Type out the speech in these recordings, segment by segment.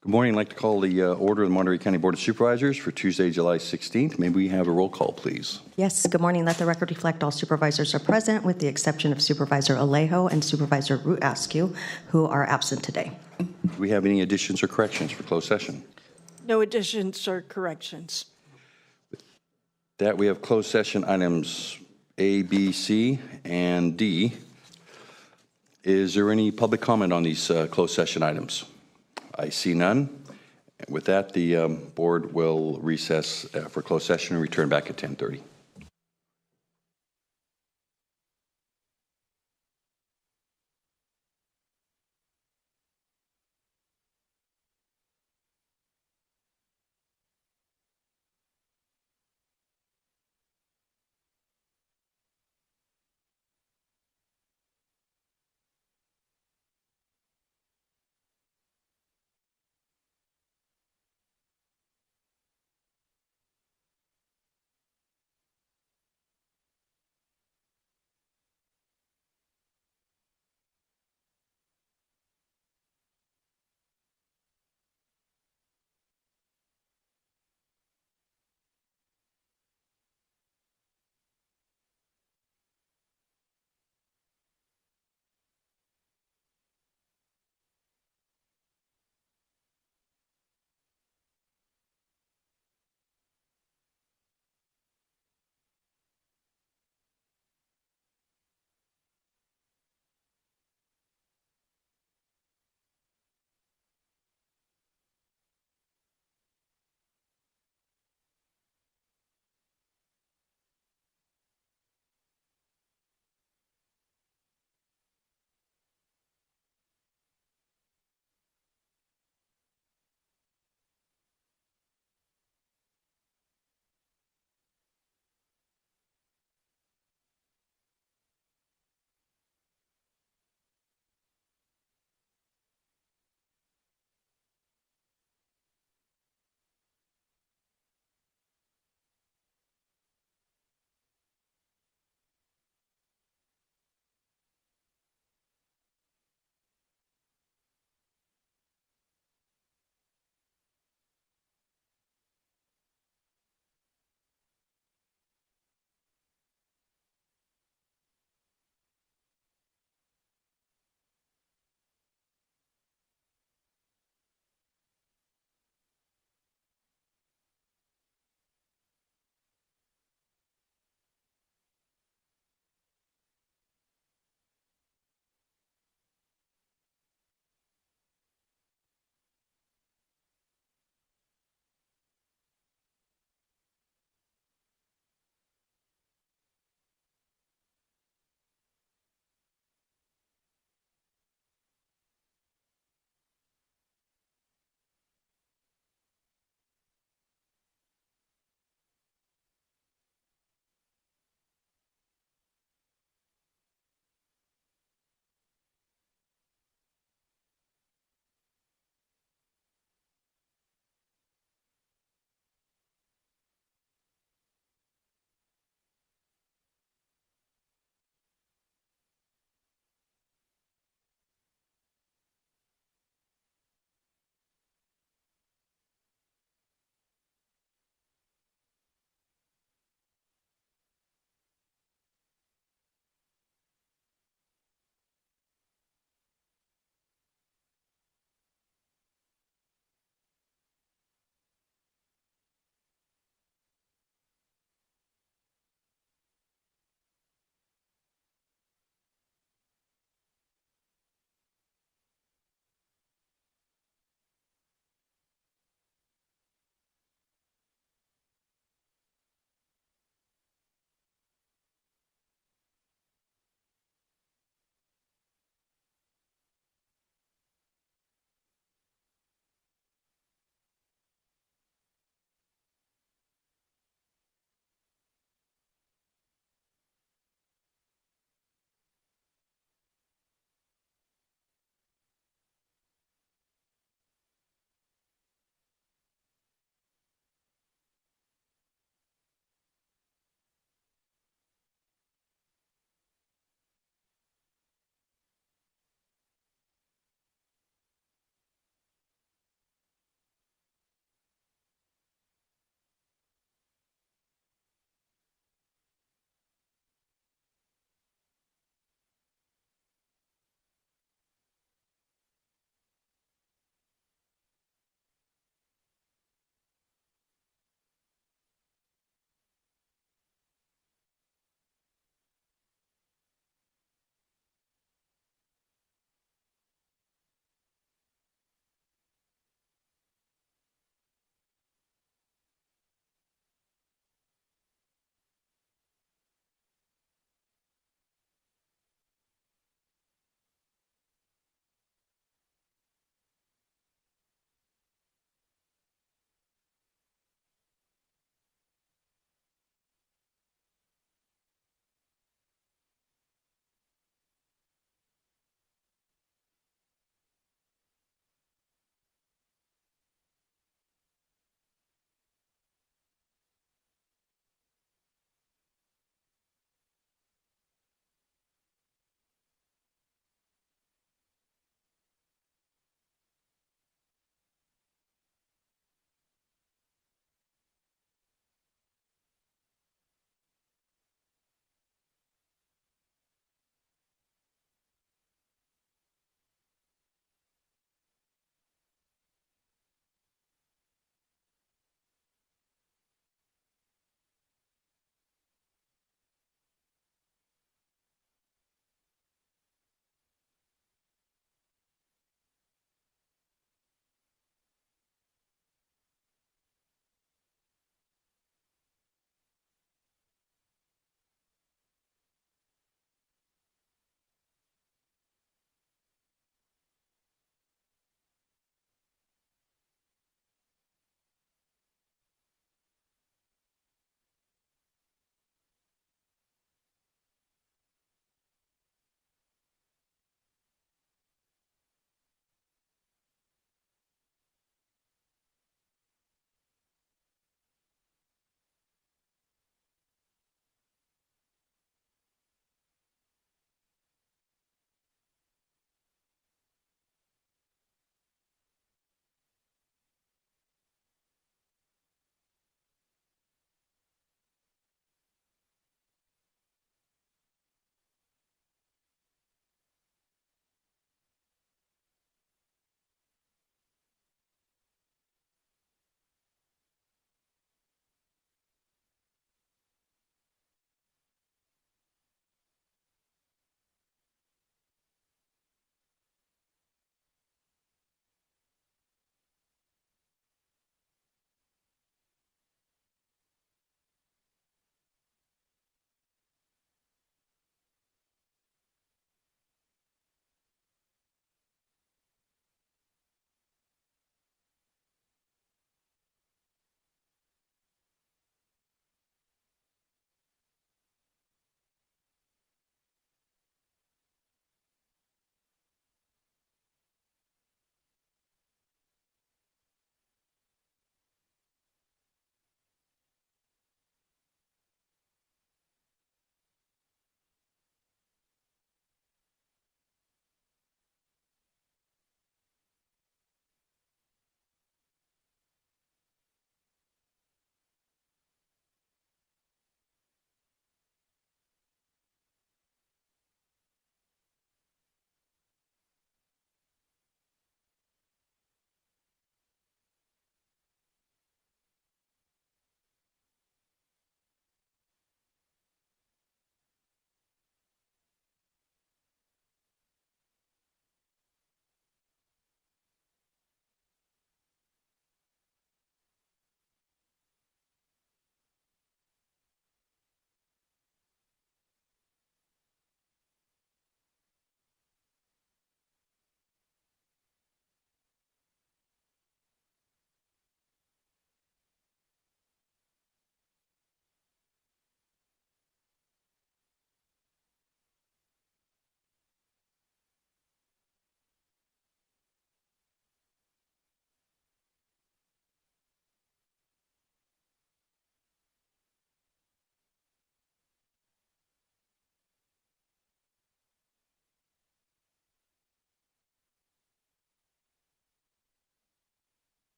Good morning. I'd like to call the order of the Monterey County Board of Supervisors for Tuesday, July 16th. May we have a roll call, please? Yes, good morning. Let the record reflect all supervisors are present with the exception of Supervisor Alejo and Supervisor Rutascu, who are absent today. Do we have any additions or corrections for closed session? No additions or corrections. That we have closed session items A, B, C, and D. Is there any public comment on these closed session items? I see none. With that, the board will recess for closed session and return back at 10:30.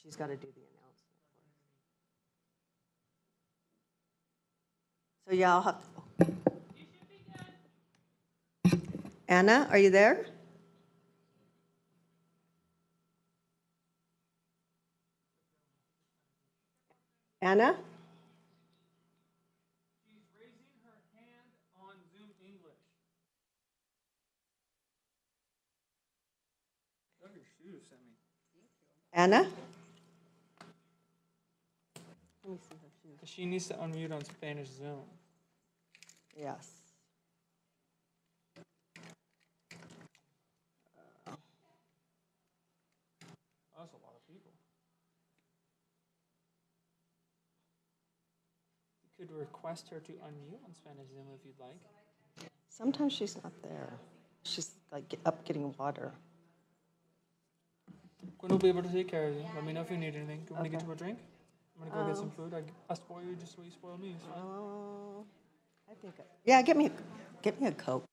She's got to do the announcement. So yeah, I'll have. Anna, are you there? Anna? She's raising her hand on Zoom English. Love your shoes, Sammy. Anna? Let me see her shoes. She needs to unmute on Spanish Zoom. Yes. Oh, that's a lot of people. You could request her to unmute on Spanish Zoom if you'd like. Sometimes she's not there. She's like up getting water. Quinn will be able to take care of you. Let me know if you need anything. Do you want to get Okay. you a drink? I'm gonna go get some food. I spoil you just the way you spoil me. It's fine. Oh, I think. Yeah, get me a Coke.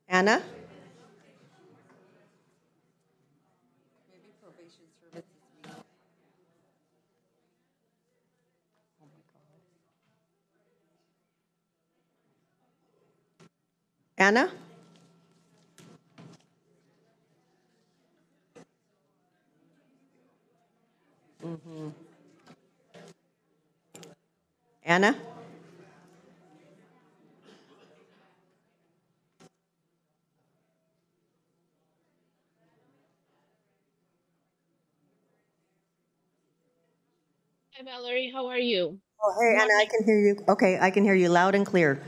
Anna? Anna? Anna? Hi, Valerie. How are you? Oh, hey, Anna, I Morning. can hear you. Okay, I can hear you loud and clear.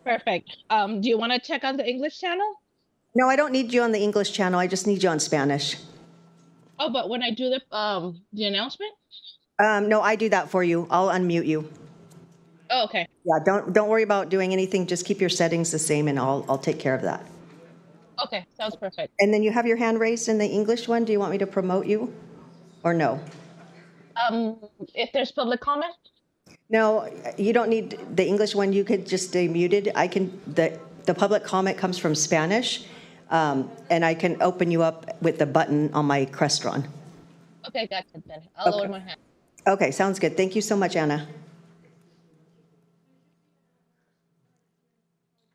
Perfect. Do you want to check on the English channel? No, I don't need you on the English channel. I just need you on Spanish. Oh, but when I do the announcement? No, I do that for you. I'll unmute you. Oh, okay. Yeah, don't worry about doing anything. Just keep your settings the same, and I'll take care of that. Okay, sounds perfect. And then you have your hand raised in the English one. Do you want me to promote you, or no? If there's public comment? No, you don't need the English one. You could just stay muted. I can. The public comment comes from Spanish, and I can open you up with the button on my Crestron. Okay, gotcha then. I'll lower Okay. my hand. Okay, sounds good. Thank you so much, Anna.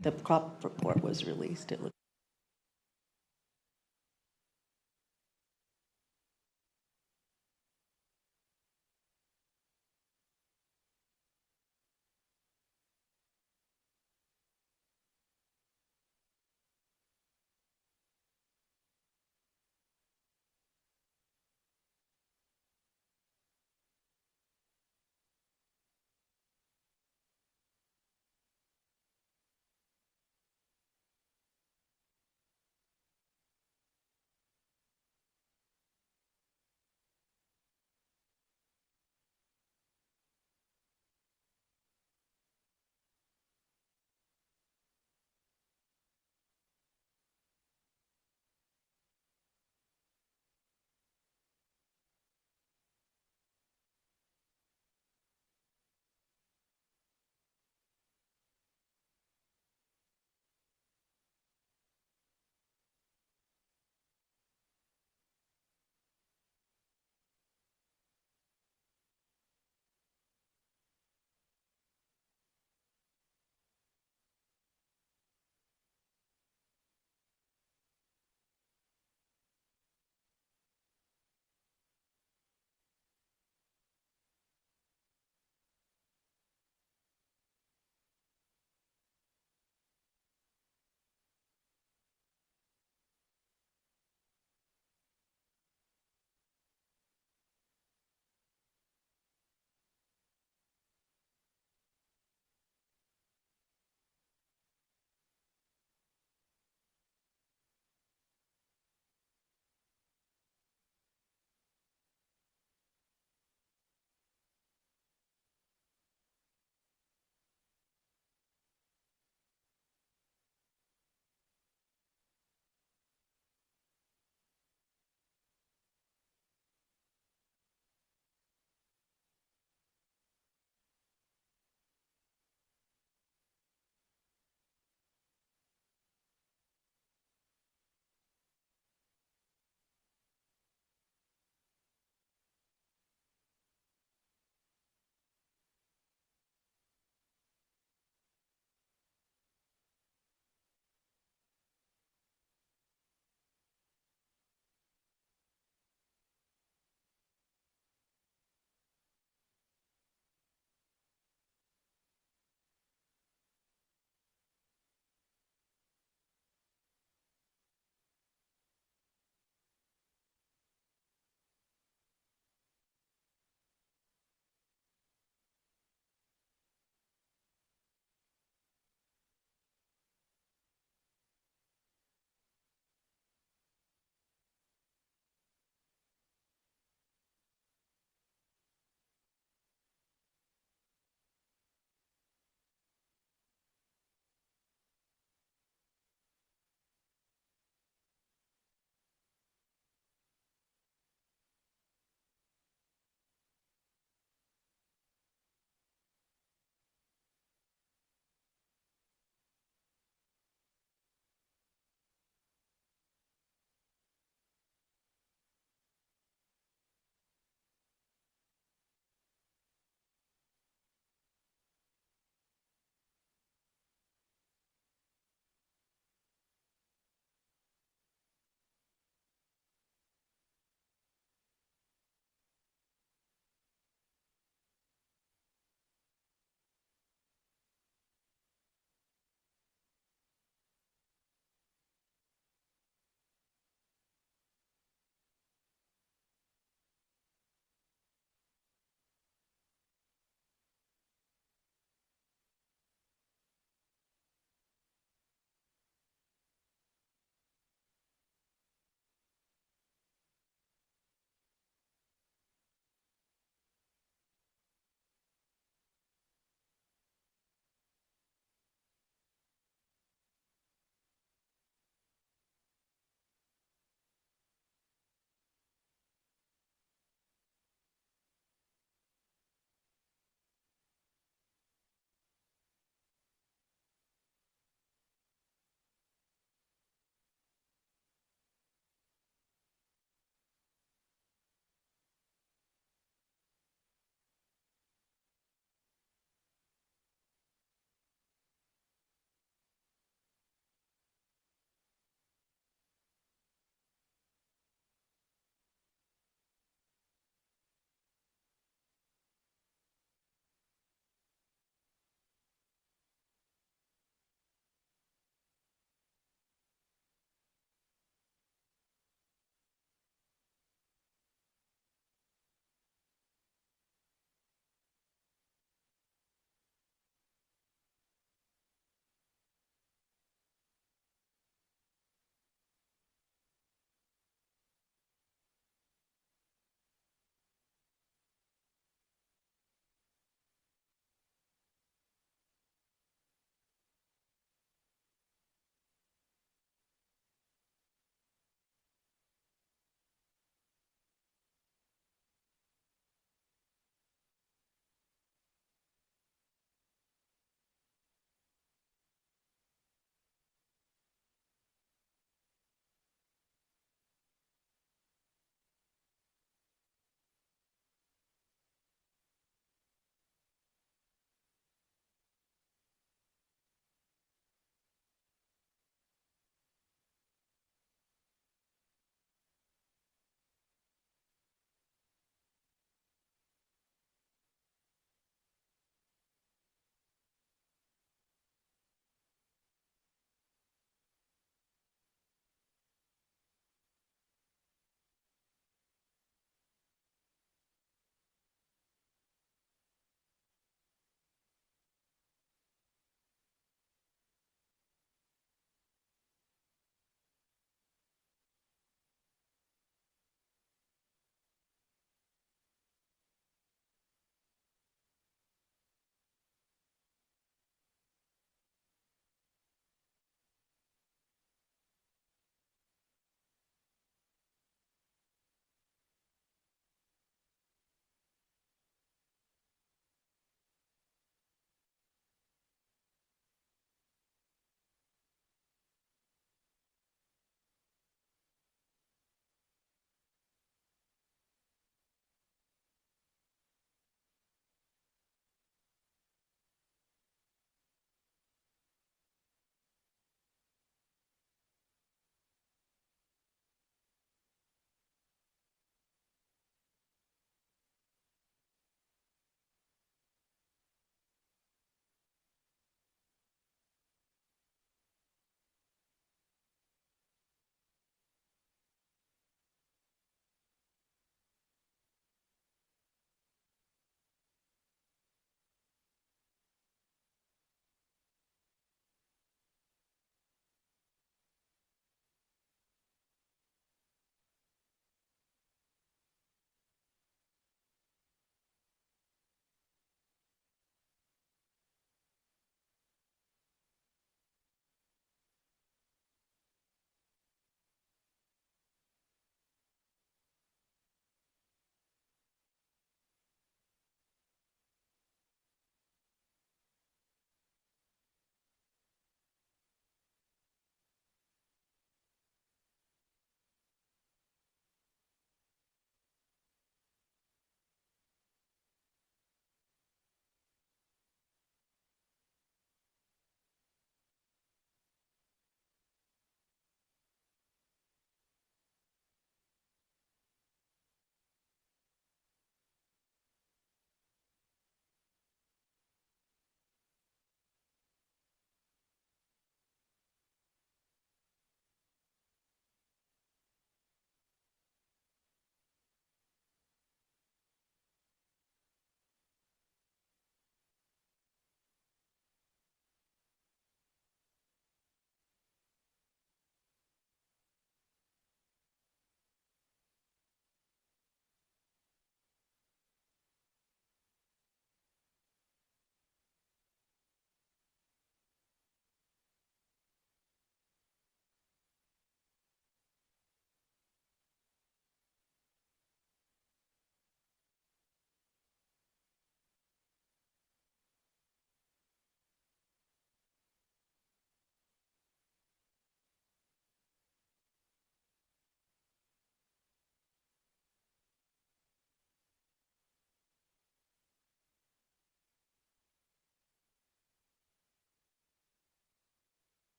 The crop report was released. It looks.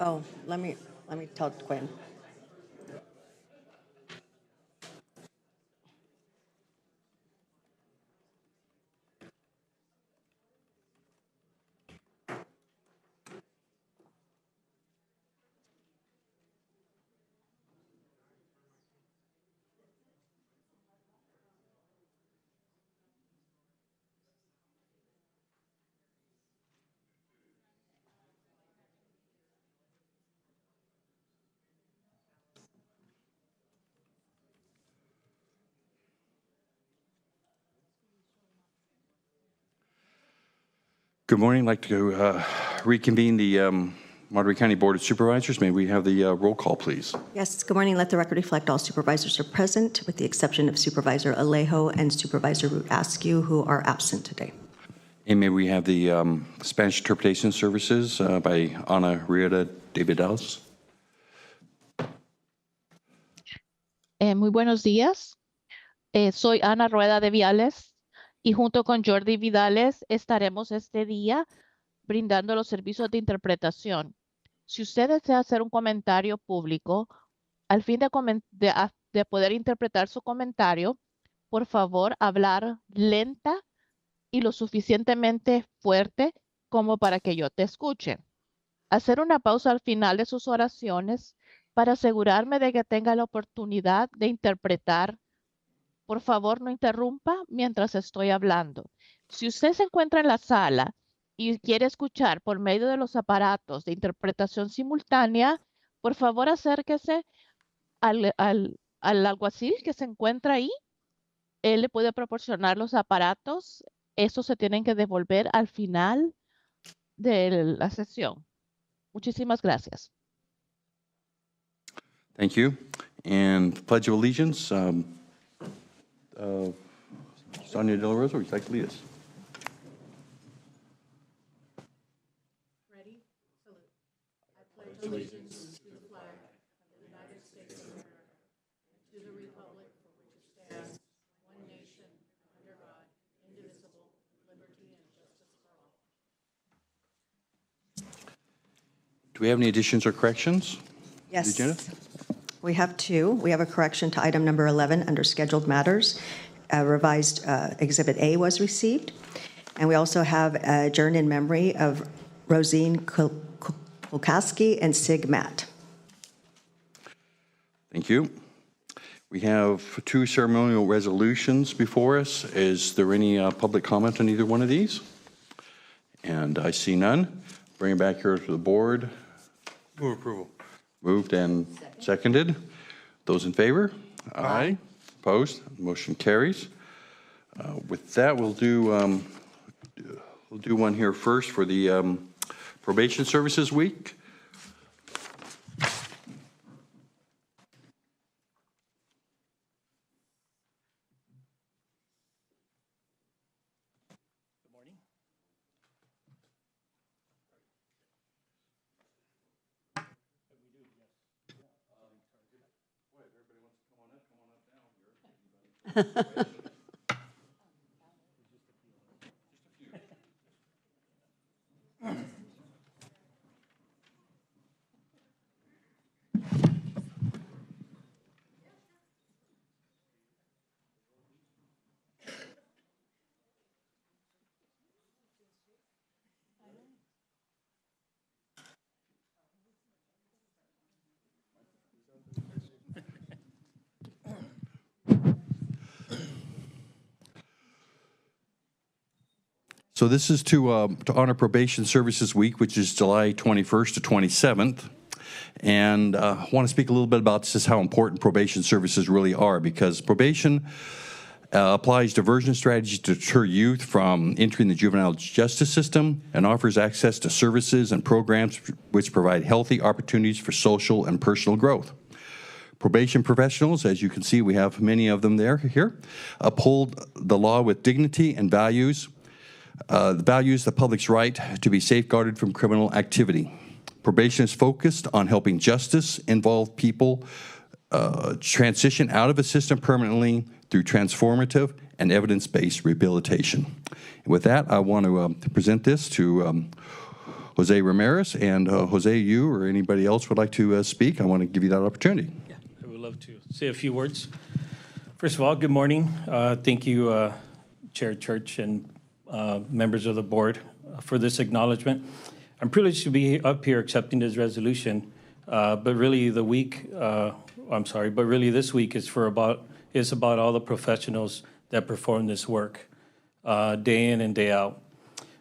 Oh, let me tell Quinn. Good morning. I'd like to reconvene the Monterey County Board of Supervisors. May we have the roll call, please? Yes, good morning. Let the record reflect all supervisors are present, with the exception of Supervisor Alejo and Supervisor Root Askew, who are absent today. And may we have the Spanish interpretation services by Ana Rieta de Vidales? Muy buenos días. Soy Ana Rueda de Viales y junto con Jordi Vidales estaremos este día brindando los servicios de interpretación. Si usted desea hacer un comentario público, al fin de poder interpretar su comentario, por favor, hablar lenta y lo suficientemente fuerte como para que yo te escuche. Hacer una pausa al final de sus oraciones para asegurarme de que tenga la oportunidad de interpretar. Por favor, no interrumpa mientras estoy hablando. Si usted se encuentra en la sala y quiere escuchar por medio de los aparatos de interpretación simultánea, por favor acérquese al alguacil que se encuentra ahí. Él le puede proporcionar los aparatos. Estos se tienen que devolver al final de la sesión. Muchísimas gracias. Thank you. And Pledge of Allegiance, Sonia De La Rosa, would you like to lead us? Do we have any additions or corrections? Yes. Agenda? We have two. We have a correction to item number 11 under scheduled matters. A revised Exhibit A was received. And we also have adjourn in memory of Rosine Kulkaski and Sig Matt. Thank you. We have two ceremonial resolutions before us. Is there any public comment on either one of these? And I see none. Bring it back here to the board. Move approval. Moved and seconded. Those in favor? Aye. Opposed? Motion carries. With that, we'll do one here first for the Probation Services Week. So this is to honor Probation Services Week, which is July 21st to 27th. And I want to speak a little bit about just how important probation services really are, because probation applies diversion strategies to deter youth from entering the juvenile justice system and offers access to services and programs which provide healthy opportunities for social and personal growth. Probation professionals, as you can see, we have many of them here, uphold the law with dignity and values. The public's right to be safeguarded from criminal activity. Probation is focused on helping justice-involved people transition out of a system permanently through transformative and evidence-based rehabilitation. With that, I want to present this to Jose Ramirez. And Jose, you or anybody else would like to speak, I want to give you that opportunity. Yeah, I would love to say a few words. First of all, good morning. Thank you, Chair Church and members of the board for this acknowledgement. I'm privileged to be up here accepting this resolution, but really this week is about all the professionals that perform this work day in and day out.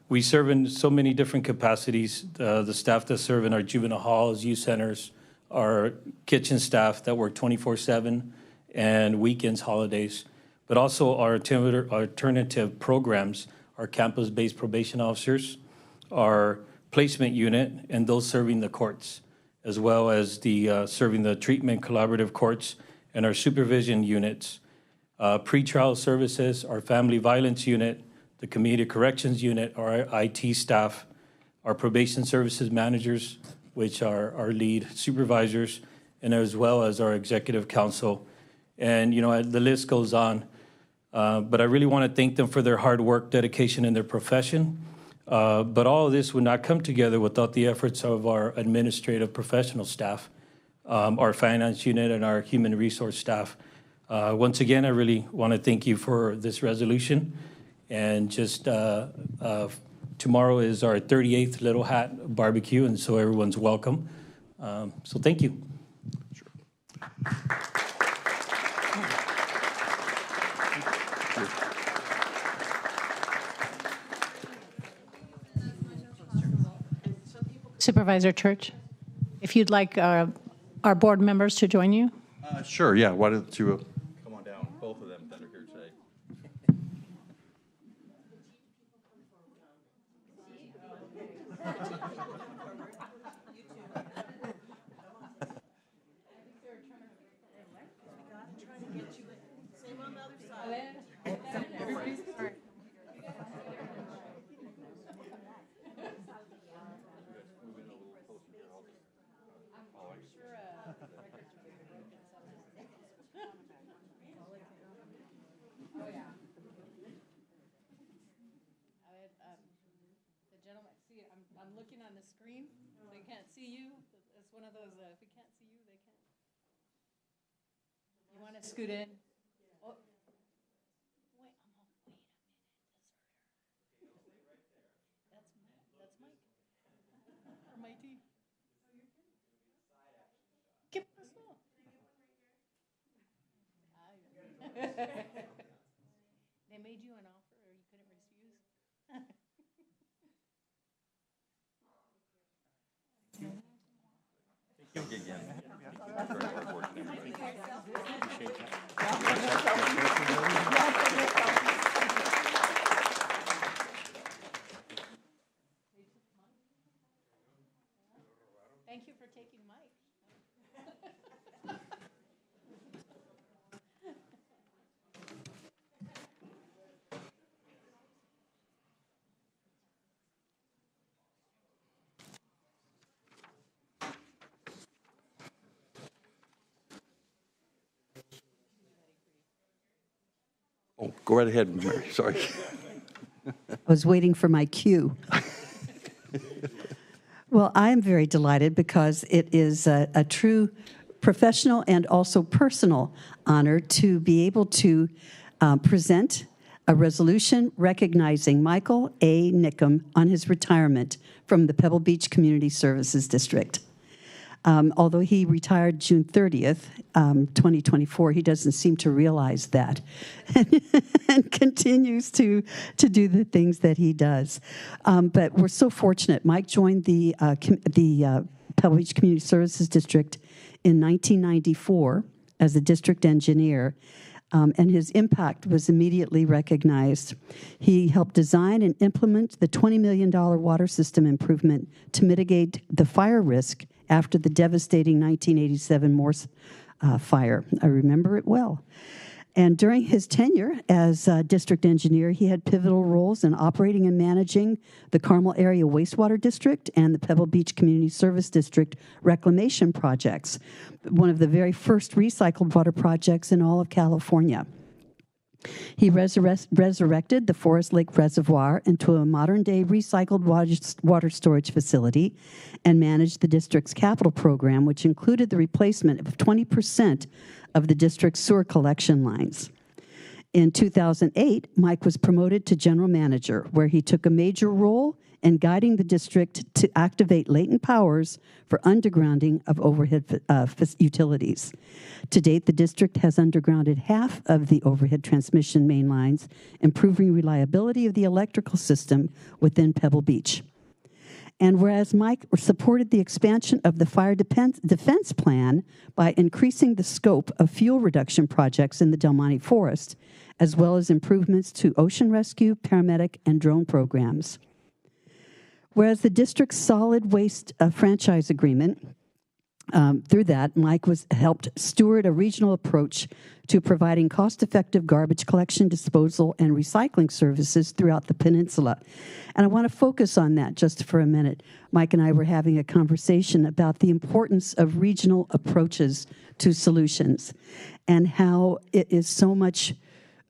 We serve in so many different capacities. The staff that serve in our juvenile halls, youth centers, our kitchen staff that work 24/7 and weekends, holidays, but also our alternative programs, our campus-based probation officers, our placement unit, and those serving the courts, as well as the serving the treatment collaborative courts and our supervision units, pretrial services, our family violence unit, the community corrections unit, our IT staff, our probation services managers, which are our lead supervisors, and as well as our executive council. And, you know, the list goes on. But I really want to thank them for their hard work, dedication, and their profession. But all of this would not come together without the efforts of our administrative professional staff, our finance unit, and our human resource staff. Once again, I really want to thank you for this resolution. And just tomorrow is our 38th Little Hat barbecue, and so everyone's welcome. So thank you. Sure. Supervisor Church, if you'd like our board members to join you. Sure, yeah. Why don't you come on down, both of them that are here today. I'm looking on the screen. They can't see you. It's one of those, if we can't see you, they can't. You want to scoot in? Oh. Wait, wait a minute. That's Mike. Or Mighty. ¿Qué pasó? They made you an offer or you couldn't refuse? Thank you for taking Mike. Oh, go right ahead, Mary. Sorry. I was waiting for my cue. Well, I am very delighted because it is a true professional and also personal honor to be able to present a resolution recognizing Michael A. Nickum on his retirement from the Pebble Beach Community Services District. Although he retired June 30th, 2024, he doesn't seem to realize that and continues to do the things that he does. But we're so fortunate. Mike joined the Pebble Beach Community Services District in 1994 as a district engineer, and his impact was immediately recognized. He helped design and implement the $20 million water system improvement to mitigate the fire risk after the devastating 1987 Morse fire. I remember it well. And during his tenure as district engineer, he had pivotal roles in operating and managing the Carmel Area Wastewater District and the Pebble Beach Community Service District reclamation projects, one of the very first recycled water projects in all of California. He resurrected the Forest Lake Reservoir into a modern-day recycled water storage facility and managed the district's capital program, which included the replacement of 20% of the district's sewer collection lines. In 2008, Mike was promoted to general manager, where he took a major role in guiding the district to activate latent powers for undergrounding of overhead utilities. To date, the district has undergrounded half of the overhead transmission main lines, improving reliability of the electrical system within Pebble Beach. And whereas Mike supported the expansion of the fire defense plan by increasing the scope of fuel reduction projects in the Del Monte Forest, as well as improvements to ocean rescue, paramedic, and drone programs. Whereas the district's solid waste franchise agreement, through that, Mike helped steward a regional approach to providing cost-effective garbage collection, disposal, and recycling services throughout the peninsula. And I want to focus on that just for a minute. Mike and I were having a conversation about the importance of regional approaches to solutions and how it is so much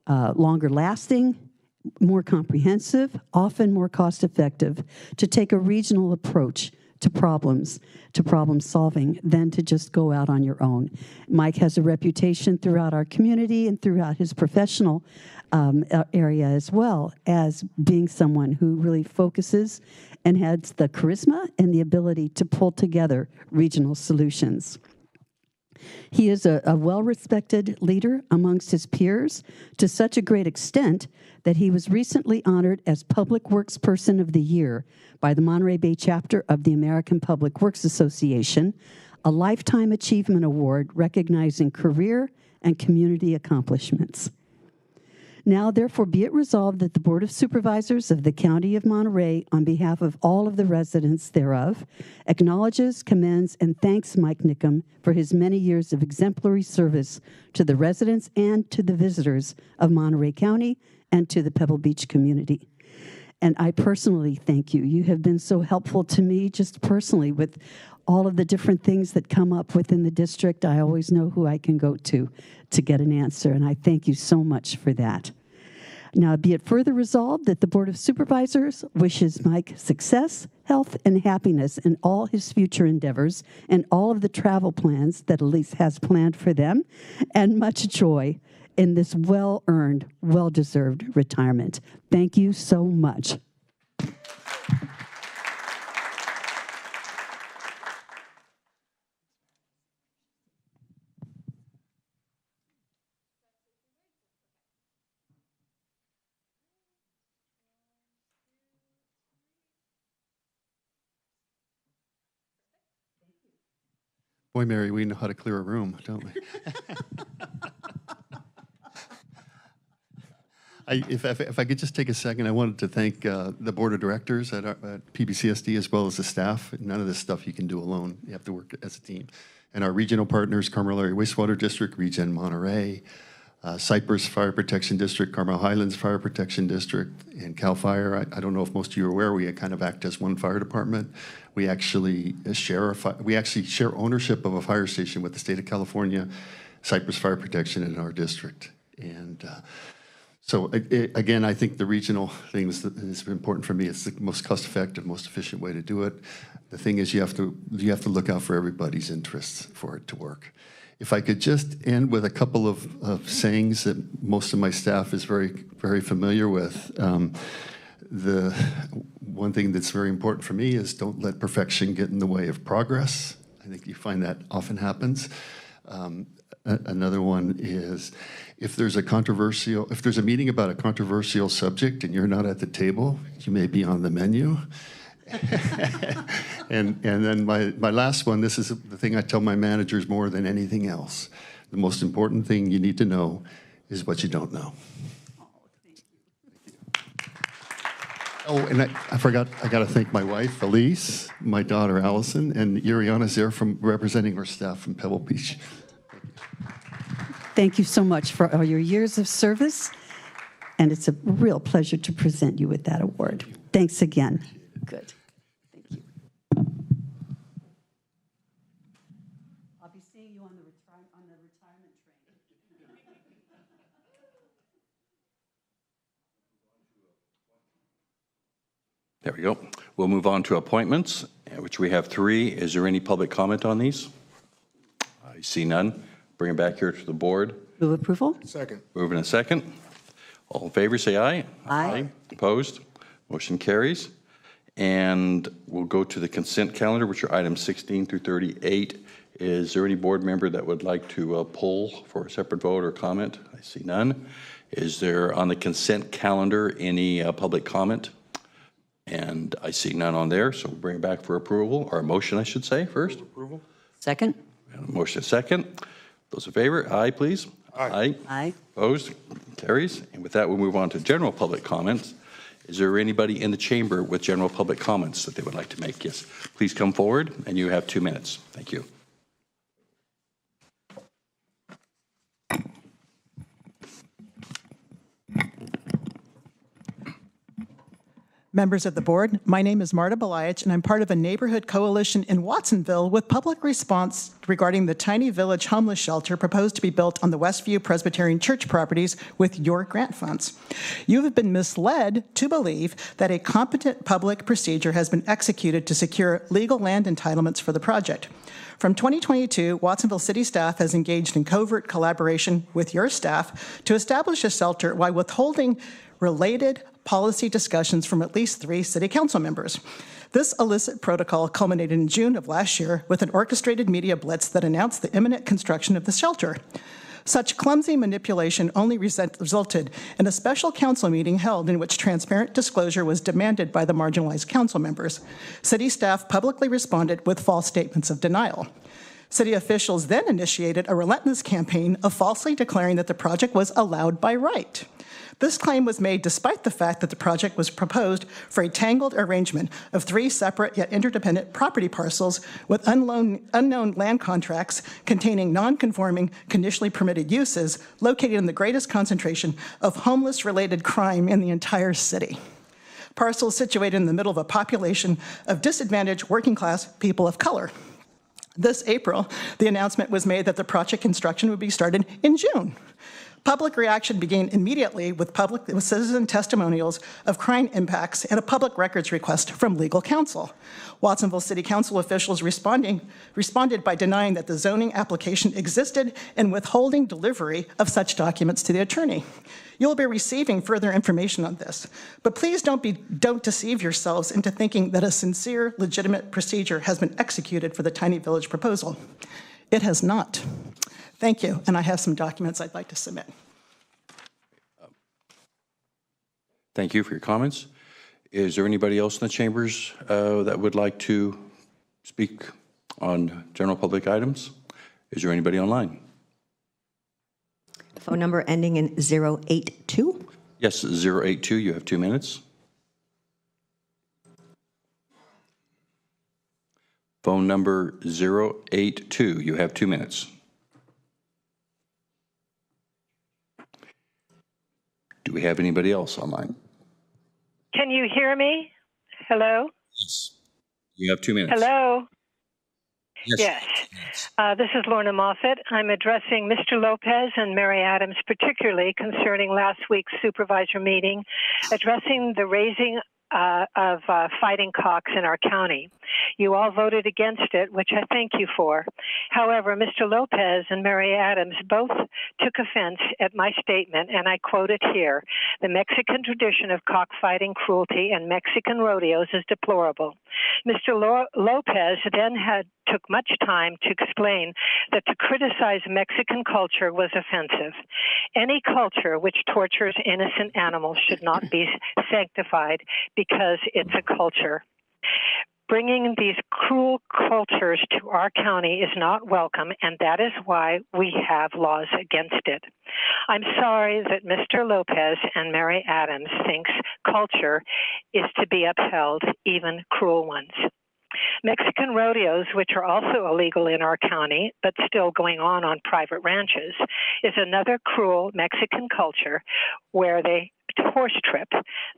longer lasting, more comprehensive, often more cost-effective to take a regional approach to problem solving than to just go out on your own. Mike has a reputation throughout our community and throughout his professional area as well as being someone who really focuses and has the charisma and the ability to pull together regional solutions. He is a well-respected leader amongst his peers to such a great extent that he was recently honored as Public Works Person of the Year by the Monterey Bay chapter of the American Public Works Association, a Lifetime Achievement Award recognizing career and community accomplishments. Now, therefore, be it resolved that the Board of Supervisors of the County of Monterey, on behalf of all of the residents thereof, acknowledges, commends, and thanks Mike Nickum for his many years of exemplary service to the residents and to the visitors of Monterey County and to the Pebble Beach community. And I personally thank you. You have been so helpful to me just personally with all of the different things that come up within the district. I always know who I can go to get an answer, and I thank you so much for that. Now, be it further resolved that the Board of Supervisors wishes Mike success, health, and happiness in all his future endeavors and all of the travel plans that Elise has planned for them, and much joy in this well-earned, well-deserved retirement. Thank you so much. Boy, Mary, we know how to clear a room, don't we? If I could just take a second, I wanted to thank the board of directors at PBCSD as well as the staff. None of this stuff you can do alone. You have to work as a team. And our regional partners, Carmel Area Wastewater District, Regen Monterey, Cypress Fire Protection District, Carmel Highlands Fire Protection District, and CAL FIRE. I don't know if most of you are aware, we kind of act as one fire department. We actually share ownership of a fire station with the state of California, Cypress Fire Protection in our district. And so again, I think the regional thing is important for me. It's the most cost-effective, most efficient way to do it. The thing is, you have to look out for everybody's interests for it to work. If I could just end with a couple of sayings that most of my staff is very, very familiar with. The one thing that's very important for me is don't let perfection get in the way of progress. I think you find that often happens. Another one is if there's a meeting about a controversial subject and you're not at the table, you may be on the menu. and then my last one, this is the thing I tell my managers more than anything else. The most important thing you need to know is what you don't know. Oh, and I forgot, I got to thank my wife, Elise, my daughter, Allison, and Yuriana's there from representing our staff from Pebble Beach. Thank you so much for all your years of service, and it's a real pleasure to present you with that award. Thanks again. Good. Thank you. I'll be seeing you on the retirement train. There we go. We'll move on to appointments, which we have 3. Is there any public comment on these? I see none. Bring it back here to the board. Move approval? Second. Move in a second. All in favor, say aye. Aye. Opposed? Motion carries. And we'll go to the consent calendar, which are items 16 through 38. Is there any board member that would like to pull for a separate vote or comment? I see none. Is there on the consent calendar any public comment? And I see none on there, so we'll bring it back for approval, or a motion, I should say, first. Approval? Second? And a motion second. Those in favor, aye, please. Aye. Aye. Opposed? Carries. And with that, we'll move on to general public comments. Is there anybody in the chamber with general public comments that they would like to make? Yes. Please come forward, and you have 2 minutes. Thank you. Members of the board, my name is Marta Belayich, and I'm part of a neighborhood coalition in Watsonville with public response regarding the tiny village homeless shelter proposed to be built on the Westview Presbyterian Church properties with your grant funds. You have been misled to believe that a competent public procedure has been executed to secure legal land entitlements for the project. From 2022, Watsonville City staff has engaged in covert collaboration with your staff to establish a shelter while withholding related policy discussions from at least 3 city council members. This illicit protocol culminated in June of last year with an orchestrated media blitz that announced the imminent construction of the shelter. Such clumsy manipulation only resulted in a special council meeting held in which transparent disclosure was demanded by the marginalized council members. City staff publicly responded with false statements of denial. City officials then initiated a relentless campaign of falsely declaring that the project was allowed by right. This claim was made despite the fact that the project was proposed for a tangled arrangement of 3 separate yet interdependent property parcels with unknown land contracts containing non-conforming, conditionally permitted uses located in the greatest concentration of homeless-related crime in the entire city. Parcels situated in the middle of a population of disadvantaged working-class people of color. This April, the announcement was made that the project construction would be started in June. Public reaction began immediately with citizen testimonials of crime impacts and a public records request from legal counsel. Watsonville City Council officials responded by denying that the zoning application existed and withholding delivery of such documents to the attorney. You'll be receiving further information on this, but please don't deceive yourselves into thinking that a sincere, legitimate procedure has been executed for the tiny village proposal. It has not. Thank you, and I have some documents I'd like to submit. Thank you for your comments. Is there anybody else in the chambers that would like to speak on general public items? Is there anybody online? Phone number ending in 082. Yes, 082, you have 2 minutes. Phone number 082, you have 2 minutes. Do we have anybody else online? Can you hear me? Hello? Yes. You have 2 minutes. Hello? Yes. This is Lorna Moffett. I'm addressing Mr. Lopez and Mary Adams, particularly concerning last week's supervisor meeting, addressing the raising of fighting cocks in our county. You all voted against it, which I thank you for. However, Mr. Lopez and Mary Adams both took offense at my statement, and I quote it here: "The Mexican tradition of cockfighting, cruelty, and Mexican rodeos is deplorable." Mr. Lopez then took much time to explain that to criticize Mexican culture was offensive. Any culture which tortures innocent animals should not be sanctified because it's a culture. Bringing these cruel cultures to our county is not welcome, and that is why we have laws against it. I'm sorry that Mr. Lopez and Mary Adams thinks culture is to be upheld, even cruel ones. Mexican rodeos, which are also illegal in our county, but still going on private ranches, is another cruel Mexican culture where they horse trip,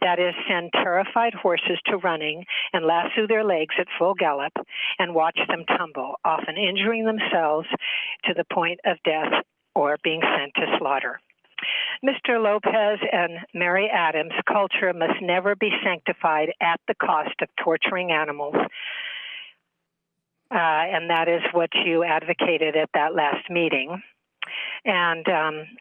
that is, send terrified horses to running and lasso their legs at full gallop and watch them tumble, often injuring themselves to the point of death or being sent to slaughter. Mr. Lopez and Mary Adams, culture must never be sanctified at the cost of torturing animals. And that is what you advocated at that last meeting. And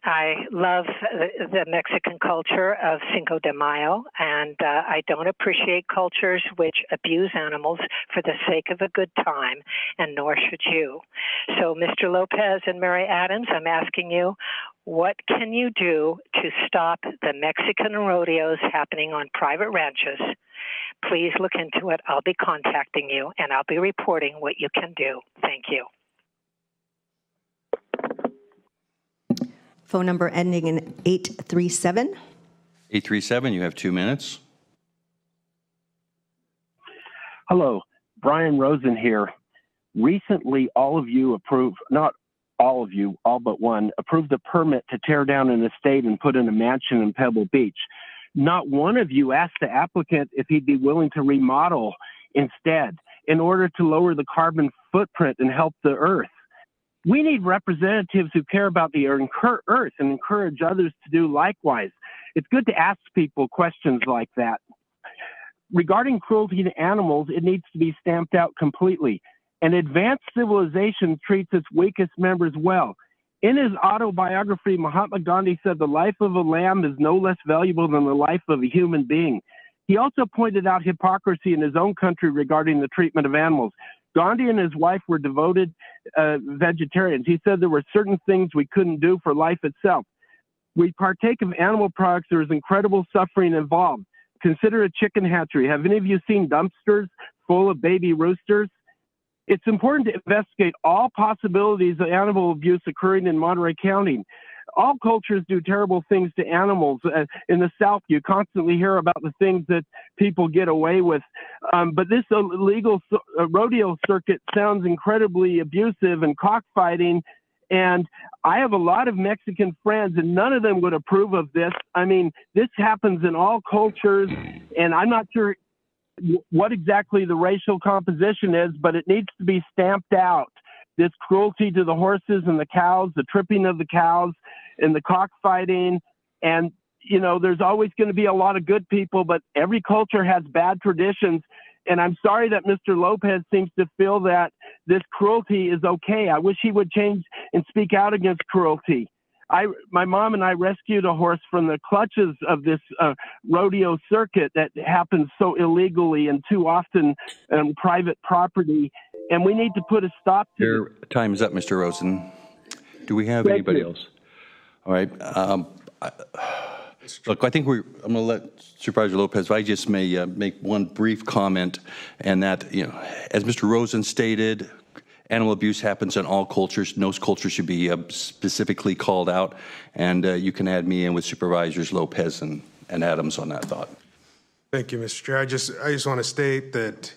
I love the Mexican culture of Cinco de Mayo, and I don't appreciate cultures which abuse animals for the sake of a good time, and nor should you. So, Mr. Lopez and Mary Adams, I'm asking you, what can you do to stop the Mexican rodeos happening on private ranches? Please look into it. I'll be contacting you, and I'll be reporting what you can do. Thank you. Phone number ending in 837. 837, you have 2 minutes. Hello, Brian Rosen here. Recently, all of you approved, not all of you, all but one, approved a permit to tear down an estate and put in a mansion in Pebble Beach. Not one of you asked the applicant if he'd be willing to remodel instead in order to lower the carbon footprint and help the earth. We need representatives who care about the earth and encourage others to do likewise. It's good to ask people questions like that. Regarding cruelty to animals, it needs to be stamped out completely. An advanced civilization treats its weakest members well. In his autobiography, Mahatma Gandhi said the life of a lamb is no less valuable than the life of a human being. He also pointed out hypocrisy in his own country regarding the treatment of animals. Gandhi and his wife were devoted vegetarians. He said there were certain things we couldn't do for life itself. We partake of animal products. There is incredible suffering involved. Consider a chicken hatchery. Have any of you seen dumpsters full of baby roosters? It's important to investigate all possibilities of animal abuse occurring in Monterey County. All cultures do terrible things to animals. In the South, you constantly hear about the things that people get away with. But this illegal rodeo circuit sounds incredibly abusive and cockfighting. And I have a lot of Mexican friends, and none of them would approve of this. I mean, this happens in all cultures, and I'm not sure what exactly the racial composition is, but it needs to be stamped out. This cruelty to the horses and the cows, the tripping of the cows and the cockfighting. And, you know, there's always going to be a lot of good people, but every culture has bad traditions. And I'm sorry that Mr. Lopez seems to feel that this cruelty is okay. I wish he would change and speak out against cruelty. My mom and I rescued a horse from the clutches of this rodeo circuit that happens so illegally and too often on private property. And we need to put a stop to Your time is up, Mr. Rosen. Do we have Thank anybody you. else? All right. Look, I think I'm going to let Supervisor Lopez, if I just may make one brief comment, and that, you know, as Mr. Rosen stated, animal abuse happens in all cultures. No culture should be specifically called out. And you can add me in with Supervisors Lopez and Adams on that thought. Thank you, Mr. Chair. I just want to state that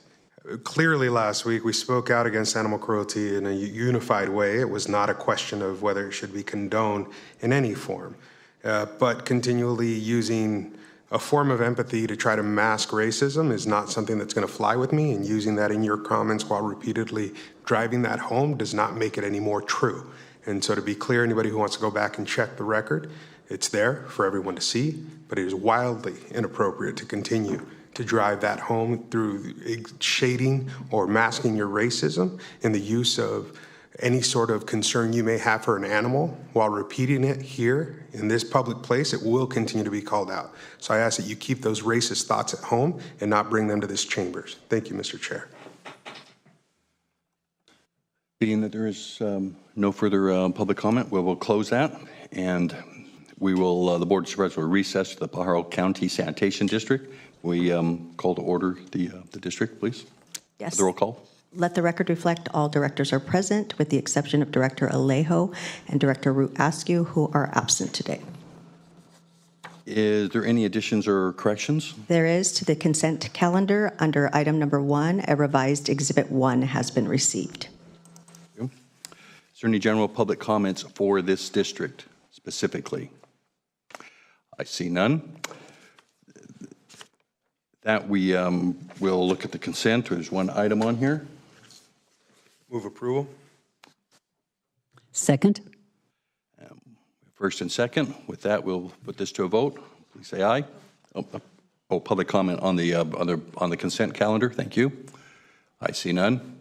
clearly last week we spoke out against animal cruelty in a unified way. It was not a question of whether it should be condoned in any form, but continually using a form of empathy to try to mask racism is not something that's going to fly with me, and using that in your comments while repeatedly driving that home does not make it any more true. And so, to be clear, anybody who wants to go back and check the record, it's there for everyone to see, but it is wildly inappropriate to continue to drive that home through shading or masking your racism in the use of any sort of concern you may have for an animal while repeating it here in this public place. It will continue to be called out. So I ask that you keep those racist thoughts at home and not bring them to this chambers. Thank you, Mr. Chair. Being that there is no further public comment, we will close that, and we will, the Board of Supervisors will recess to the Pajaro County Sanitation District. We call to order the district, please. Yes. The roll call. Let the record reflect all directors are present, with the exception of Director Alejo and Director Root Askew, who are absent today. Is there any additions or corrections? There is to the consent calendar under item number 1, a revised Exhibit 1 has been received. Is there any general public comments for this district specifically? I see none. That we will look at the consent. There's one item on here. Move approval. Second. First and second. With that, we'll put this to a vote. Please say aye. Public comment on the consent calendar. Thank you. I see none.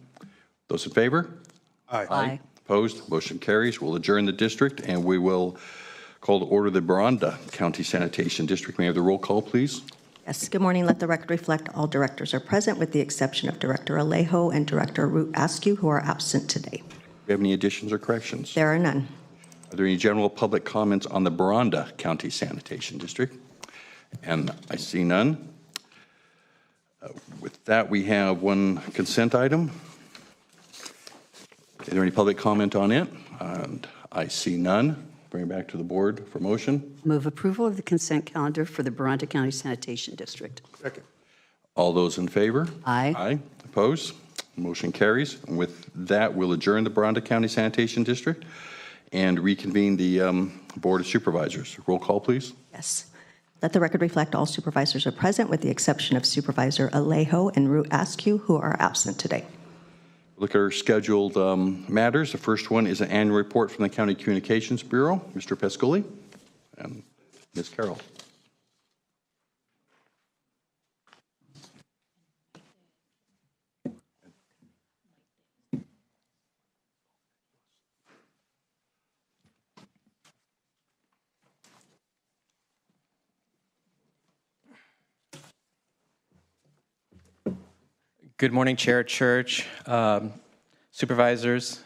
Those in favor? Aye. Opposed? Motion carries. We'll adjourn the district, and we will call to order the Baranda County Sanitation District. May I have the roll call, please? Yes, good morning. Let the record reflect all directors are present with the exception of Director Alejo and Director Root Askew, who are absent today. Do we have any additions or corrections? There are none. Are there any general public comments on the Baranda County Sanitation District? And I see none. With that, we have one consent item. Is there any public comment on it? And I see none. Bring it back to the board for motion. Move approval of the consent calendar for the Baranda County Sanitation District. Second. All those in favor? Aye. Aye. Opposed? Motion carries. And with that, we'll adjourn the Baranda County Sanitation District and reconvene the Board of Supervisors. Roll call, please. Yes. Let the record reflect all supervisors are present with the exception of Supervisor Alejo and Root Askew, who are absent today. Look at our scheduled matters. The first one is an annual report from the County Communications Bureau. Mr. Pescoli and Ms. Carroll. Good morning, Chair Church, Supervisors,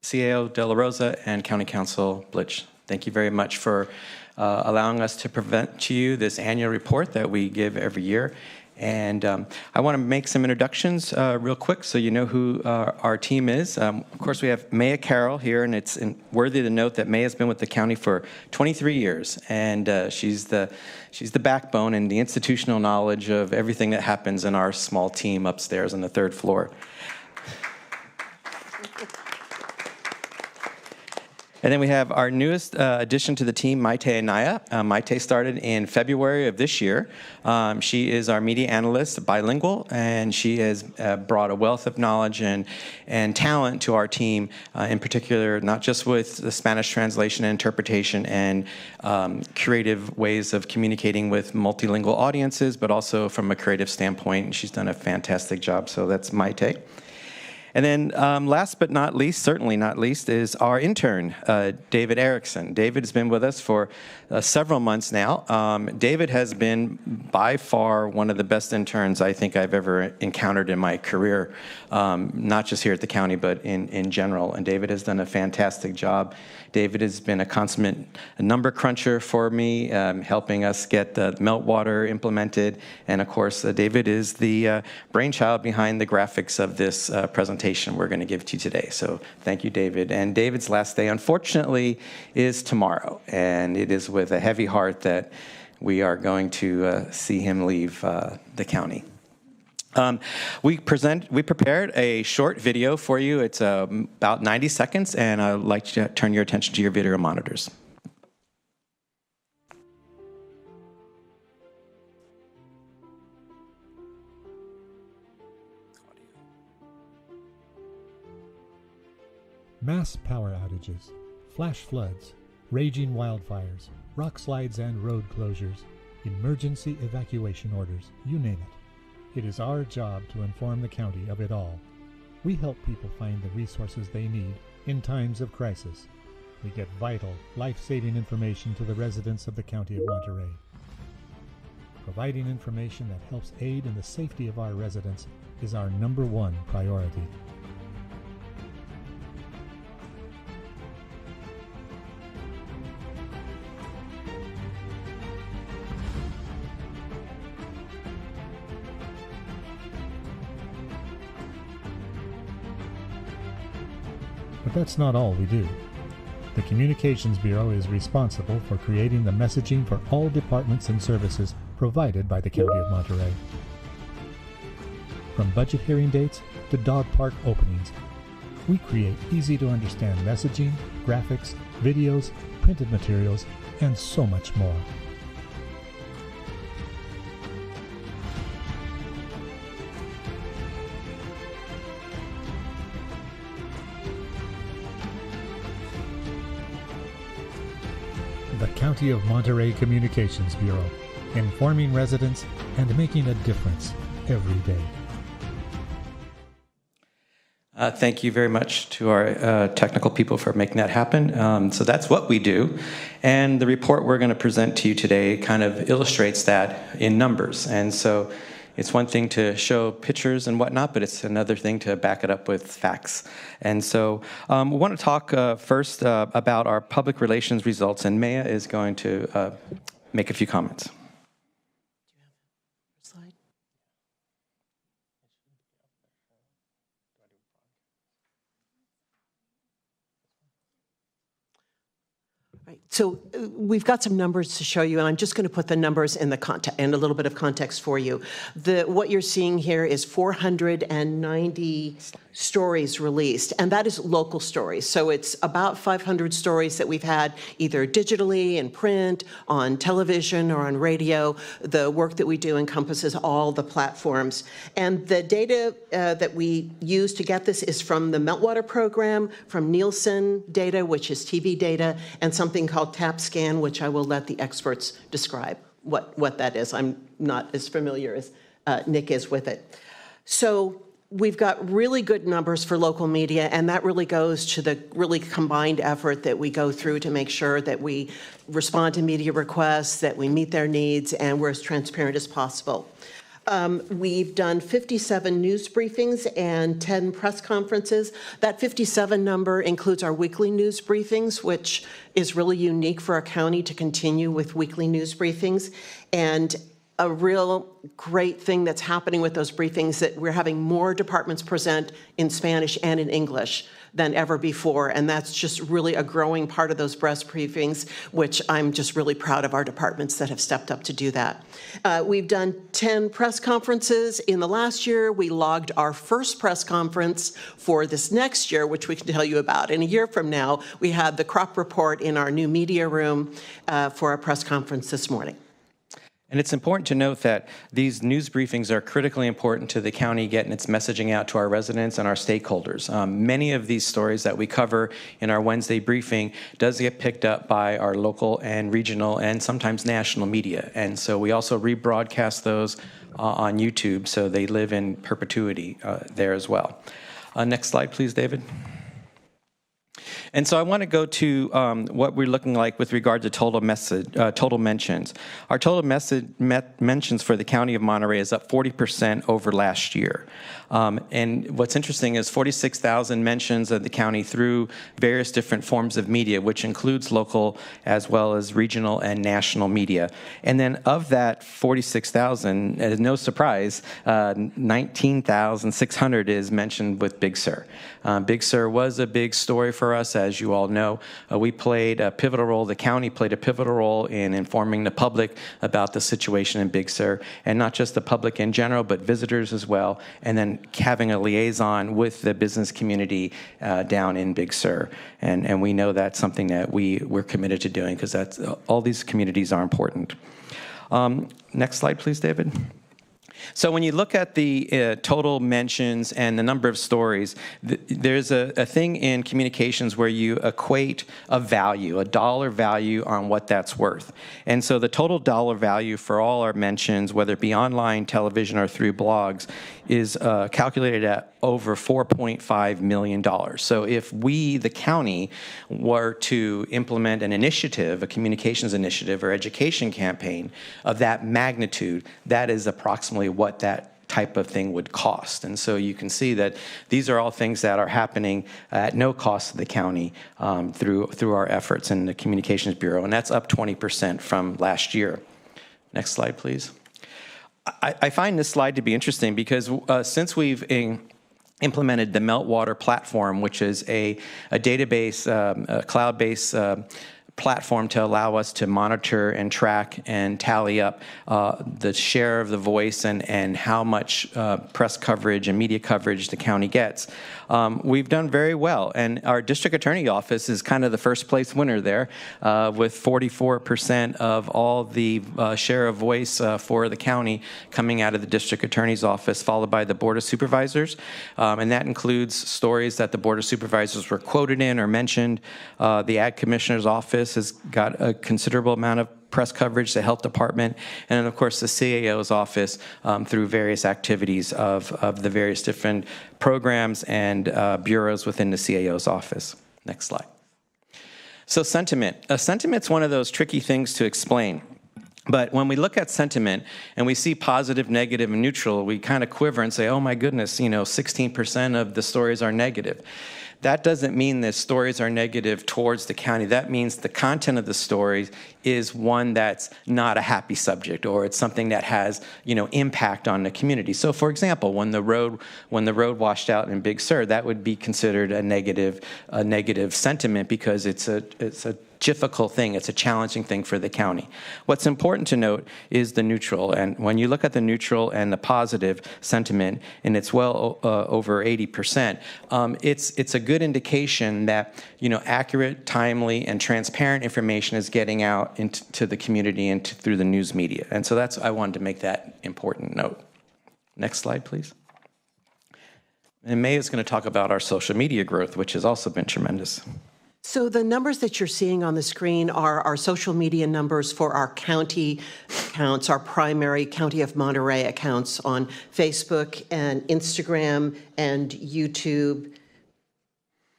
CAO De La Rosa, and County Council Blitch. Thank you very much for allowing us to present to you this annual report that we give every year. And I want to make some introductions real quick so you know who our team is. Of course, we have Maya Carroll here, and it's worthy to note that Maya has been with the county for 23 years, and she's the backbone and the institutional knowledge of everything that happens in our small team upstairs on the 3rd floor. And then we have our newest addition to the team, Maite Anaya. Maite started in February of this year. She is our media analyst, bilingual, and she has brought a wealth of knowledge and talent to our team, in particular, not just with the Spanish translation and interpretation and creative ways of communicating with multilingual audiences, but also from a creative standpoint. And she's done a fantastic job, so that's Maite. And then last but not least, certainly not least, is our intern, David Erickson. David has been with us for several months now. David has been by far one of the best interns I think I've ever encountered in my career, not just here at the county, but in general. And David has done a fantastic job. David has been a consummate number cruncher for me, helping us get the meltwater implemented. And of course, David is the brainchild behind the graphics of this presentation we're going to give to you today. So thank you, David. And David's last day, unfortunately, is tomorrow. And it is with a heavy heart that we are going to see him leave the county. We prepared a short video for you. It's about 90 seconds, and I'd like to turn your attention to your video monitors. Mass power outages, flash floods, raging wildfires, rock slides and road closures, emergency evacuation orders, you name it. It is our job to inform the county of it all. We help people find the resources they need in times of crisis. We get vital, life-saving information to the residents of the County of Monterey. Providing information that helps aid in the safety of our residents is our #1 priority. But that's not all we do. The Communications Bureau is responsible for creating the messaging for all departments and services provided by the County of Monterey. From budget hearing dates to dog park openings, we create easy-to-understand messaging, graphics, videos, printed materials, and so much more. County of Monterey Communications Bureau, informing residents and making a difference every day. Thank you very much to our technical people for making that happen. So that's what we do. And the report we're going to present to you today kind of illustrates that in numbers. And so it's one thing to show pictures and whatnot, but it's another thing to back it up with facts. And so we want to talk first about our public relations results, and Maya is going to make a few comments. Right. So we've got some numbers to show you, and I'm just going to put the numbers in the and a little bit of context for you. What you're seeing here is 490 stories released, and that is local stories. So it's about 500 stories that we've had either digitally, in print, on television, or on radio. The work that we do encompasses all the platforms. And the data that we use to get this is from the Meltwater program, from Nielsen data, which is TV data, and something called TAPSCAN, which I will let the experts describe what that is. I'm not as familiar as Nick is with it. So we've got really good numbers for local media, and that really goes to the really combined effort that we go through to make sure that we respond to media requests, that we meet their needs, and we're as transparent as possible. We've done 57 news briefings and 10 press conferences. That 57 number includes our weekly news briefings, which is really unique for our county to continue with weekly news briefings. And a real great thing that's happening with those briefings that we're having more departments present in Spanish and in English than ever before, and that's just really a growing part of those press briefings, which I'm just really proud of our departments that have stepped up to do that. We've done 10 press conferences in the last year. We logged our first press conference for this next year, which we can tell you about. In a year from now, we had the crop report in our new media room for our press conference this morning. And it's important to note that these news briefings are critically important to the county getting its messaging out to our residents and our stakeholders. Many of these stories that we cover in our Wednesday briefing does get picked up by our local and regional and sometimes national media. And so we also rebroadcast those on YouTube, so they live in perpetuity there as well. Next slide, please, David. And so I want to go to what we're looking like with regard to total mentions. Our total mentions for the County of Monterey is up 40% over last year. And what's interesting is 46,000 mentions of the county through various different forms of media, which includes local as well as regional and national media. And then of that 46,000, no surprise, 19,600 is mentioned with Big Sur. Big Sur was a big story for us, as you all know. We played a pivotal role, the county played a pivotal role in informing the public about the situation in Big Sur, and not just the public in general, but visitors as well, and then having a liaison with the business community down in Big Sur. And we know that's something that we're committed to doing, because that's all these communities are important. Next slide, please, David. So when you look at the total mentions and the number of stories, there's a thing in communications where you equate a value, a dollar value on what that's worth. And so the total dollar value for all our mentions, whether it be online, television, or through blogs, is calculated at over $4.5 million. So if we, the county, were to implement an initiative, a communications initiative or education campaign of that magnitude, that is approximately what that type of thing would cost. And so you can see that these are all things that are happening at no cost to the county through our efforts in the Communications Bureau, and that's up 20% from last year. Next slide, please. I find this slide to be interesting because since we've implemented the Meltwater platform, which is a database, a cloud-based platform to allow us to monitor and track and tally up the share of the voice and how much press coverage and media coverage the county gets. We've done very well, and our district attorney office is kind of the first place winner there with 44% of all the share of voice for the county coming out of the district attorney's office, followed by the Board of Supervisors, and that includes stories that the Board of Supervisors were quoted in or mentioned, the Ag Commissioner's office, office has got a considerable amount of press coverage, the health department, and then, of course, the CAO's office through various activities of the various different programs and bureaus within the CAO's office. Next slide. So sentiment. Sentiment's one of those tricky things to explain. But when we look at sentiment and we see positive, negative, and neutral, we kind of quiver and say, oh my goodness, 16% of the stories are negative. That doesn't mean the stories are negative towards the county. That means the content of the story is one that's not a happy subject, or it's something that has, impact on the community. So, for example, when the road washed out in Big Sur, that would be considered a negative sentiment because it's a difficult thing. It's a challenging thing for the county. What's important to note is the neutral. And when you look at the neutral and the positive sentiment, and it's well over 80%, it's a good indication that accurate, timely, and transparent information is getting out into the community and through the news media. And so I wanted to make that important note. Next slide, please. And May is going to talk about our social media growth, which has also been tremendous. So the numbers that you're seeing on the screen are our social media numbers for our county accounts, our primary County of Monterey accounts on Facebook and Instagram and YouTube.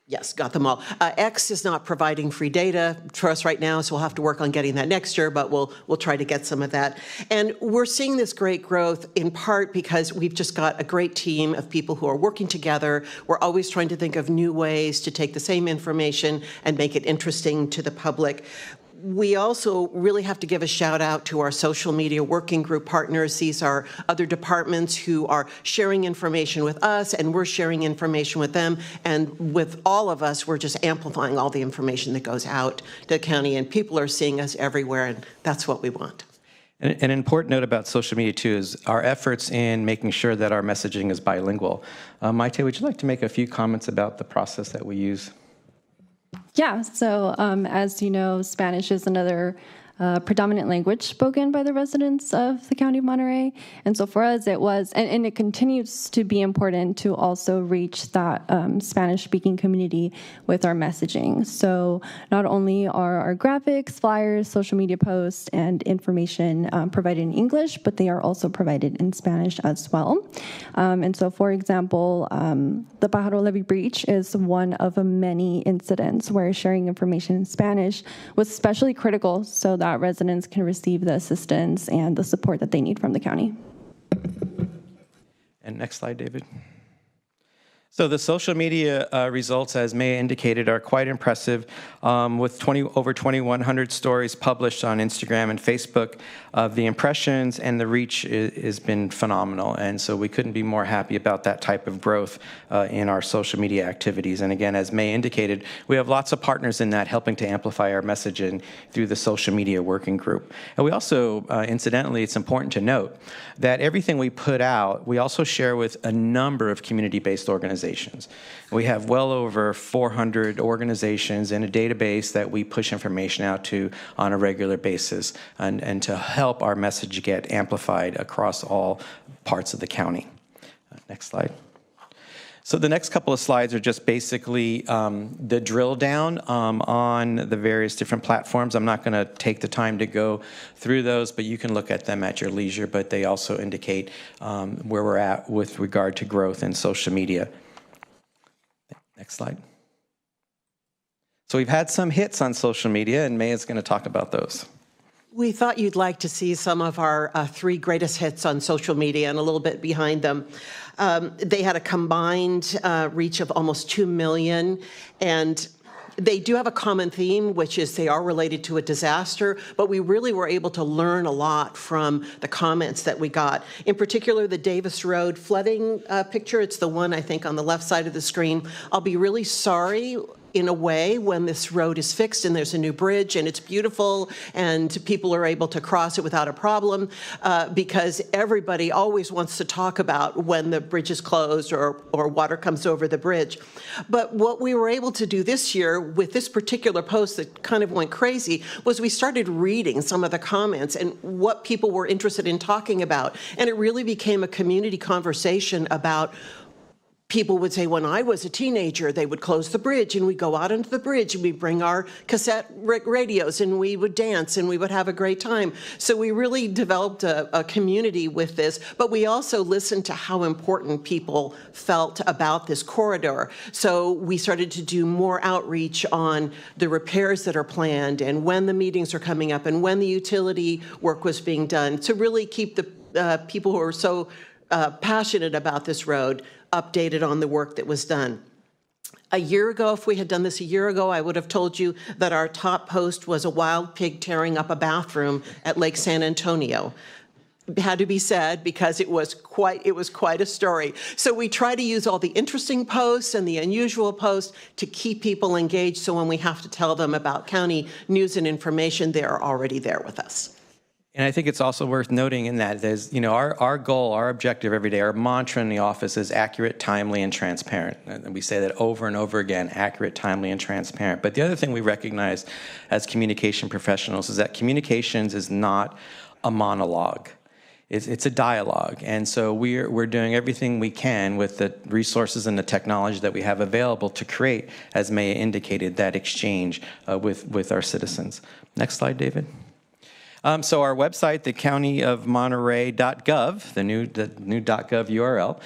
Yes, got them all. X is not providing free data for us right now, so we'll have to work on getting that next year, but we'll try to get some of that. And we're seeing this great growth in part because we've just got a great team of people who are working together. We're always trying to think of new ways to take the same information and make it interesting to the public. We also really have to give a shout out to our social media working group partners. These are other departments who are sharing information with us, and we're sharing information with them. And with all of us, we're just amplifying all the information that goes out to the county, and people are seeing us everywhere, and that's what we want. An important note about social media, too, is our efforts in making sure that our messaging is bilingual. Maite, would you like to make a few comments about the process that we use? Yeah, so as you know, Spanish is another predominant language spoken by the residents of the County of Monterey. And so for us, it was, and it continues to be important to also reach that Spanish-speaking community with our messaging. So not only are our graphics, flyers, social media posts, and information provided in English, but they are also provided in Spanish as well. And so, for example, the Pájaro Levee breach is one of many incidents where sharing information in Spanish was especially critical so that residents can receive the assistance and the support that they need from the county. And next slide, David. So the social media results, as May indicated, are quite impressive, with over 2,100 stories published on Instagram and Facebook. The impressions and the reach has been phenomenal, and so we couldn't be more happy about that type of growth in our social media activities. And again, as May indicated, we have lots of partners in that helping to amplify our messaging through the social media working group. And we also, incidentally, it's important to note that everything we put out, we also share with a number of community-based organizations. We have well over 400 organizations in a database that we push information out to on a regular basis and to help our message get amplified across all parts of the county. Next slide. So the next couple of slides are just basically the drill down on the various different platforms. I'm not going to take the time to go through those, but you can look at them at your leisure, but they also indicate where we're at with regard to growth in social media. Next slide. So we've had some hits on social media, and May is going to talk about those. We thought you'd like to see some of our 3 greatest hits on social media and a little bit behind them. They had a combined reach of almost 2 million, and they do have a common theme, which is they are related to a disaster, but we really were able to learn a lot from the comments that we got. In particular, the Davis Road flooding picture, it's the one I think on the left side of the screen. I'll be really sorry in a way when this road is fixed and there's a new bridge and it's beautiful and people are able to cross it without a problem, because everybody always wants to talk about when the bridge is closed or water comes over the bridge. But what we were able to do this year with this particular post that kind of went crazy was we started reading some of the comments and what people were interested in talking about. And it really became a community conversation about people would say, when I was a teenager, they would close the bridge and we'd go out onto the bridge and we'd bring our cassette radios and we would dance and we would have a great time. So we really developed a community with this, but we also listened to how important people felt about this corridor. So we started to do more outreach on the repairs that are planned and when the meetings are coming up and when the utility work was being done to really keep the people who are so passionate about this road updated on the work that was done. A year ago, if we had done this a year ago, I would have told you that our top post was a wild pig tearing up a bathroom at Lake San Antonio. It had to be said because it was quite a story. So we try to use all the interesting posts and the unusual posts to keep people engaged, so when we have to tell them about county news and information, they're already there with us. And I think it's also worth noting in that there's, our goal, our objective every day, our mantra in the office is accurate, timely, and transparent. And we say that over and over again, accurate, timely, and transparent. But the other thing we recognize as communication professionals is that communications is not a monologue. It's a dialogue. And so we're doing everything we can with the resources and the technology that we have available to create, as Maya indicated, that exchange with our citizens. Next slide, David. So our website, the countyofmonterey.gov, the new .gov URL,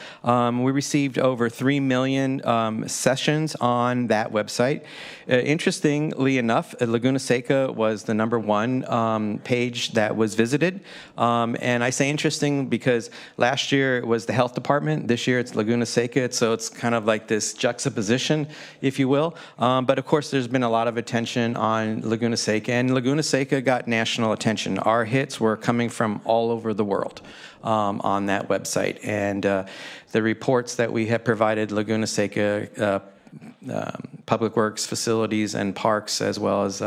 we received over 3 million sessions on that website. Interestingly enough, Laguna Seca was the #1 page that was visited. And I say interesting because last year it was the health department. This year it's Laguna Seca. So it's kind of like this juxtaposition, if you will. But of course, there's been a lot of attention on Laguna Seca, and Laguna Seca got national attention. Our hits were coming from all over the world on that website. And the reports that we have provided Laguna Seca Public Works, Facilities, and Parks, as well as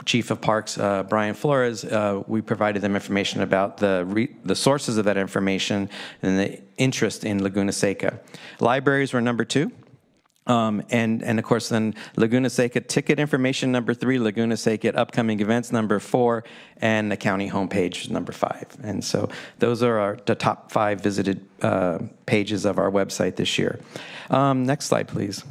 Chief of Parks, Brian Flores, we provided them information about the sources of that information and the interest in Laguna Seca. Libraries were #2. And of course, then Laguna Seca ticket information #3, Laguna Seca upcoming events #4, and the county homepage #5. And so those are the top 5 visited pages of our website this year. Next slide, please.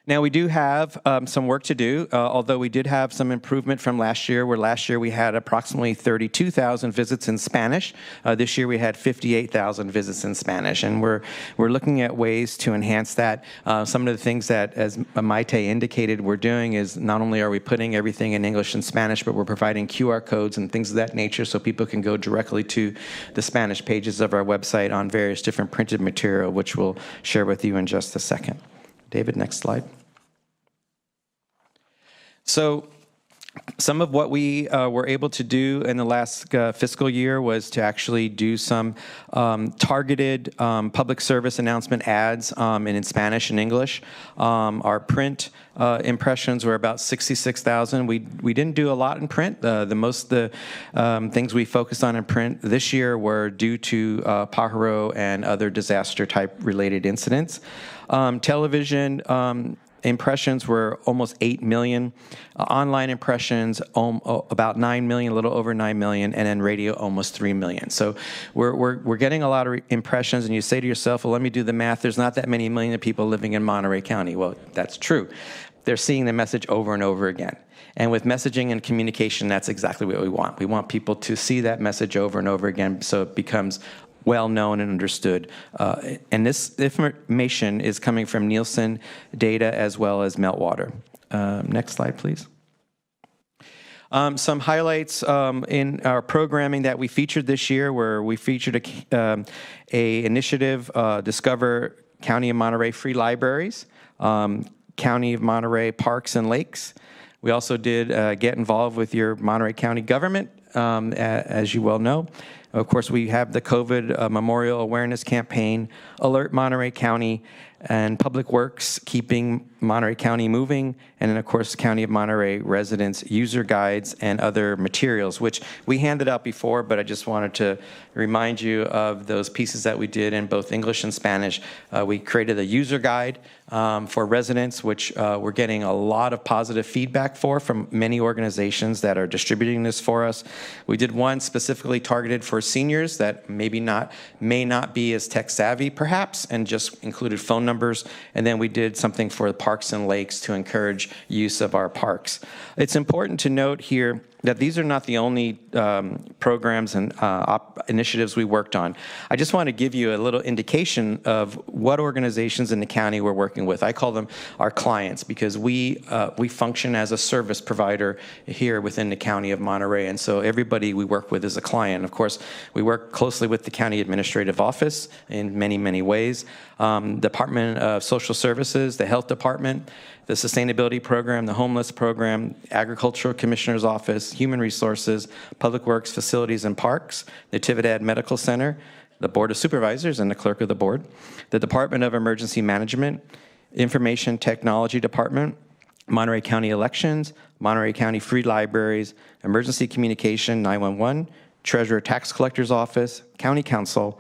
Now, we do have some work to do, although we did have some improvement from last year, where last year we had approximately 32,000 visits in Spanish. This year we had 58,000 visits in Spanish, and we're looking at ways to enhance that. Some of the things that, as Maite indicated, we're doing is not only are we putting everything in English and Spanish, but we're providing QR codes and things of that nature so people can go directly to the Spanish pages of our website on various different printed material, which we'll share with you in just a second. David, next slide. So some of what we were able to do in the last fiscal year was to actually do some targeted public service announcement ads in Spanish and English. Our print impressions were about 66,000. We didn't do a lot in print. The things we focused on in print this year were due to Pajaro and other disaster type related incidents. Television impressions were almost 8 million. Online impressions, about 9 million, a little over 9 million, and then radio, almost 3 million. So we're getting a lot of impressions, and you say to yourself, well, let me do the math. There's not that many million people living in Monterey County. Well, that's true. They're seeing the message over and over again. And with messaging and communication, that's exactly what we want. We want people to see that message over and over again so it becomes well known and understood. And this information is coming from Nielsen data as well as Meltwater. Next slide, please. Some highlights in our programming that we featured this year, where we featured a initiative, Discover County of Monterey Free Libraries, County of Monterey Parks and Lakes. We also did Get Involved with Your Monterey County Government, as you well know. Of course, we have the COVID Memorial Awareness Campaign, Alert Monterey County, and Public Works, Keeping Monterey County Moving, and then, of course, County of Monterey residents user guides and other materials, which we handed out before, but I just wanted to remind you of those pieces that we did in both English and Spanish. We created a user guide for residents, which we're getting a lot of positive feedback from many organizations that are distributing this for us. We did one specifically targeted for seniors that may not be as tech savvy, perhaps, and just included phone numbers. And then we did something for the parks and lakes to encourage use of our parks. It's important to note here that these are not the only programs and initiatives we worked on. I just want to give you a little indication of what organizations in the county we're working with. I call them our clients because we function as a service provider here within the county of Monterey, and so everybody we work with is a client. Of course, we work closely with the county administrative office in many, many ways. Department of Social Services, the health department, the sustainability program, the homeless program, agricultural commissioner's office, human resources, public works, facilities and parks, Natividad Medical Center, the board of supervisors and the clerk of the board, the Department of Emergency Management, Information Technology Department, Monterey County Elections, Monterey County Free Libraries, Emergency Communication 911, Treasurer Tax Collector's Office, County Council,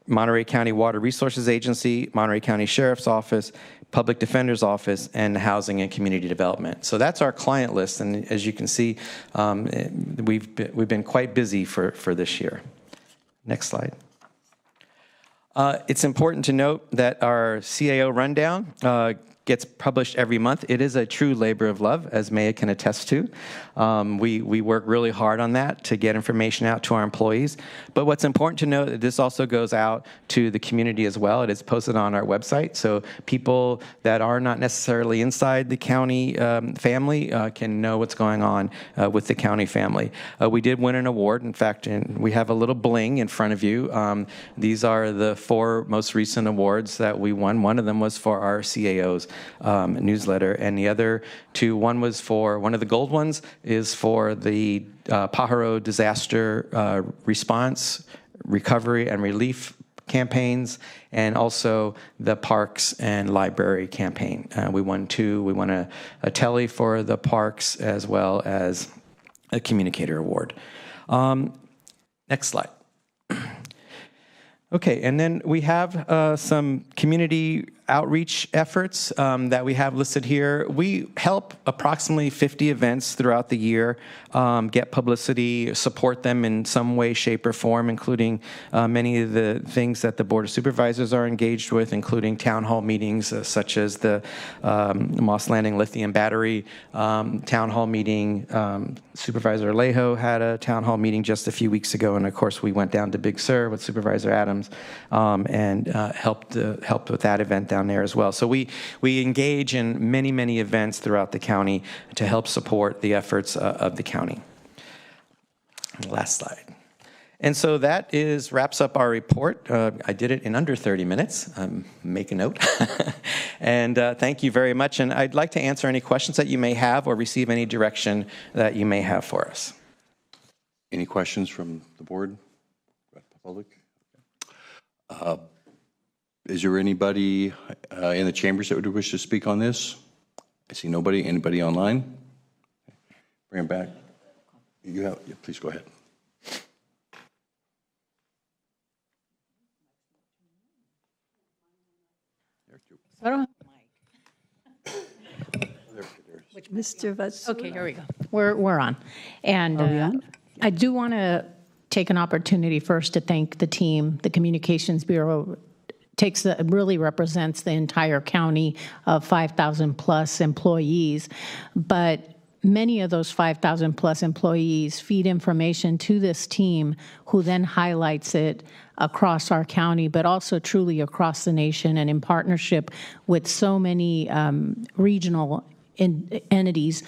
Monterey County Water Resources Agency, Monterey County Sheriff's Office, Public Defender's Office, and Housing and Community Development. So that's our client list, and as you can see, we've been quite busy for this year. Next slide. It's important to note that our CAO rundown gets published every month. It is a true labor of love, as Maya can attest to. We work really hard on that to get information out to our employees. But what's important to note that this also goes out to the community as well. It is posted on our website, so people that are not necessarily inside the county family can know what's going on with the county family. We did win an award. In fact, we have a little bling in front of you. These are the 4 most recent awards that we won. One of them was for our CAOs newsletter, and the other 2, one of the gold ones is for the Pajaro disaster response, recovery, and relief campaigns, and also the parks and library campaign. We won 2. We won a telly for the parks as well as a communicator award. Next slide. Okay, and then we have some community outreach efforts that we have listed here. We help approximately 50 events throughout the year, get publicity, support them in some way, shape, or form, including many of the things that the Board of Supervisors are engaged with, including town hall meetings such as the Moss Landing Lithium Battery town hall meeting. Supervisor Alejo had a town hall meeting just a few weeks ago, and of course we went down to Big Sur with Supervisor Adams and helped with that event down there as well. So we engage in many, many events throughout the county to help support the efforts of the county. Last slide. And so that wraps up our report. I did it in under 30 minutes. Make a note. And thank you very much. And I'd like to answer any questions that you may have or receive any direction that you may have for us. Any questions from the board, the public? Is there anybody in the chambers that would wish to speak on this? I see nobody. Anybody online? Bring them back. Yeah, please go ahead. I don't Mr. Vatsula. Okay, here we go. We're on. And Are we on? I do want to take an opportunity first to thank the team. The Communications Bureau really represents the entire county of 5,000 plus employees, but many of those 5,000 plus employees feed information to this team who then highlights it across our county, but also truly across the nation and in partnership with so many regional entities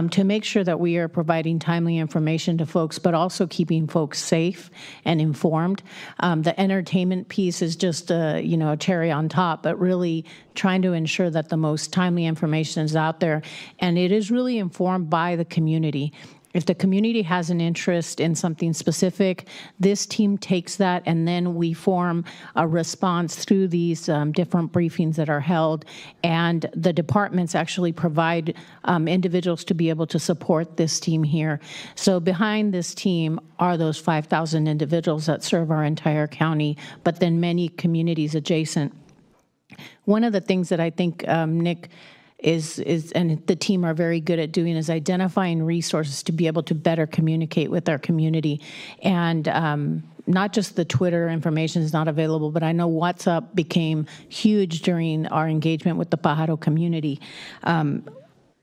to make sure that we are providing timely information to folks, but also keeping folks safe and informed. The entertainment piece is just a cherry on top, but really trying to ensure that the most timely information is out there, and it is really informed by the community. If the community has an interest in something specific, this team takes that, and then we form a response through these different briefings that are held, and the departments actually provide individuals to be able to support this team here. So behind this team are those 5,000 individuals that serve our entire county, but then many communities adjacent. One of the things that I think Nick is and the team are very good at doing is identifying resources to be able to better communicate with our community. And not just the Twitter information is not available, but I know WhatsApp became huge during our engagement with the Pajaro community.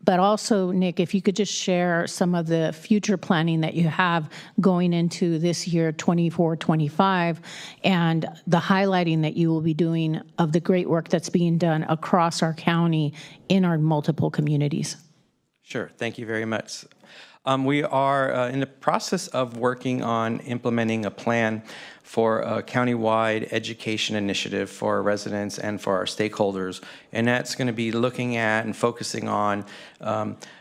But also, Nick, if you could just share some of the future planning that you have going into this year, 24-25, and the highlighting that you will be doing of the great work that's being done across our county in our multiple communities. Sure. Thank you very much. We are in the process of working on implementing a plan for a countywide education initiative for our residents and for our stakeholders. And that's going to be looking at and focusing on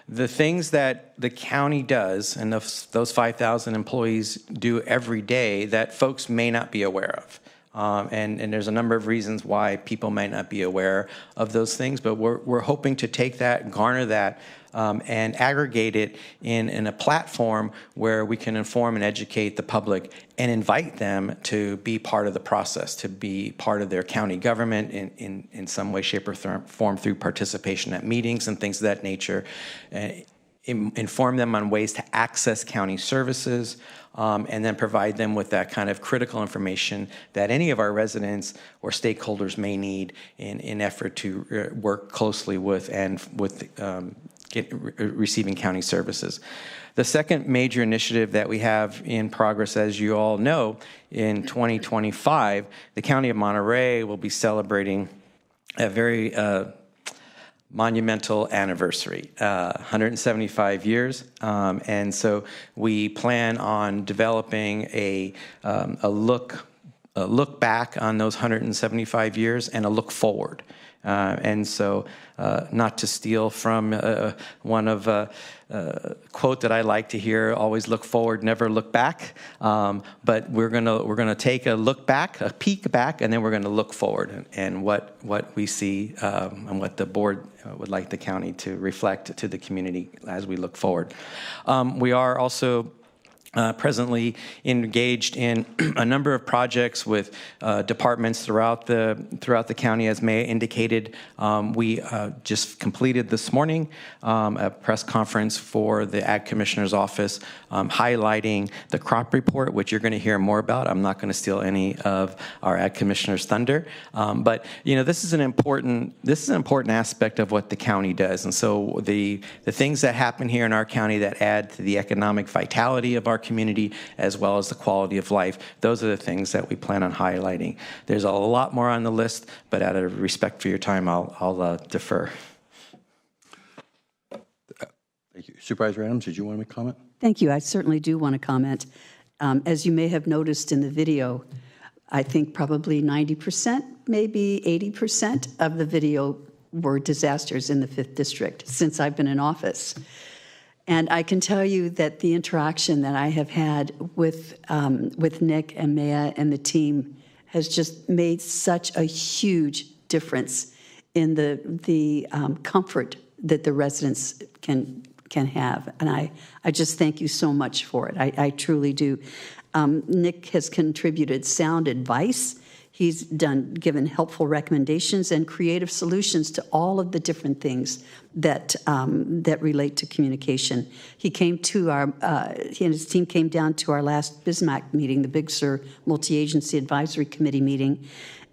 the things that the county does and those 5,000 employees do every day that folks may not be aware of. And there's a number of reasons why people might not be aware of those things, but we're hoping to take that, garner that, and aggregate it in a platform where we can inform and educate the public and invite them to be part of the process, to be part of their county government in some way, shape, or form through participation at meetings and things of that nature. Inform them on ways to access county services, and then provide them with that kind of critical information that any of our residents or stakeholders may need in effort to work closely with receiving county services. The second major initiative that we have in progress, as you all know, in 2025, the County of Monterey will be celebrating a very monumental anniversary, 175 years. And so we plan on developing a look back on those 175 years and a look forward. And so not to steal from one of quote that I like to hear, always look forward, never look back. But we're gonna take a look back, a peek back, and then we're gonna look forward and what we see and what the board would like the county to reflect to the community as we look forward. We are also presently engaged in a number of projects with departments throughout the county. As Maya indicated, we just completed this morning a press conference for the Ag Commissioner's Office highlighting the crop report, which you're going to hear more about. I'm not going to steal any of our Ag Commissioner's thunder, but this is an important aspect of what the county does. And so the things that happen here in our county that add to the economic vitality of our community as well as the quality of life, those are the things that we plan on highlighting. There's a lot more on the list, but out of respect for your time, I'll defer. Thank you. Supervisor Adams, did you want to make a comment? Thank you. I certainly do want to comment. As you may have noticed in the video, I think probably 90%, maybe 80% of the video were disasters in the 5th District since I've been in office. And I can tell you that the interaction that I have had with Nick and Maya and the team has just made such a huge difference in the comfort that the residents can have. And I just thank you so much for it. I truly do. Nick has contributed sound advice. He's given helpful recommendations and creative solutions to all of the different things that relate to communication. He and his team came down to our last BISMAC meeting, the Big Sur Multi-Agency Advisory Committee meeting,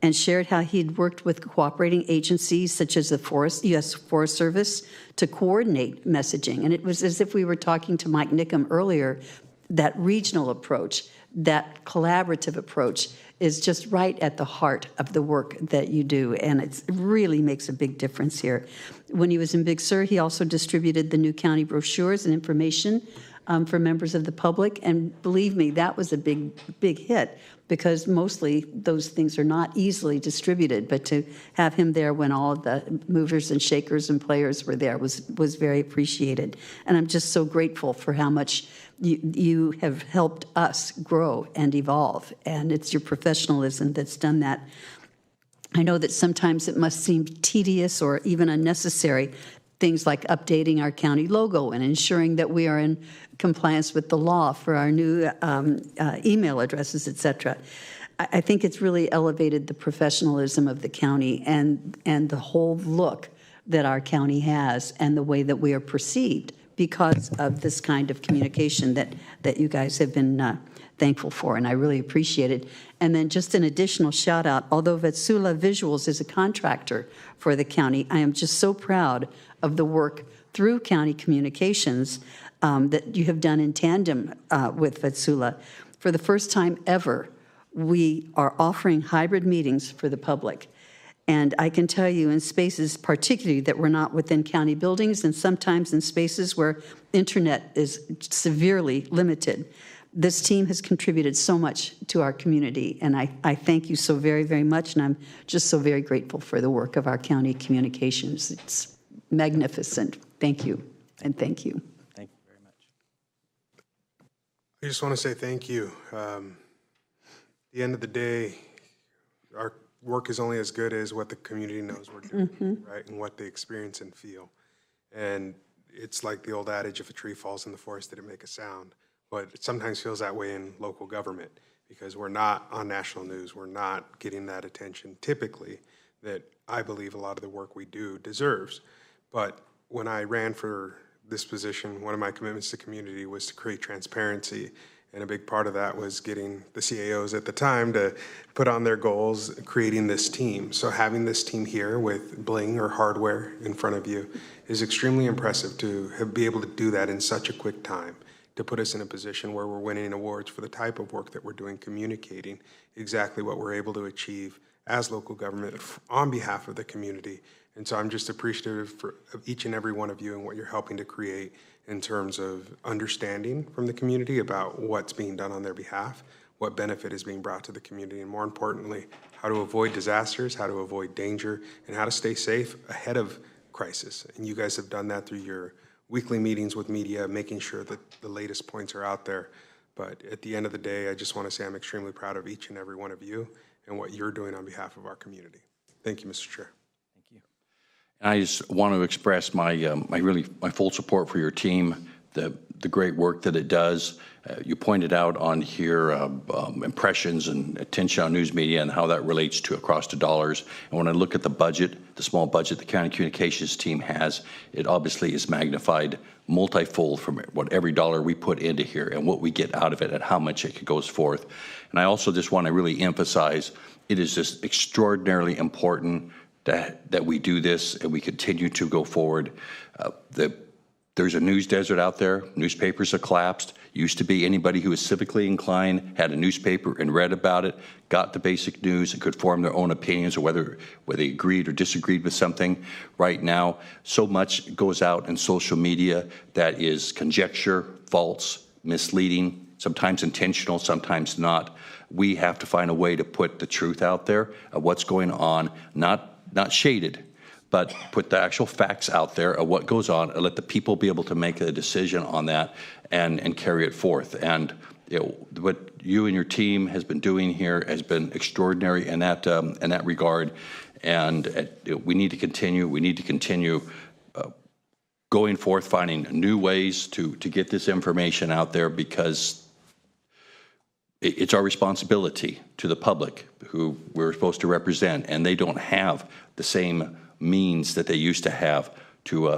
and shared how he'd worked with cooperating agencies such as the U.S. Forest Service to coordinate messaging. And it was as if we were talking to Mike Nickham earlier, that regional approach, that collaborative approach is just right at the heart of the work that you do, and it really makes a big difference here. When he was in Big Sur, he also distributed the new county brochures and information for members of the public, and believe me, that was a big hit because mostly those things are not easily distributed, but to have him there when all of the movers and shakers and players were there was very appreciated. And I'm just so grateful for how much you have helped us grow and evolve, and it's your professionalism that's done that. I know that sometimes it must seem tedious or even unnecessary, things like updating our county logo and ensuring that we are in compliance with the law for our new email addresses, et cetera. I think it's really elevated the professionalism of the county and the whole look that our county has and the way that we are perceived because of this kind of communication that you guys have been thankful for, and I really appreciate it. And then just an additional shout out, although Vetsula Visuals is a contractor for the county, I am just so proud of the work through county communications that you have done in tandem with Vetsula. For the first time ever, we are offering hybrid meetings for the public. And I can tell you in spaces particularly that we're not within county buildings and sometimes in spaces where internet is severely limited, this team has contributed so much to our community. And I thank you so very, very much. And I'm just so very grateful for the work of our county communications. It's magnificent. Thank you. And thank you. Thank you very much. I just want to say thank you. At the end of the day, our work is only as good as what the community knows we're doing, right? And what they experience and feel. And it's like the old adage, if a tree falls in the forest, did it make a sound? But it sometimes feels that way in local government because we're not on national news. We're not getting that attention typically that I believe a lot of the work we do deserves. But when I ran for this position, one of my commitments to community was to create transparency. And a big part of that was getting the CAOs at the time to put on their goals, creating this team. So having this team here with bling or hardware in front of you is extremely impressive to be able to do that in such a quick time, to put us in a position where we're winning awards for the type of work that we're doing, communicating exactly what we're able to achieve as local government on behalf of the community. And so I'm just appreciative of each and every one of you and what you're helping to create in terms of understanding from the community about what's being done on their behalf, what benefit is being brought to the community, and more importantly, how to avoid disasters, how to avoid danger, and how to stay safe ahead of crisis. And you guys have done that through your weekly meetings with media, making sure that the latest points are out there. But at the end of the day, I just want to say I'm extremely proud of each and every one of you and what you're doing on behalf of our community. Thank you, Mr. Chair. And I just want to express my full support for your team, the great work that it does. You pointed out on here impressions and attention on news media and how that relates to across the dollars. And when I look at the budget, the small budget the county communications team has, it obviously is magnified multifold from what every dollar we put into here and what we get out of it and how much it goes forth. And I also just want to really emphasize it is just extraordinarily important that we do this and we continue to go forward. There's a news desert out there. Newspapers have collapsed. Used to be anybody who was civically inclined had a newspaper and read about it, got the basic news, and could form their own opinions or whether they agreed or disagreed with something. Right now, so much goes out in social media that is conjecture, false, misleading, sometimes intentional, sometimes not. We have to find a way to put the truth out there of what's going on, not shaded, but put the actual facts out there of what goes on and let the people be able to make a decision on that and carry it forth. And what you and your team has been doing here has been extraordinary in that regard. And we need to continue. We need to continue going forth, finding new ways to get this information out there because it's our responsibility to the public who we're supposed to represent, and they don't have the same means that they used to have to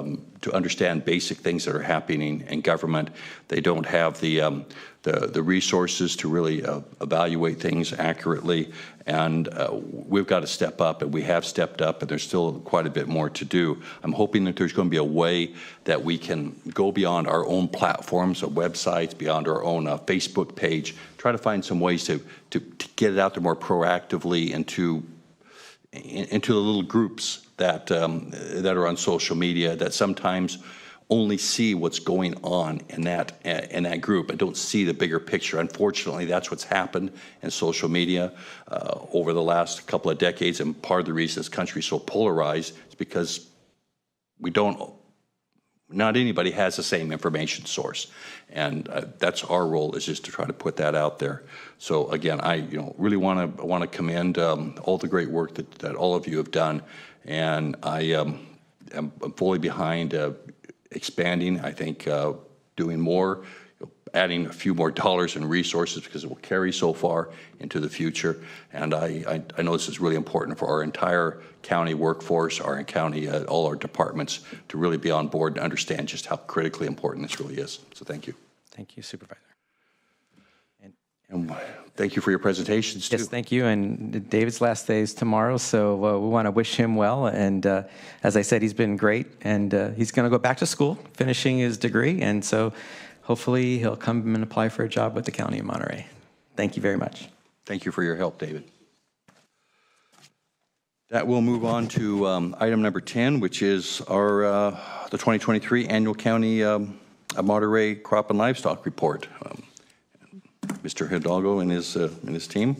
understand basic things that are happening in government. They don't have the resources to really evaluate things accurately, and we've got to step up, and we have stepped up, and there's still quite a bit more to do. I'm hoping that there's going to be a way that we can go beyond our own platforms or websites, beyond our own Facebook page, try to find some ways to get it out there more proactively into the little groups that are on social media that sometimes only see what's going on in that group and don't see the bigger picture. Unfortunately, that's what's happened in social media over the last couple of decades, and part of the reason this country is so polarized is because not anybody has the same information source, and that's our role, is just to try to put that out there. So again, I really want to commend all the great work that all of you have done, and I am fully behind expanding. I think doing more, adding a few more dollars and resources because it will carry so far into the future. And I know this is really important for our entire county workforce, our county, all our departments to really be on board and understand just how critically important this really is. So thank you. Thank you, Supervisor. And thank you for your presentations, too. Yes, thank you. And David's last day is tomorrow, so we want to wish him well. And as I said, he's been great, and he's going to go back to school, finishing his degree. And so hopefully he'll come and apply for a job with the County of Monterey. Thank you very much. Thank you for your help, David. That will move on to item number 10, which is our the 2023 Annual County Monterey Crop and Livestock Report. Mr. Hidalgo and his team.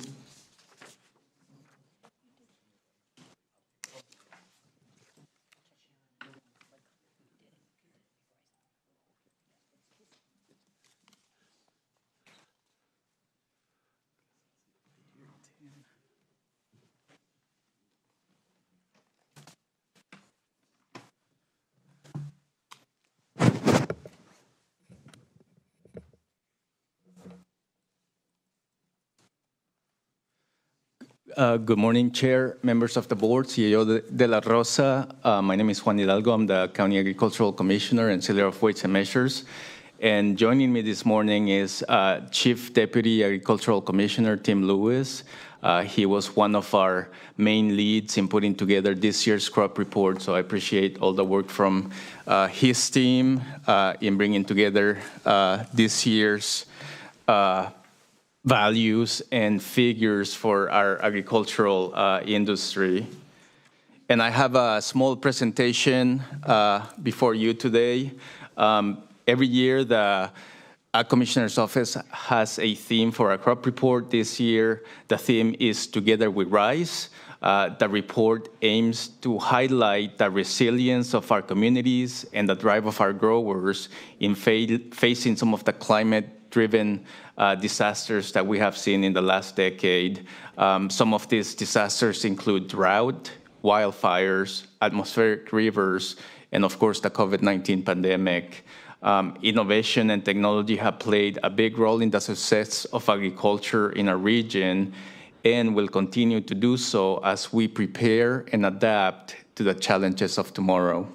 Good morning, Chair, members of the board, CEO de la Rosa. My name is Juan Hidalgo. I'm the County Agricultural Commissioner and Sealer of Weights and Measures. And joining me this morning is Chief Deputy Agricultural Commissioner Tim Lewis. He was one of our main leads in putting together this year's crop report, so I appreciate all the work from his team in bringing together this year's values and figures for our agricultural industry. And I have a small presentation before you today. Every year, the Ag Commissioner's Office has a theme for our crop report. This year, the theme is Together We Rise. The report aims to highlight the resilience of our communities and the drive of our growers in facing some of the climate-driven disasters that we have seen in the last decade. Some of these disasters include drought, wildfires, atmospheric rivers, and of course the COVID-19 pandemic. Innovation and technology have played a big role in the success of agriculture in our region and will continue to do so as we prepare and adapt to the challenges of tomorrow.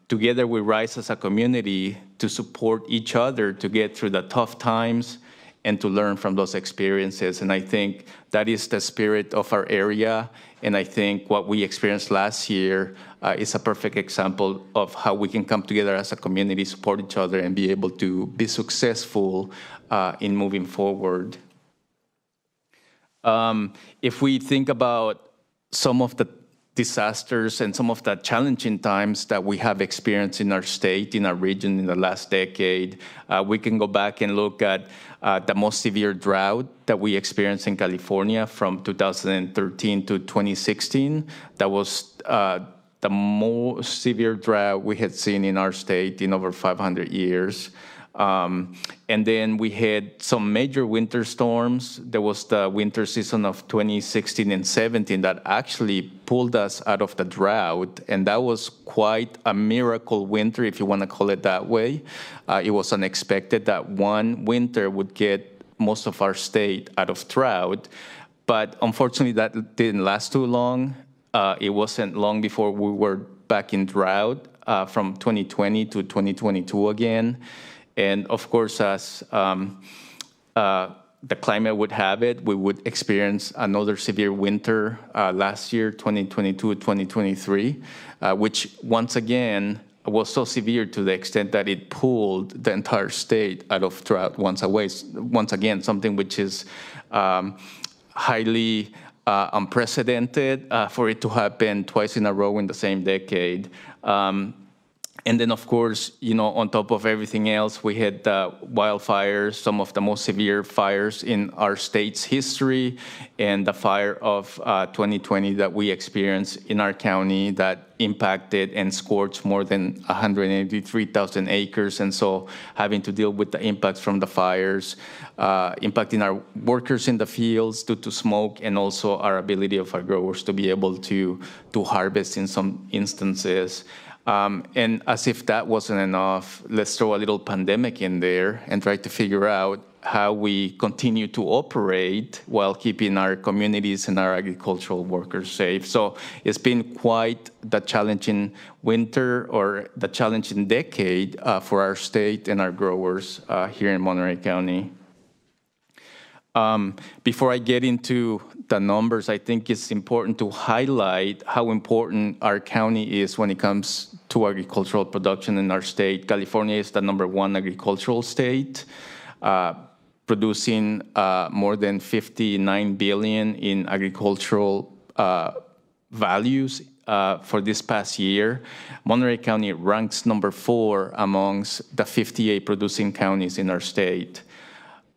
Together we rise as a community to support each other to get through the tough times and to learn from those experiences. And I think that is the spirit of our area. And I think what we experienced last year is a perfect example of how we can come together as a community, support each other, and be able to be successful in moving forward. If we think about some of the disasters and some of the challenging times that we have experienced in our state, in our region in the last decade, we can go back and look at the most severe drought that we experienced in California from 2013 to 2016. That was the most severe drought we had seen in our state in over 500 years. And then we had some major winter storms. There was the winter season of 2016 and 17 that actually pulled us out of the drought. And that was quite a miracle winter, if you want to call it that way. It was unexpected that one winter would get most of our state out of drought. But unfortunately, that didn't last too long. It wasn't long before we were back in drought from 2020 to 2022 again. And of course, as the climate would have it, we would experience another severe winter last year, 2022-2023, which once again was so severe to the extent that it pulled the entire state out of drought once again, something which is highly unprecedented for it to happen twice in a row in the same decade. And then, of course, on top of everything else, we had wildfires, some of the most severe fires in our state's history, and the fire of 2020 that we experienced in our county that impacted and scorched more than 183,000 acres. And so having to deal with the impacts from the fires, impacting our workers in the fields due to smoke, and also our ability of our growers to be able to harvest in some instances. And as if that wasn't enough, let's throw a little pandemic in there and try to figure out how we continue to operate while keeping our communities and our agricultural workers safe. So it's been quite the challenging winter or the challenging decade for our state and our growers here in Monterey County. Before I get into the numbers, I think it's important to highlight how important our county is when it comes to agricultural production in our state. California is the #1 agricultural state, producing more than $59 billion in agricultural values for this past year. Monterey County ranks #4 amongst the 58 producing counties in our state.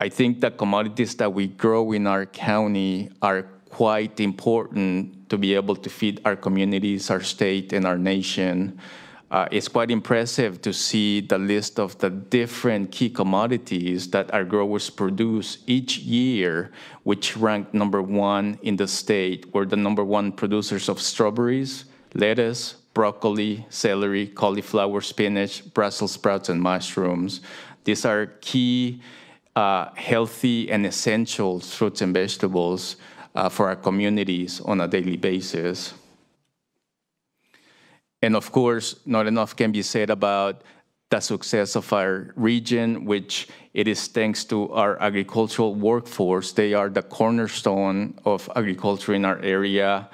I think the commodities that we grow in our county are quite important to be able to feed our communities, our state, and our nation. It's quite impressive to see the list of the different key commodities that our growers produce each year, which rank #1 in the state. We're the #1 producers of strawberries, lettuce, broccoli, celery, cauliflower, spinach, Brussels sprouts, and mushrooms. These are key healthy and essential fruits and vegetables for our communities on a daily basis. And of course, not enough can be said about the success of our region, which it is thanks to our agricultural workforce. They are the cornerstone of agriculture in our area.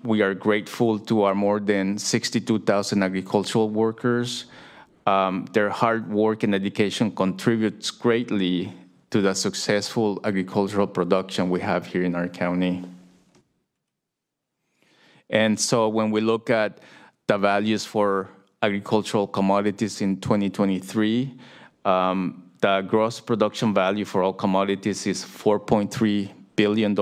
We are grateful to our more than 62,000 agricultural workers. Their hard work and dedication contributes greatly to the successful agricultural production we have here in our county. And so when we look at the values for agricultural commodities in 2023, the gross production value for all commodities is $4.3 billion.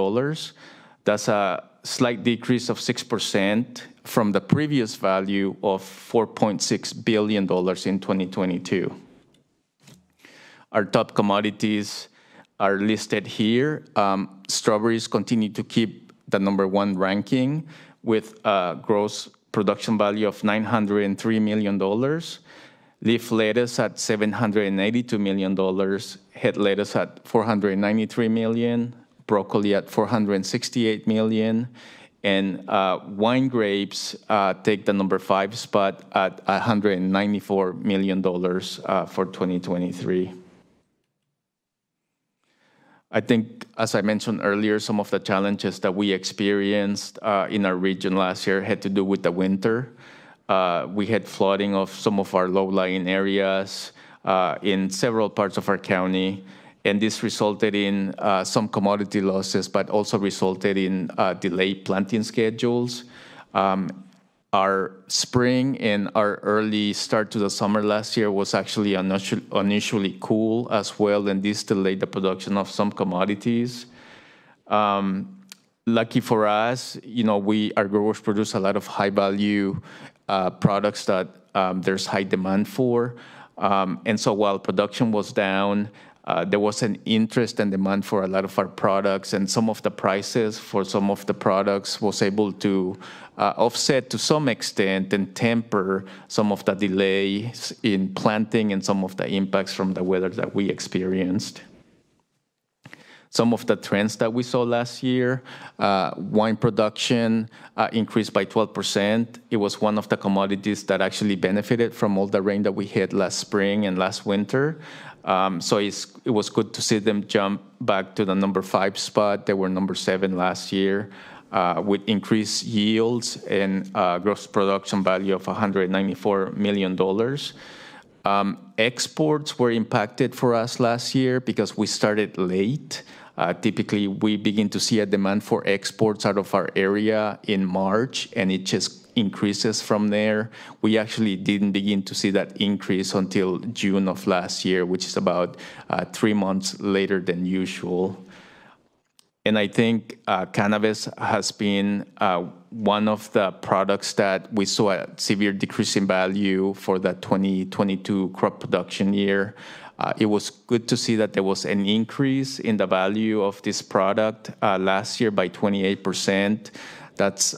That's a slight decrease of 6% from the previous value of $4.6 billion in 2022. Our top commodities are listed here. Strawberries continue to keep the #1 ranking with a gross production value of $903 million. Leaf lettuce at $782 million. Head lettuce at $493 million. Broccoli at $468 million. And wine grapes take the #5 spot at $194 million for 2023. I think, as I mentioned earlier, some of the challenges that we experienced in our region last year had to do with the winter. We had flooding of some of our low-lying areas in several parts of our county. And this resulted in some commodity losses, but also resulted in delayed planting schedules. Our spring and our early start to the summer last year was actually unusually cool as well, and this delayed the production of some commodities. Lucky for us, our growers produce a lot of high-value products that there's high demand for. And so while production was down, there was an interest and demand for a lot of our products, and some of the prices for some of the products was able to offset to some extent and temper some of the delays in planting and some of the impacts from the weather that we experienced. Some of the trends that we saw last year, wine production increased by 12%. It was one of the commodities that actually benefited from all the rain that we had last spring and last winter. So it was good to see them jump back to the #5 spot. They were #7 last year with increased yields and gross production value of $194 million. Exports were impacted for us last year because we started late. Typically, we begin to see a demand for exports out of our area in March, and it just increases from there. We actually didn't begin to see that increase until June of last year, which is about 3 months later than usual. And I think cannabis has been one of the products that we saw a severe decrease in value for the 2022 crop production year. It was good to see that there was an increase in the value of this product last year by 28%. That's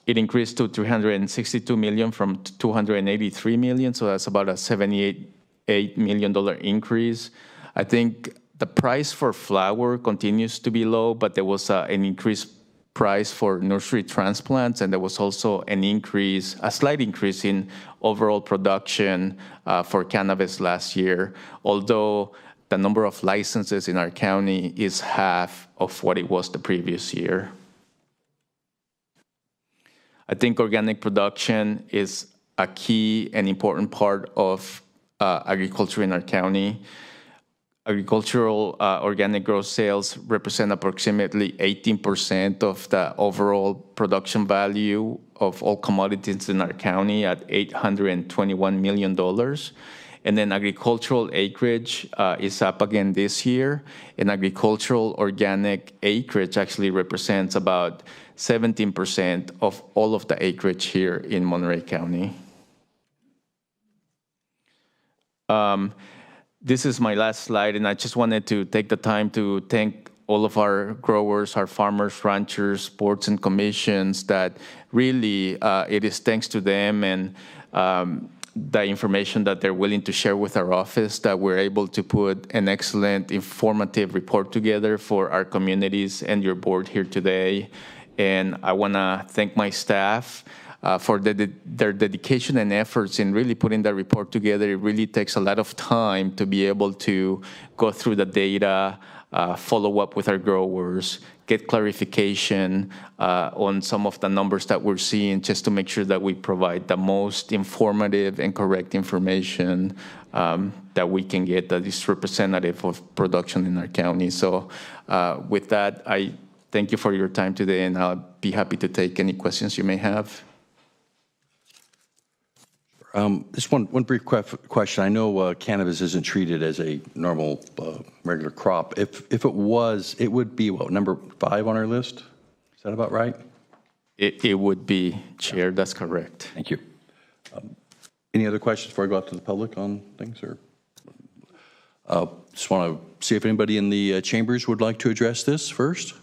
It increased to $362 million from $283 million, so that's about a $78 million increase. I think the price for flower continues to be low, but there was an increased price for nursery transplants, and there was also a slight increase in overall production for cannabis last year, although the number of licenses in our county is half of what it was the previous year. I think organic production is a key and important part of agriculture in our county. Agricultural organic gross sales represent approximately 18% of the overall production value of all commodities in our county at $821 million. And then agricultural acreage is up again this year, and agricultural organic acreage actually represents about 17% of all of the acreage here in Monterey County. This is my last slide, and I just wanted to take the time to thank all of our growers, our farmers, ranchers, boards, and commissions that really it is thanks to them and the information that they're willing to share with our office that we're able to put an excellent, informative report together for our communities and your board here today. And I want to thank my staff for their dedication and efforts in really putting that report together. It really takes a lot of time to be able to go through the data, follow up with our growers, get clarification on some of the numbers that we're seeing, just to make sure that we provide the most informative and correct information that we can get that is representative of production in our county. So with that, I thank you for your time today, and I'll be happy to take any questions you may have. Just one brief question. I know cannabis isn't treated as a normal, regular crop. If it was, it would be, what, number 5 on our list? Is that about right? It would be, Chair. That's correct. Thank you. Any other questions before I go out to the public on things? Or just want to see if anybody in the chambers would like to address this first.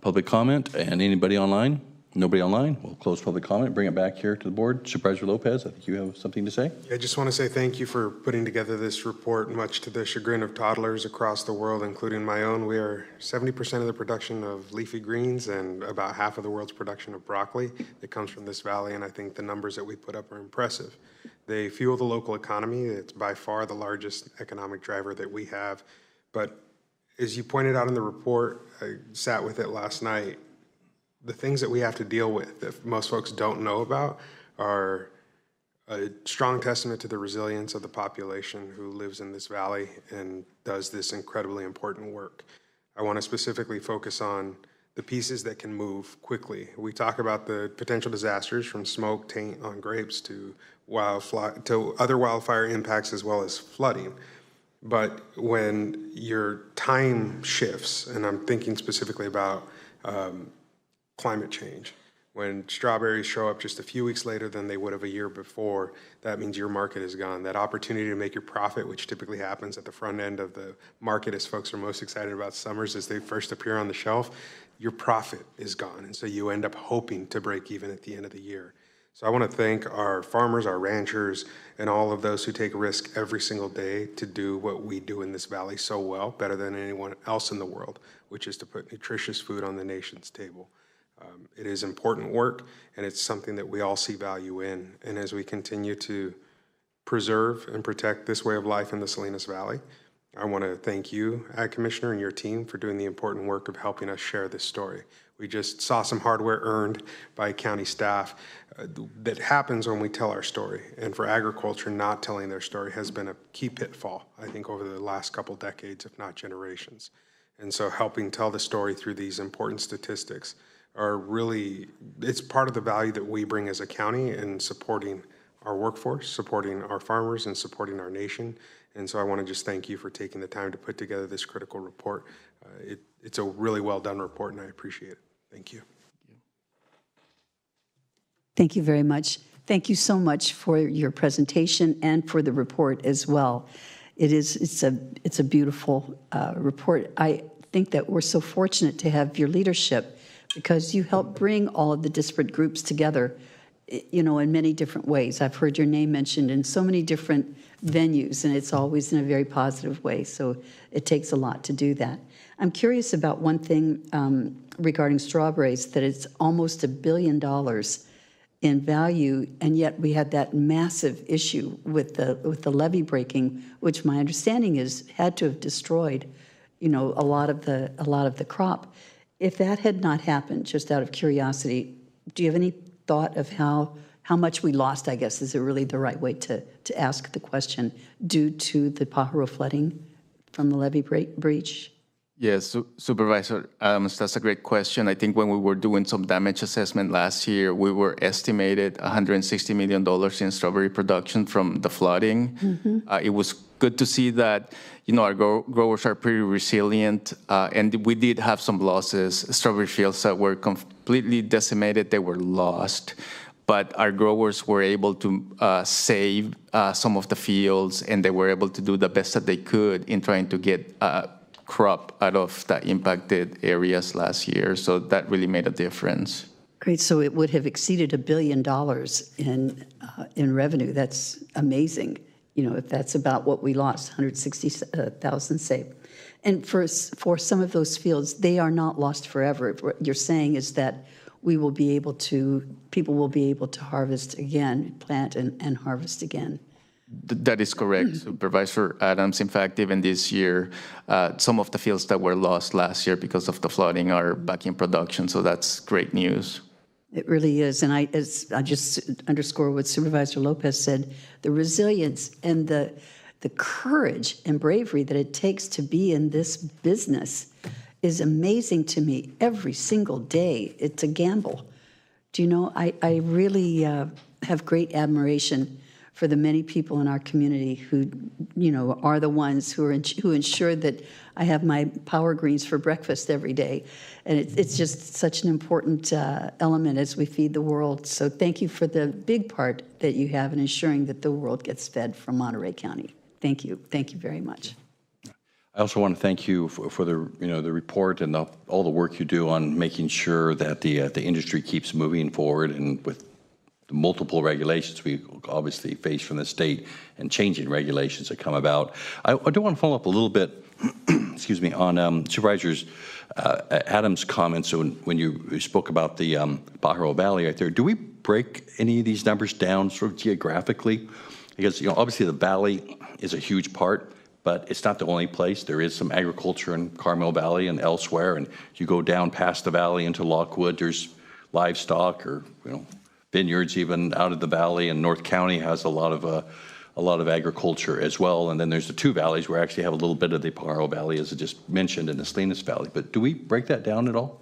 Public comment, and anybody online? Nobody online? We'll close public comment, bring it back here to the board. Supervisor Lopez, I think you have something to say. I just want to say thank you for putting together this report, much to the chagrin of toddlers across the world, including my own. We are 70% of the production of leafy greens and about half of the world's production of broccoli that comes from this valley, and I think the numbers that we put up are impressive. They fuel the local economy. It's by far the largest economic driver that we have. But as you pointed out in the report, I sat with it last night, the things that we have to deal with that most folks don't know about are a strong testament to the resilience of the population who lives in this valley and does this incredibly important work. I want to specifically focus on the pieces that can move quickly. We talk about the potential disasters from smoke, taint on grapes to other wildfire impacts as well as flooding. But when your time shifts, and I'm thinking specifically about climate change, when strawberries show up just a few weeks later than they would have a year before, that means your market is gone. That opportunity to make your profit, which typically happens at the front end of the market as folks are most excited about summers as they first appear on the shelf, your profit is gone. And so you end up hoping to break even at the end of the year. So I want to thank our farmers, our ranchers, and all of those who take risk every single day to do what we do in this valley so well, better than anyone else in the world, which is to put nutritious food on the nation's table. It is important work, and it's something that we all see value in. And as we continue to preserve and protect this way of life in the Salinas Valley, I want to thank you, Ag Commissioner, and your team for doing the important work of helping us share this story. We just saw some hardware earned by county staff that happens when we tell our story. And for agriculture, not telling their story has been a key pitfall, I think, over the last couple decades, if not generations. And so helping tell the story through these important statistics are really, it's part of the value that we bring as a county in supporting our workforce, supporting our farmers, and supporting our nation. And so I want to just thank you for taking the time to put together this critical report. It's a really well done report, and I appreciate it. Thank you. Thank you very much. Thank you so much for your presentation and for the report as well. It's a beautiful report. I think that we're so fortunate to have your leadership because you help bring all of the disparate groups together, you know, in many different ways. I've heard your name mentioned in so many different venues, and it's always in a very positive way. So it takes a lot to do that. I'm curious about one thing regarding strawberries, that it's almost $1 billion in value, and yet we had that massive issue with the levee breaking, which my understanding is had to have destroyed, you know, a lot of the crop. If that had not happened, just out of curiosity, do you have any thought of how much we lost, I guess, is it really the right way to ask the question, due to the Pajaro flooding from the levee breach? Yes, Supervisor Adams, that's a great question. I think when we were doing some damage assessment last year, we were estimated $160 million in strawberry production from the flooding. It was good to see that, you know, our growers are pretty resilient, and we did have some losses. Strawberry fields that were completely decimated, they were lost. But our growers were able to save some of the fields, and they were able to do the best that they could in trying to get crop out of the impacted areas last year. So that really made a difference. Great. So it would have exceeded $1 billion in revenue. That's amazing. You know, if that's about what we lost, 160,000 saved. And for some of those fields, they are not lost forever. What you're saying is that people will be able to harvest again, plant and harvest again. That is correct, Supervisor Adams. In fact, even this year, some of the fields that were lost last year because of the flooding are back in production, so that's great news. It really is, and I just underscore what Supervisor Lopez said, the resilience and the courage and bravery that it takes to be in this business is amazing to me every single day. It's a gamble. Do you know, I really have great admiration for the many people in our community who, you know, are the ones who ensure that I have my power greens for breakfast every day. And it's just such an important element as we feed the world. So thank you for the big part that you have in ensuring that the world gets fed from Monterey County. Thank you. Thank you very much. I also want to thank you for the, you know, the report and all the work you do on making sure that the industry keeps moving forward, and with the multiple regulations we obviously face from the state and changing regulations that come about. I do want to follow up a little bit, excuse me, on Supervisors Adams' comments when you spoke about the Pajaro Valley right there. Do we break any of these numbers down sort of geographically? Because, you know, obviously the valley is a huge part, but it's not the only place. There is some agriculture in Carmel Valley and elsewhere, and you go down past the valley into Lockwood, there's livestock or, you know, vineyards even out of the valley, and North County has a lot of agriculture as well. And then there's the two valleys where I actually have a little bit of the Pajaro Valley, as I just mentioned, in the Salinas Valley. But do we break that down at all?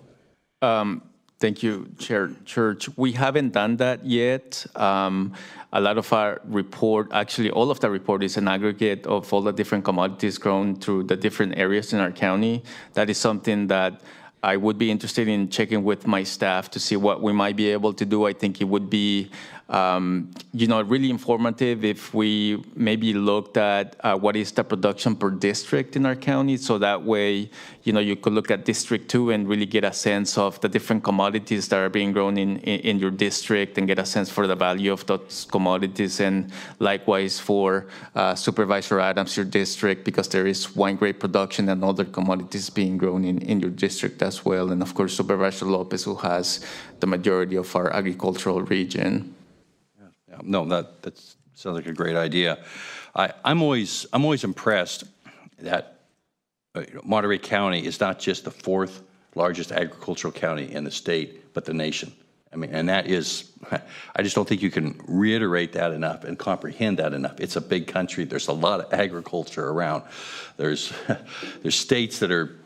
Thank you, Chair Church. We haven't done that yet. A lot of our report, actually all of the report, is an aggregate of all the different commodities grown through the different areas in our county. That is something that I would be interested in checking with my staff to see what we might be able to do. I think it would be, you know, really informative if we maybe looked at what is the production per district in our county. So that way, you know, you could look at District 2 and really get a sense of the different commodities that are being grown in your district, and get a sense for the value of those commodities. And likewise for Supervisor Adams, your district, because there is wine grape production and other commodities being grown in your district as well. And of course, Supervisor Lopez, who has the majority of our agricultural region. No, that sounds like a great idea. I'm always impressed that Monterey County is not just the fourth largest agricultural county in the state, but the nation. I mean, and that is, I just don't think you can reiterate that enough and comprehend that enough. It's a big country. There's a lot of agriculture around. There's states that are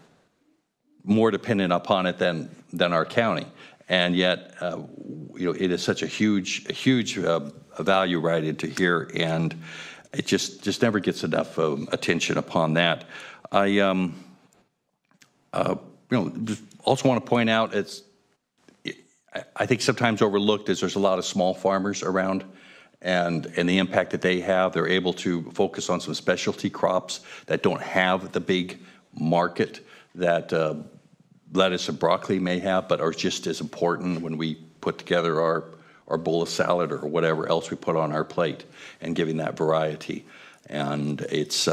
more dependent upon it than our county. And yet, you know, it is such a huge value right into here, and it just never gets enough attention upon that. I, you know, just also want to point out, I think sometimes overlooked is there's a lot of small farmers around, and the impact that they have. They're able to focus on some specialty crops that don't have the big market that lettuce and broccoli may have, but are just as important when we put together our bowl of salad or whatever else we put on our plate, and giving that variety. And it's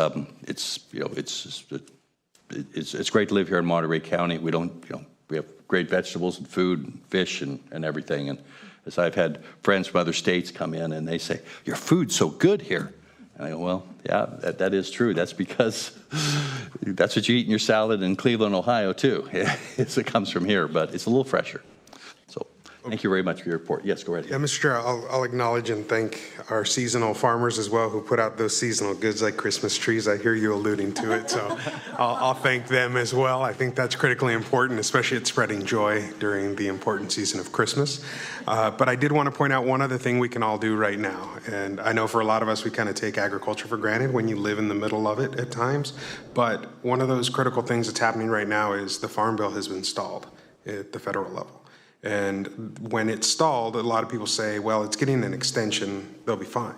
great to live here in Monterey County. We don't, we have great vegetables and food and fish and everything. And as I've had friends from other states come in and they say, your food's so good here. And I go, well, yeah, that is true. That's because that's what you eat in your salad in Cleveland, Ohio, too. It comes from here, but it's a little fresher. So thank you very much for your report. Yes, go ahead. Yeah, Mr. Chair, I'll acknowledge and thank our seasonal farmers as well who put out those seasonal goods like Christmas trees. I hear you alluding to it, so I'll thank them as well. I think that's critically important, especially at spreading joy during the important season of Christmas. But I did want to point out one other thing we can all do right now. And I know for a lot of us, we kind of take agriculture for granted when you live in the middle of it at times. But one of those critical things that's happening right now is the Farm Bill has been stalled at the federal level. And when it's stalled, a lot of people say, well, it's getting an extension, they'll be fine.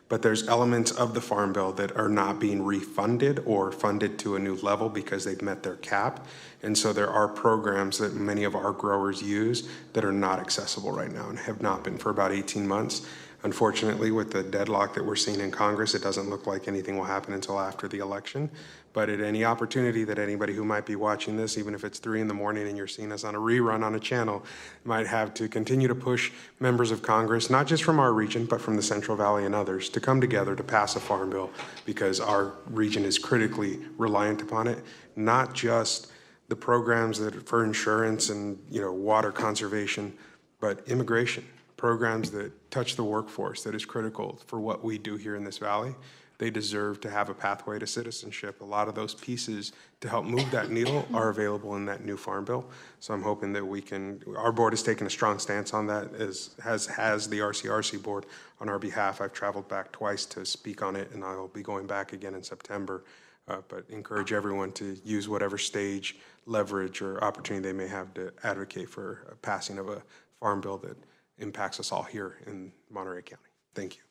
But there's elements of the Farm Bill that are not being refunded or funded to a new level because they've met their cap. And so there are programs that many of our growers use that are not accessible right now and have not been for about 18 months. Unfortunately, with the deadlock that we're seeing in Congress, it doesn't look like anything will happen until after the election. But at any opportunity that anybody who might be watching this, even if it's 3 in the morning and you're seeing us on a rerun on a channel, might have to continue to push members of Congress, not just from our region, but from the Central Valley and others, to come together to pass a farm bill because our region is critically reliant upon it, not just the programs that for insurance and water conservation, but immigration programs that touch the workforce that is critical for what we do here in this valley. They deserve to have a pathway to citizenship. A lot of those pieces to help move that needle are available in that new farm bill. So I'm hoping that we can, our board has taken a strong stance on that, as has the RCRC board on our behalf. I've traveled back twice to speak on it, and I'll be going back again in September. But encourage everyone to use whatever stage, leverage, or opportunity they may have to advocate for a passing of a farm bill that impacts us all here in Monterey County. Thank you.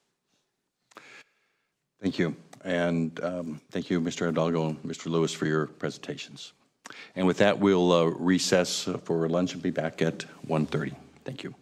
Thank you. And thank you, Mr. Hidalgo and Mr. Lewis, for your presentations. And with that, we'll recess for lunch and be back at 1:30. Thank you.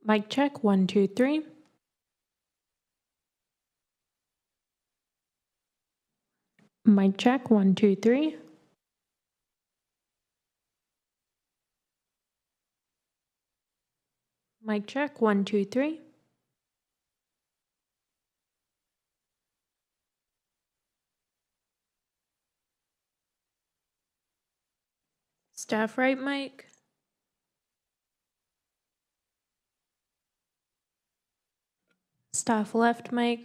Mic check, 1, 2, 3. Mic check, 1, 2, 3. Mic check, 1, 2, 3. Staff right mic. Staff left mic.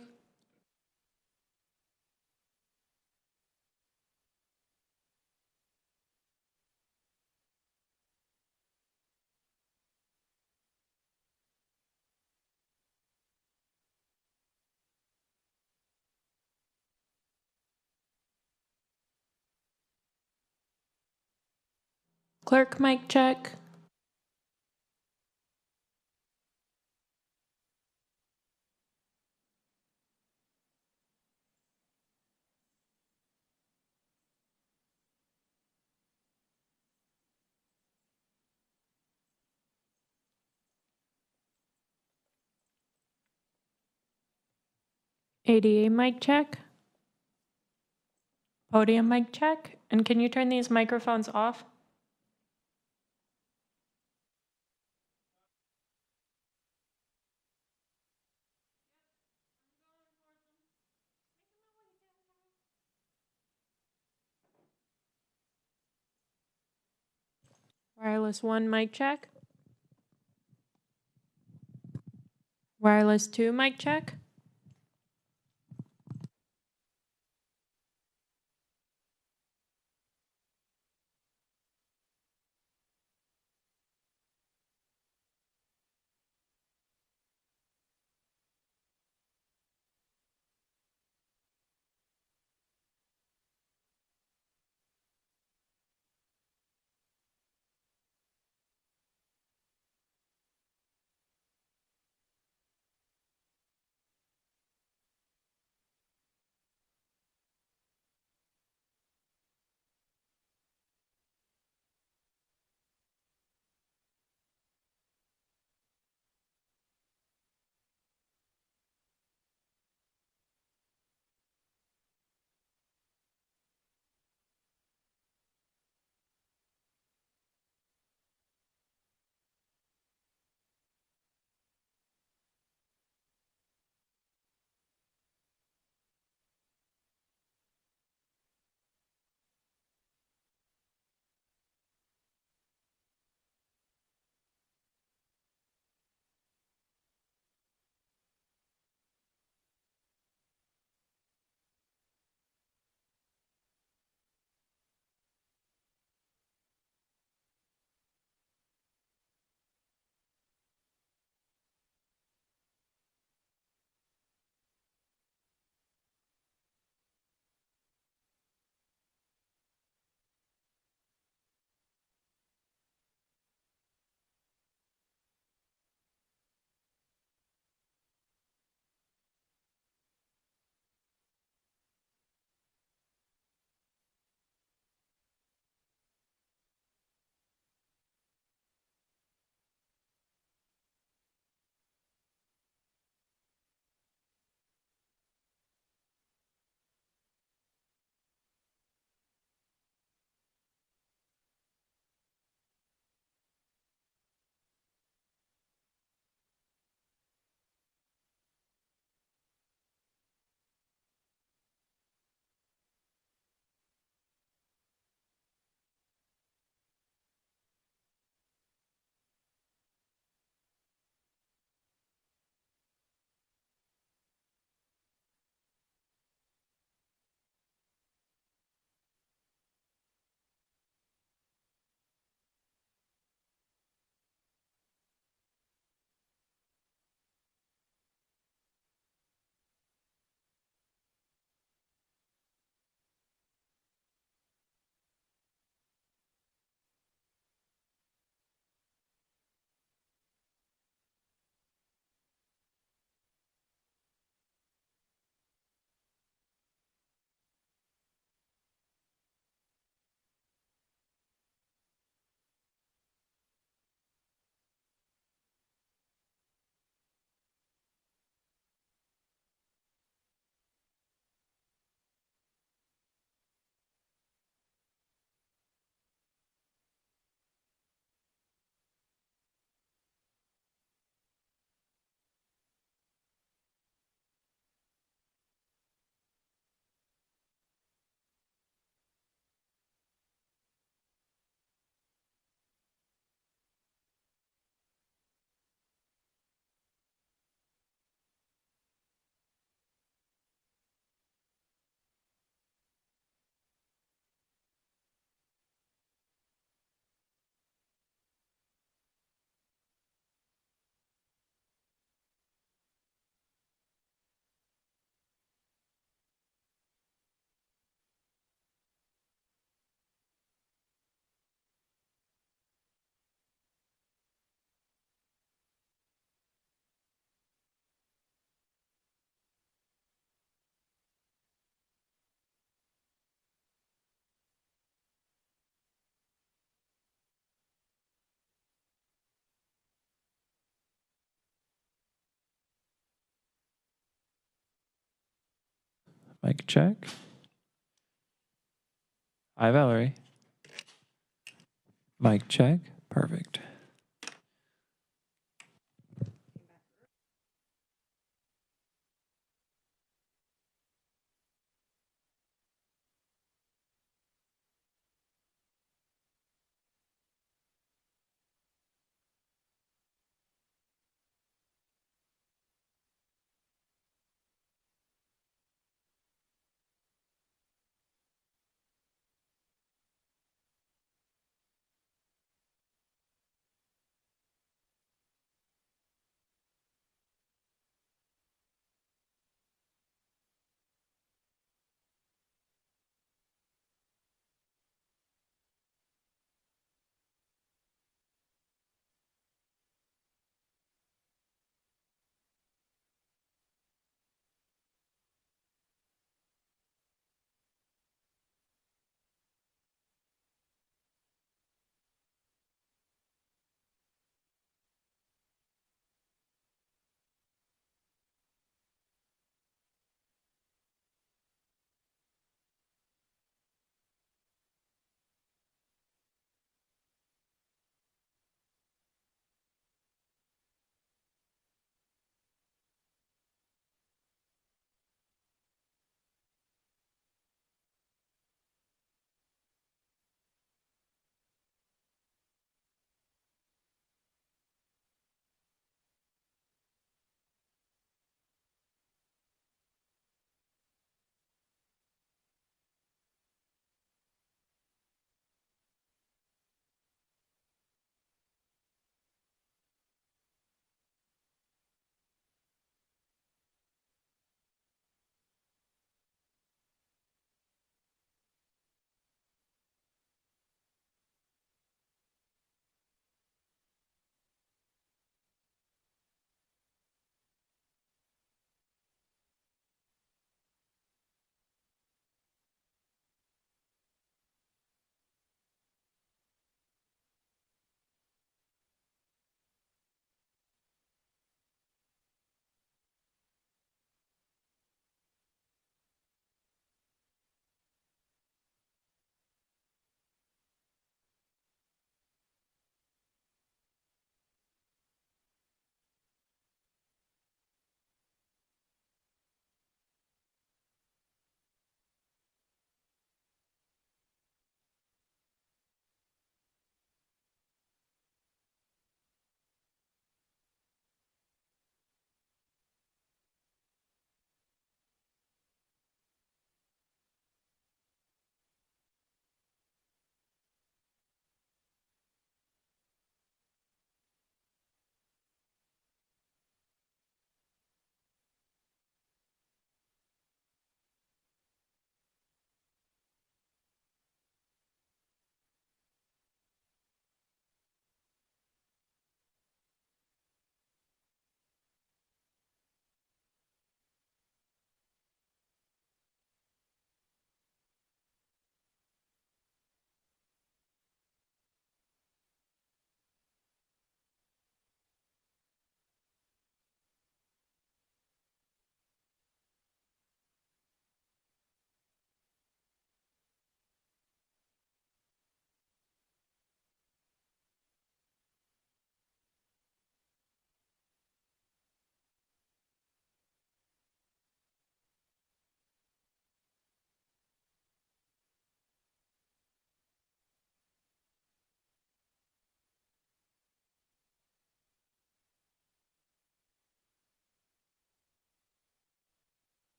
Clerk mic check. ADA mic check. Podium mic check. And can you turn these microphones off? Wireless 1 mic check. Wireless 2 mic check. Mic check. Hi, Valerie. Mic check. Perfect.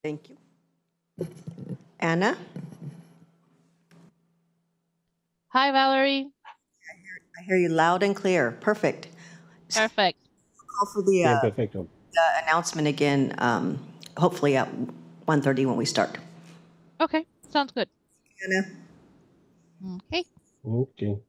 Thank you. Anna? Hi, Valerie. I hear you loud and clear. Perfect. Perfect. Call for the announcement again, hopefully at 1:30 when we start. Okay, sounds good. Anna? Okay. Okay.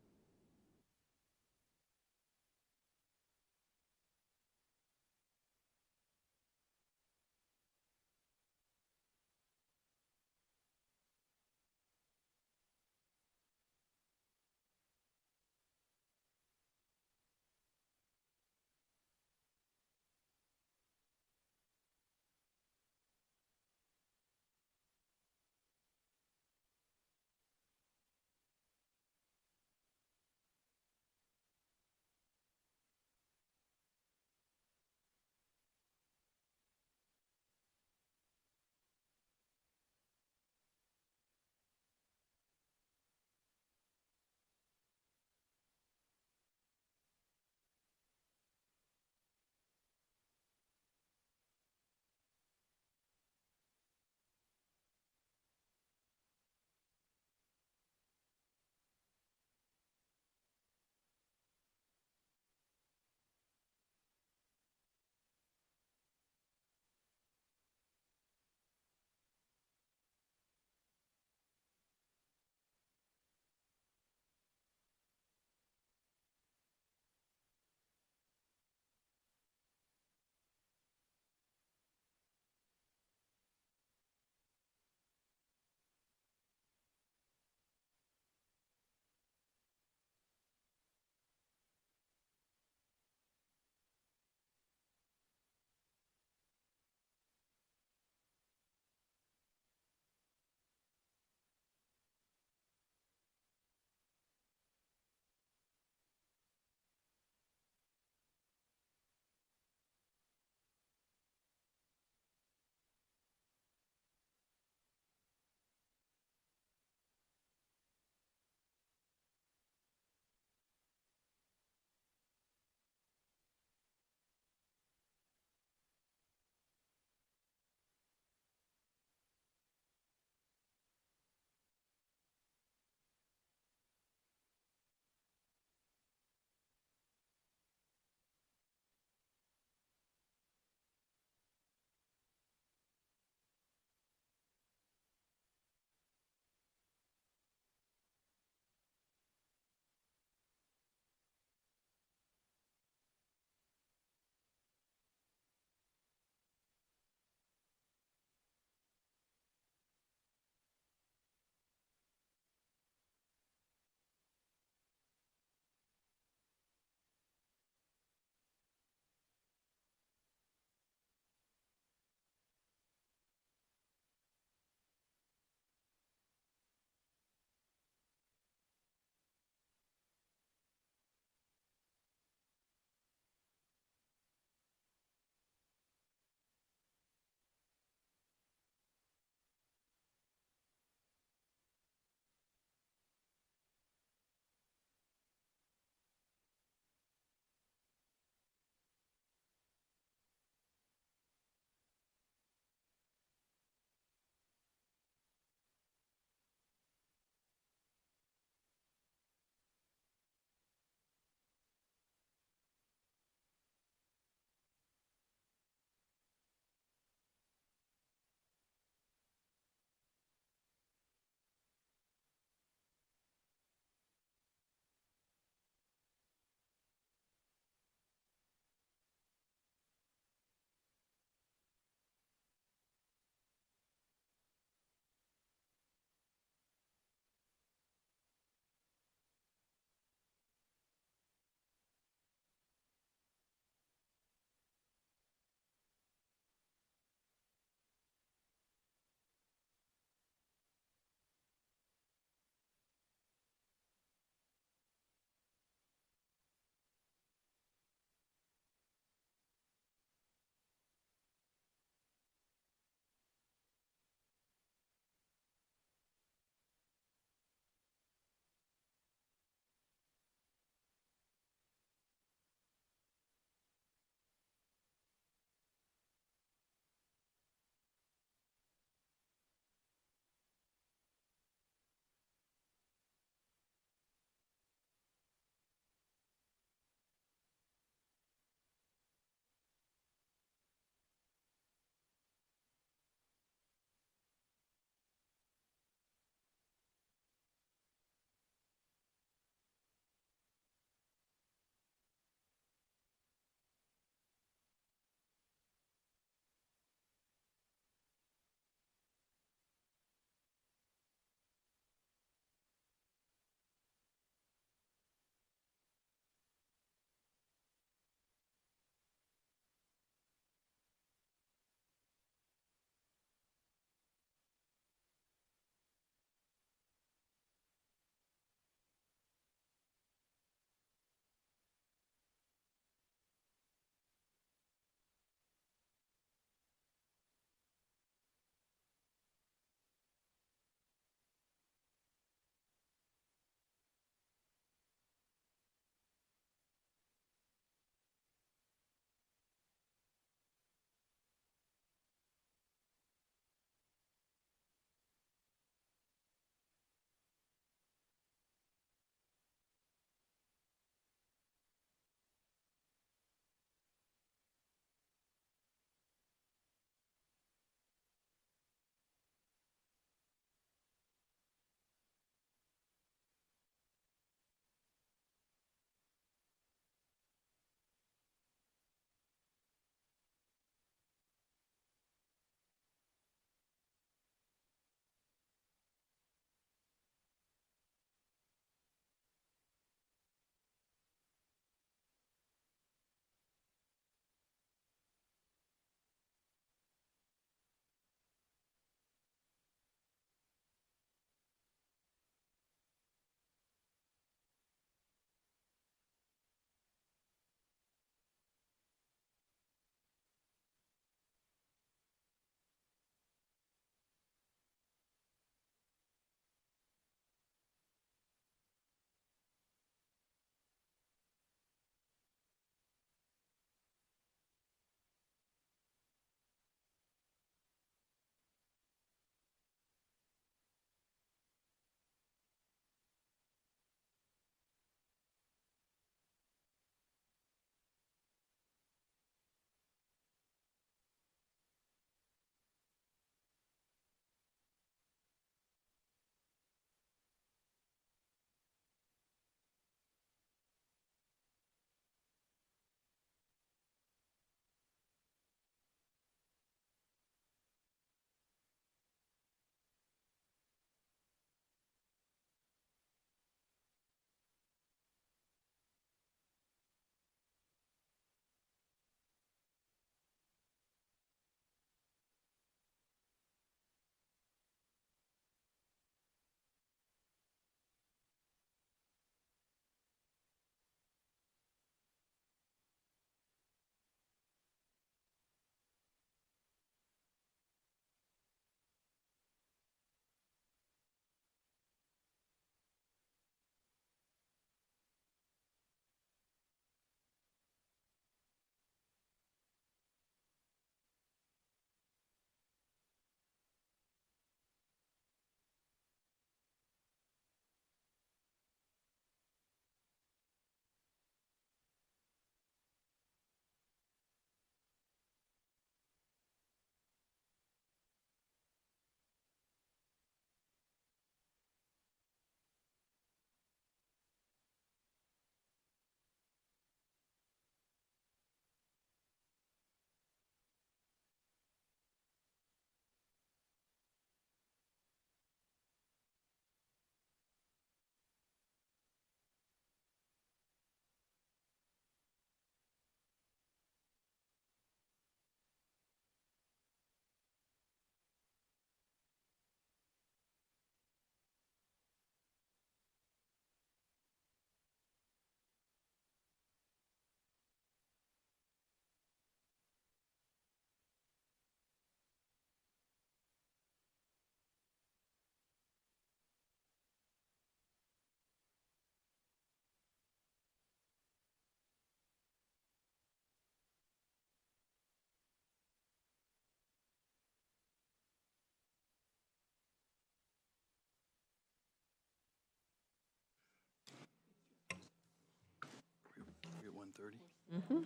Mhm.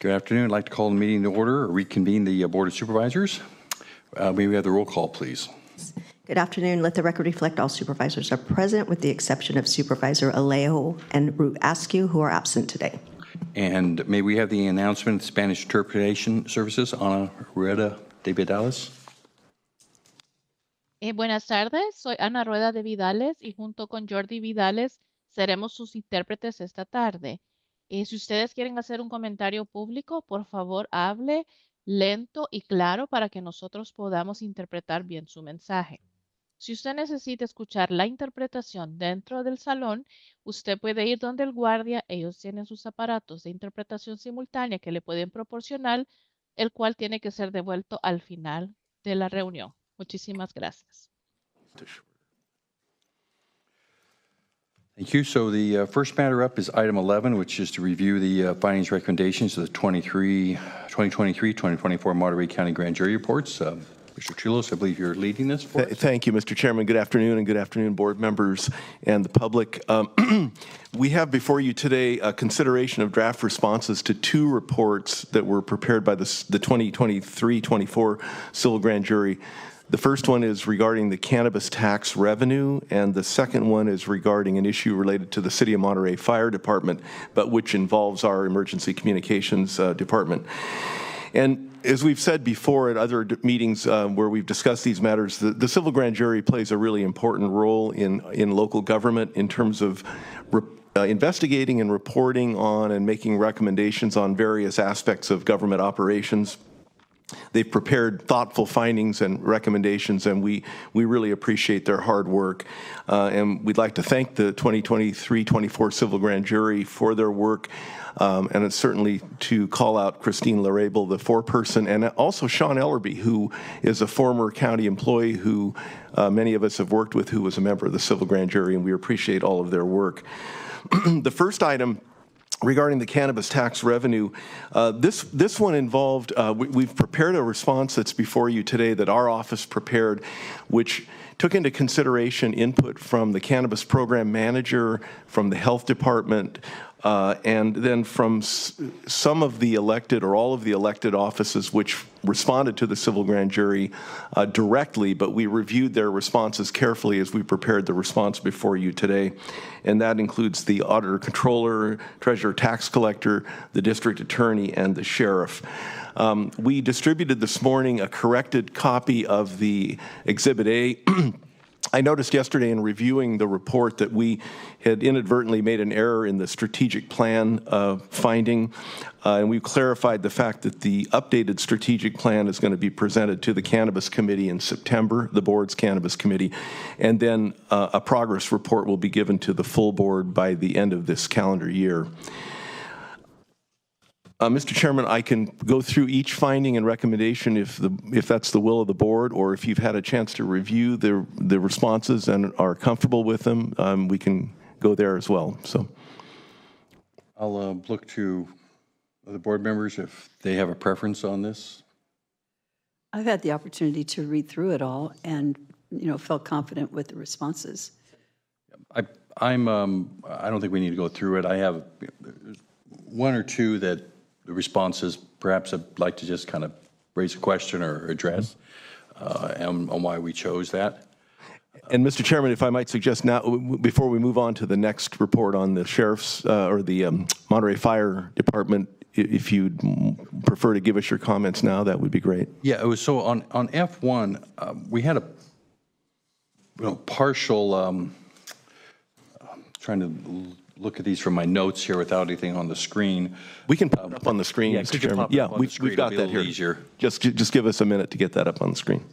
Good afternoon. I'd like to call the meeting to order or reconvene the Board of Supervisors. May we have the roll call, please? Good afternoon. Let the record reflect all supervisors are present with the exception of Supervisor Alejo and Ruth Askew, who are absent today. And may we have the announcement of Spanish interpretation services, Ana Rueda de Vidales? Buenas tardes, soy Ana Rueda de Vidales y junto con Jordi Vidales seremos sus intérpretes esta tarde. Si ustedes quieren hacer un comentario público, por favor hable lento y claro para que nosotros podamos interpretar bien su mensaje. Si usted necesita escuchar la interpretación dentro del salón, usted puede ir donde el guardia, ellos tienen sus aparatos de interpretación simultánea que le pueden proporcionar, el cual tiene que ser devuelto al final de la reunión. Muchísimas gracias. Thank you. So the first matter up is item 11, which is to review the findings recommendations of the 2023-2024 Monterey County Grand Jury reports. Mr. Chulos, I believe you're leading this for us. Thank you, Mr. Chairman. Good afternoon, and good afternoon, board members and the public. We have before you today a consideration of draft responses to two reports that were prepared by the 2023-24 Civil Grand Jury. The first one is regarding the cannabis tax revenue, and the second one is regarding an issue related to the City of Monterey Fire Department, but which involves our Emergency Communications Department. And as we've said before at other meetings where we've discussed these matters, the Civil Grand Jury plays a really important role in local government in terms of investigating and reporting on and making recommendations on various aspects of government operations. They've prepared thoughtful findings and recommendations, and we really appreciate their hard work. And we'd like to thank the 2023-24 Civil Grand Jury for their work, and it's certainly to call out Christine Larabel, the foreperson, and also Sean Ellerby, who is a former county employee who many of us have worked with, who was a member of the Civil Grand Jury, and we appreciate all of their work. The first item regarding the cannabis tax revenue, this one involved, we've prepared a response that's before you today that our office prepared, which took into consideration input from the cannabis program manager, from the health department, and then from some of the elected or all of the elected offices which responded to the Civil Grand Jury directly, but we reviewed their responses carefully as we prepared the response before you today. And that includes the auditor controller, treasurer tax collector, the district attorney, and the sheriff. We distributed this morning a corrected copy of the Exhibit A. I noticed yesterday in reviewing the report that we had inadvertently made an error in the strategic plan finding, and we clarified the fact that the updated strategic plan is going to be presented to the Cannabis Committee in September, the board's Cannabis Committee, and then a progress report will be given to the full board by the end of this calendar year. Mr. Chairman, I can go through each finding and recommendation if that's the will of the board, or if you've had a chance to review the responses and are comfortable with them, we can go there as well. So, I'll look to the board members if they have a preference on this. I've had the opportunity to read through it all and, felt confident with the responses. I don't think we need to go through it. I have one or two that the responses perhaps I'd like to just kind of raise a question or address on why we chose that. And Mr. Chairman, if I might suggest now, before we move on to the next report on the sheriff's or the Monterey Fire Department, if you'd prefer to give us your comments now, that would be great. Yeah, it was so on F1, we had a partial, trying to look at these from my notes here without anything on the screen. We can put it up on the screen, Mr. Chairman. Yeah, we've got that here. Easier. Just give us a minute to get that up on the screen.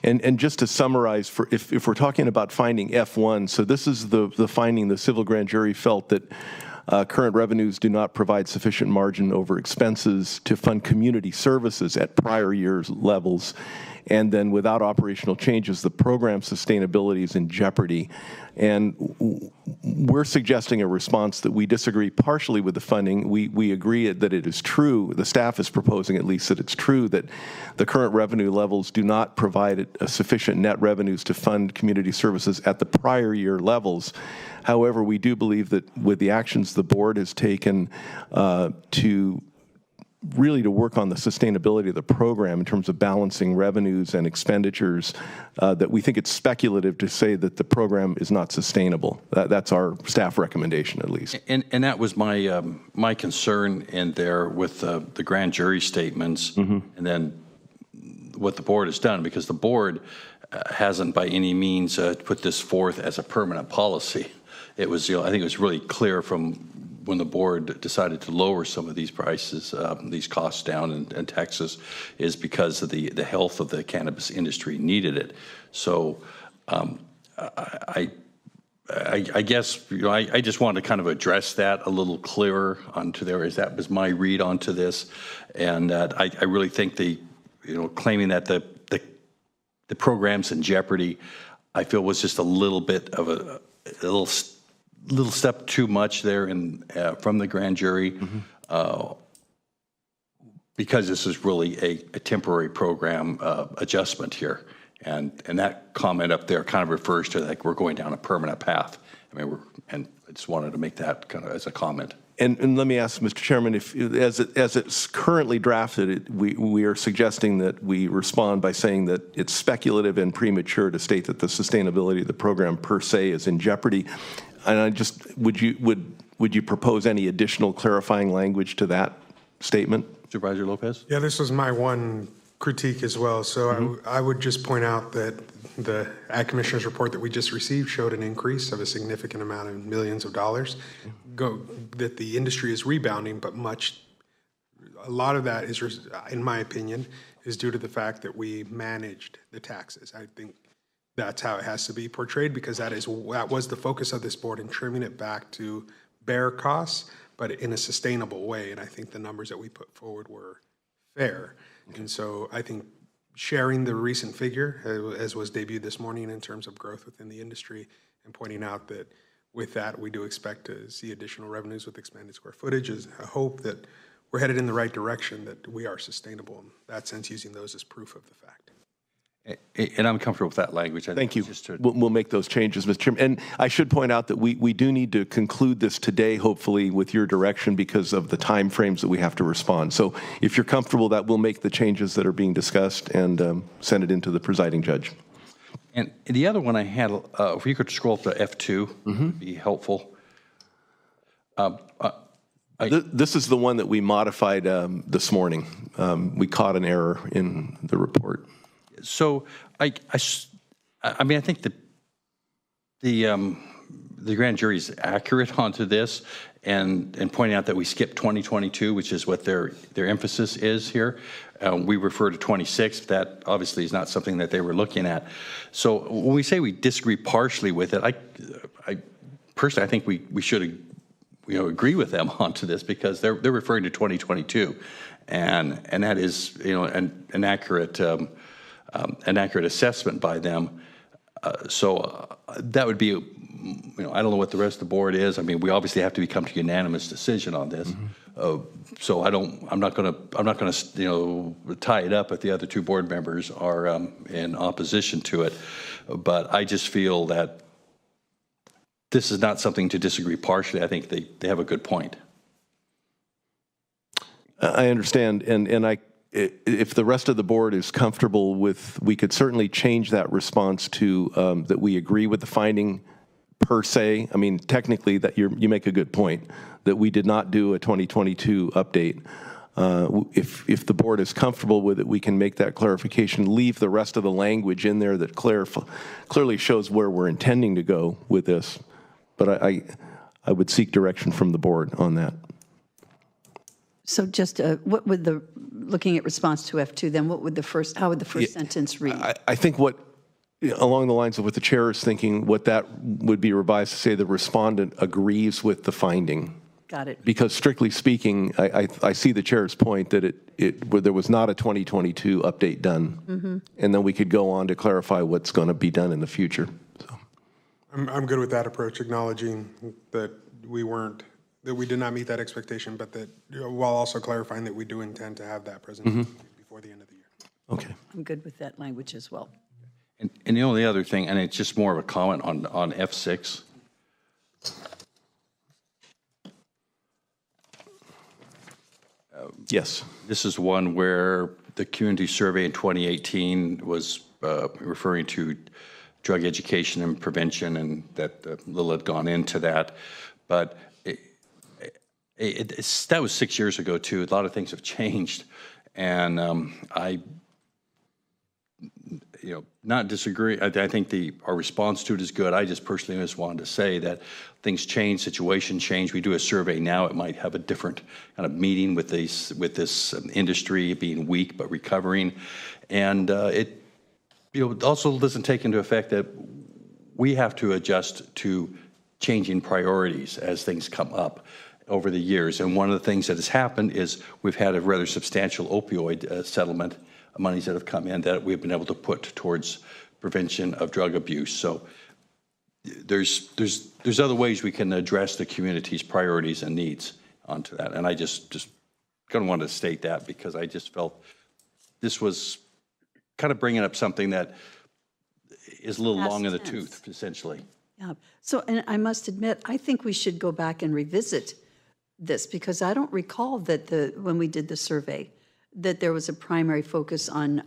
And just to summarize, if we're talking about finding F1, so this is the finding the Civil Grand Jury felt that current revenues do not provide sufficient margin over expenses to fund community services at prior year's levels. and then without operational changes, the program sustainability is in jeopardy. And we're suggesting a response that we disagree partially with the funding. We agree that it is true, the staff is proposing at least that it's true that the current revenue levels do not provide sufficient net revenues to fund community services at the prior year levels. However, we do believe that with the actions the board has taken to work on the sustainability of the program in terms of balancing revenues and expenditures, that we think it's speculative to say that the program is not sustainable. That's our staff recommendation, at least. And that was my my concern in there with the grand jury statements, and then what the board has done, because the board hasn't by any means put this forth as a permanent policy. It was, I think it was really clear from when the board decided to lower some of these prices, these costs down in Texas, is because of the health of the cannabis industry needed it. So I guess, I just wanted to kind of address that a little clearer onto there, as that was my read onto this. And I really think claiming that the program's in jeopardy, I feel was just a little bit of a little step too much there from the grand jury, because this is really a temporary program adjustment here. And that comment up there kind of refers to like we're going down a permanent path. I mean, and I just wanted to make that kind of as a comment. And let me ask, Mr. Chairman, if as it's currently drafted, we are suggesting that we respond by saying that it's speculative and premature to state that the sustainability of the program per se is in jeopardy. And I just would you propose any additional clarifying language to that statement, Supervisor Lopez? Yeah, this was my one critique as well. So I would just point out that the Ag Commissioner's report that we just received showed an increase of a significant amount of millions of dollars. That the industry is rebounding, but a lot of that is, in my opinion, is due to the fact that we managed the taxes. I think that's how it has to be portrayed, because that was the focus of this board in trimming it back to bare costs, but in a sustainable way. And I think the numbers that we put forward were fair. And so I think sharing the recent figure, as was debuted this morning in terms of growth within the industry, and pointing out that with that, we do expect to see additional revenues with expanded square footage, is a hope that we're headed in the right direction, that we are sustainable in that sense, using those as proof of the fact. And I'm comfortable with that language. Thank you. We'll make those changes, Mr. Chairman. And I should point out that we do need to conclude this today, hopefully, with your direction because of the time frames that we have to respond. So if you're comfortable, that we'll make the changes that are being discussed and send it into the presiding judge. And the other one I had, if you could scroll up to F2, would be helpful. This is the one that we modified this morning. We caught an error in the report. So I mean, I think the grand jury is accurate onto this, and pointing out that we skipped 2022, which is what their emphasis is here. We refer to 26. That obviously is not something that they were looking at. So when we say we disagree partially with it, I personally, I think we should agree with them onto this, because they're referring to 2022, and that is an accurate assessment by them. So that would be, I don't know what the rest of the board is. I mean, we obviously have to come to a unanimous decision on this. So I'm not going to tie it up if the other two board members are in opposition to it. But I just feel that this is not something to disagree partially. I think they have a good point. I understand, and if the rest of the board is comfortable with, we could certainly change that response to that we agree with the finding per se. I mean, technically, that you make a good point that we did not do a 2022 update. If the board is comfortable with it, we can make that clarification, leave the rest of the language in there that clearly shows where we're intending to go with this. But I would seek direction from the board on that. So just what would looking at response to F2, then how would the first sentence read? I think along the lines of what the chair is thinking, what that would be revised to say the respondent agrees with the finding. Got it. Because strictly speaking, I see the chair's point that there was not a 2022 update done. And then we could go on to clarify what's going to be done in the future. So. I'm good with that approach, acknowledging that we did not meet that expectation, but that while also clarifying that we do intend to have that presentation before the end of the year. Okay. I'm good with that language as well. And the only other thing, and it's just more of a comment on F6. Yes. This is one where the community survey in 2018 was referring to drug education and prevention, and that little had gone into that. But that was 6 years ago, too. A lot of things have changed. And not disagree. I think our response to it is good. I just personally just wanted to say that things change, situation change. We do a survey now. It might have a different kind of meeting with this industry being weak but recovering, and it also doesn't take into effect that we have to adjust to changing priorities as things come up over the years. And one of the things that has happened is we've had a rather substantial opioid settlement, monies that have come in that we've been able to put towards prevention of drug abuse. So there's other ways we can address the community's priorities and needs onto that. And I just kind of wanted to state that because I just felt this was kind of bringing up something that is a little long in the tooth, essentially. Yeah. So, and I must admit, I think we should go back and revisit this because I don't recall that when we did the survey, that there was a primary focus on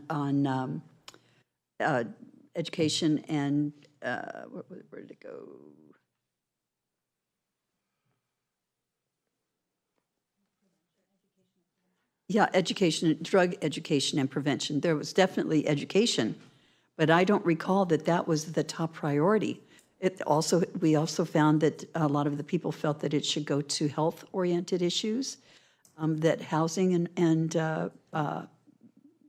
education and where did it go? Yeah, education, drug education and prevention. There was definitely education, but I don't recall that was the top priority. We also found that a lot of the people felt that it should go to health-oriented issues. That housing and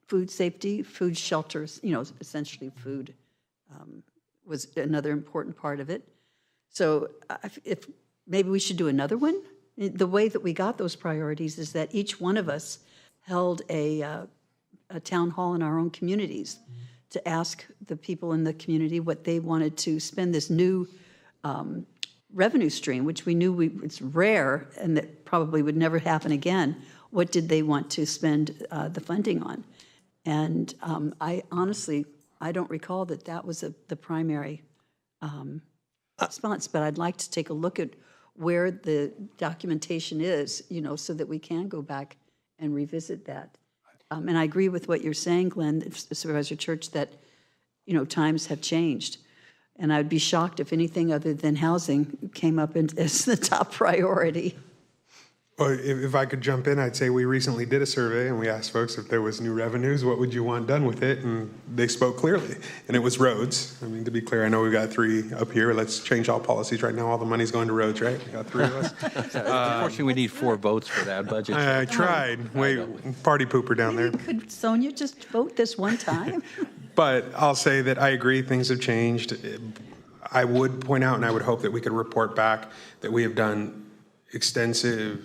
food safety, food shelters, essentially food was another important part of it. So if maybe we should do another one. The way that we got those priorities is that each one of us held a town hall in our own communities to ask the people in the community what they wanted to spend this new revenue stream, which we knew it's rare and that probably would never happen again. What did they want to spend the funding on? And I honestly don't recall that was the primary response, but I'd like to take a look at where the documentation is, so that we can go back and revisit that. And I agree with what you're saying, Glenn, Supervisor Church, that, times have changed. And I'd be shocked if anything other than housing came up as the top priority. Well, if I could jump in, I'd say we recently did a survey and we asked folks if there was new revenues, what would you want done with it? And they spoke clearly, and it was roads. I mean, to be clear, I know we've got 3 up here. Let's change all policies right now. All the money's going to roads, right? We got 3 of us. Unfortunately, we need 4 votes for that budget. I tried. Wait, party pooper down there. Could Sonia just vote this one time? But I'll say that I agree things have changed. I would point out, and I would hope that we could report back that we have done extensive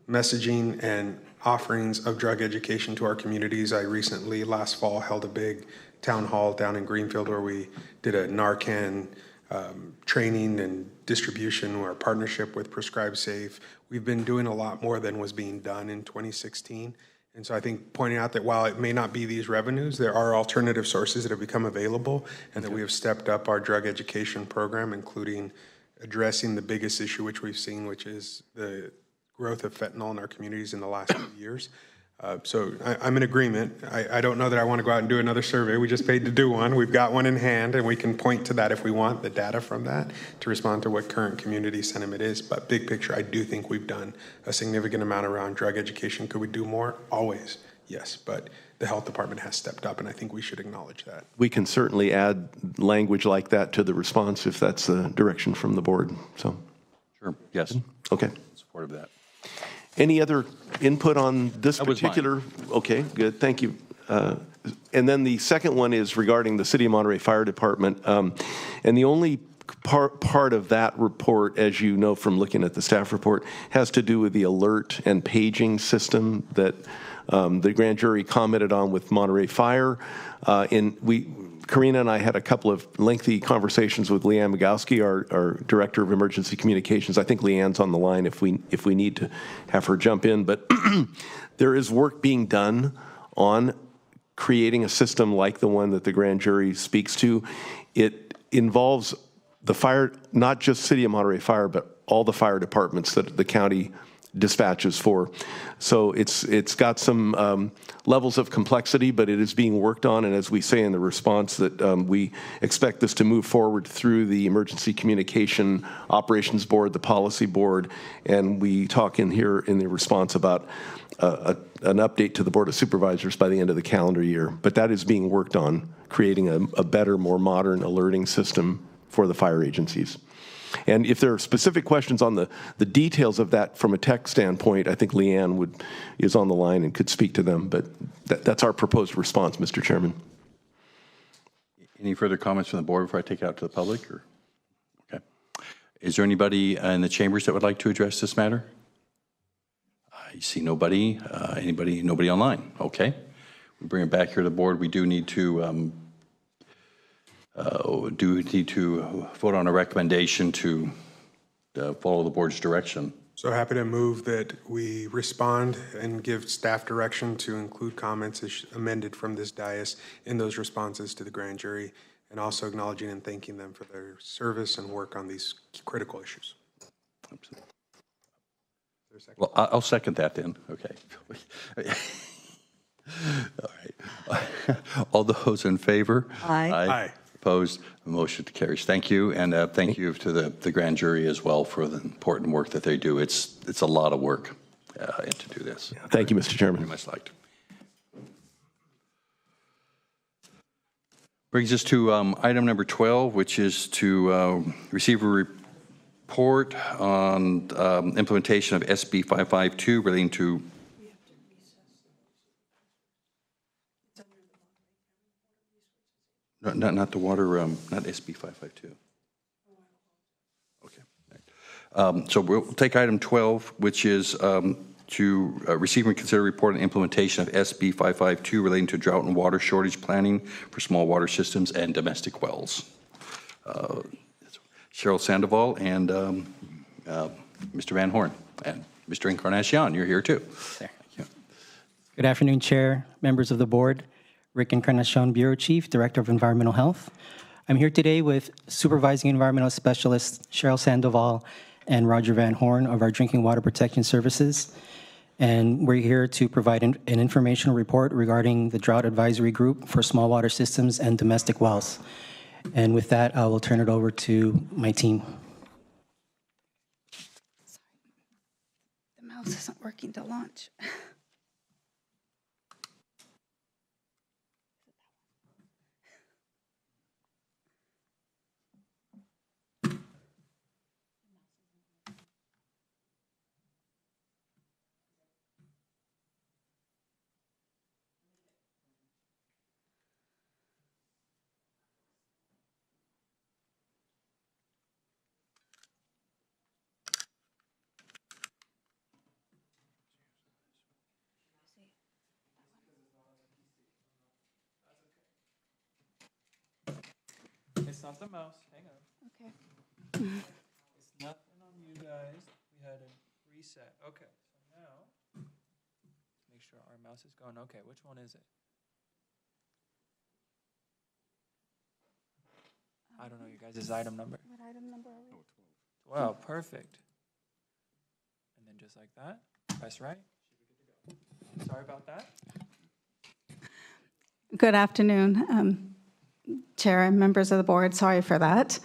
messaging and offerings of drug education to our communities. I recently, last fall, held a big town hall down in Greenfield where we did a Narcan training and distribution or a partnership with Prescribe Safe. We've been doing a lot more than was being done in 2016. And so I think pointing out that while it may not be these revenues, there are alternative sources that have become available, and that we have stepped up our drug education program, including addressing the biggest issue which we've seen, which is the growth of fentanyl in our communities in the last few years. So I'm in agreement. I don't know that I want to go out and do another survey. We just paid to do one. We've got one in hand, and we can point to that if we want the data from that to respond to what current community sentiment is. But big picture, I do think we've done a significant amount around drug education. Could we do more? Always, yes. But the health department has stepped up, and I think we should acknowledge that. We can certainly add language like that to the response if that's the direction from the board. So, sure, yes. Okay. In support of that. Any other input on this particular? Okay, good. Thank you. And then the second one is regarding the City of Monterey Fire Department. And the only part of that report, as you know from looking at the staff report, has to do with the alert and paging system that the grand jury commented on with Monterey Fire. Karina and I had a couple of lengthy conversations with Leanne Migowski, our Director of Emergency Communications. I think Leanne's on the line if we need to have her jump in. But there is work being done on creating a system like the one that the grand jury speaks to. It involves the fire, not just City of Monterey Fire, but all the fire departments that the county dispatches for. So it's got some levels of complexity, but it is being worked on. And as we say in the response, that we expect this to move forward through the Emergency Communication Operations Board, the Policy Board, and we talk in here in the response about an update to the Board of Supervisors by the end of the calendar year. But that is being worked on, creating a better, more modern alerting system for the fire agencies. And if there are specific questions on the details of that from a tech standpoint, I think Leanne is on the line and could speak to them. But that's our proposed response, Mr. Chairman. Any further comments from the board before I take it out to the public? Or? Okay. Is there anybody in the chambers that would like to address this matter? I see nobody. Nobody online. Okay. We bring it back here to the board. We do need to vote on a recommendation to follow the board's direction. So happy to move that we respond and give staff direction to include comments as amended from this dais in those responses to the grand jury, and also acknowledging and thanking them for their service and work on these critical issues. Absolutely. Well, I'll second that then. Okay. All right. All those in favor? Aye. Aye. Opposed? The motion carries. Thank you, and thank you to the grand jury as well for the important work that they do. It's a lot of work to do this. Thank you, Mr. Chairman. Very much liked. Brings us to item number 12, which is to receive a report on implementation of SB 552 relating to not the water, not SB 552. Okay. So we'll take item 12, which is to receive and consider report on implementation of SB 552 relating to drought and water shortage planning for small water systems and domestic wells. Cheryl Sandoval and Mr. Van Horn and Mr. Encarnacion, you're here too. Thank you. Good afternoon, Chair, members of the board. Rick Encarnacion, Bureau Chief, Director of Environmental Health. I'm here today with Supervising Environmental Specialist Cheryl Sandoval and Roger Van Horn of our Drinking Water Protection Services. And we're here to provide an informational report regarding the Drought Advisory Group for small water systems and domestic wells. And with that, I will turn it over to my team. The mouse isn't working to launch. It's not the mouse. Hang on. Okay. It's nothing on you guys. We had a reset. Okay. So now, make sure our mouse is going. Okay. Which one is it? I don't know you guys' item number. What item number are we? 12. Perfect. And then just like that, press right. Sorry about that. Good afternoon, Chair and members of the board. Sorry for that.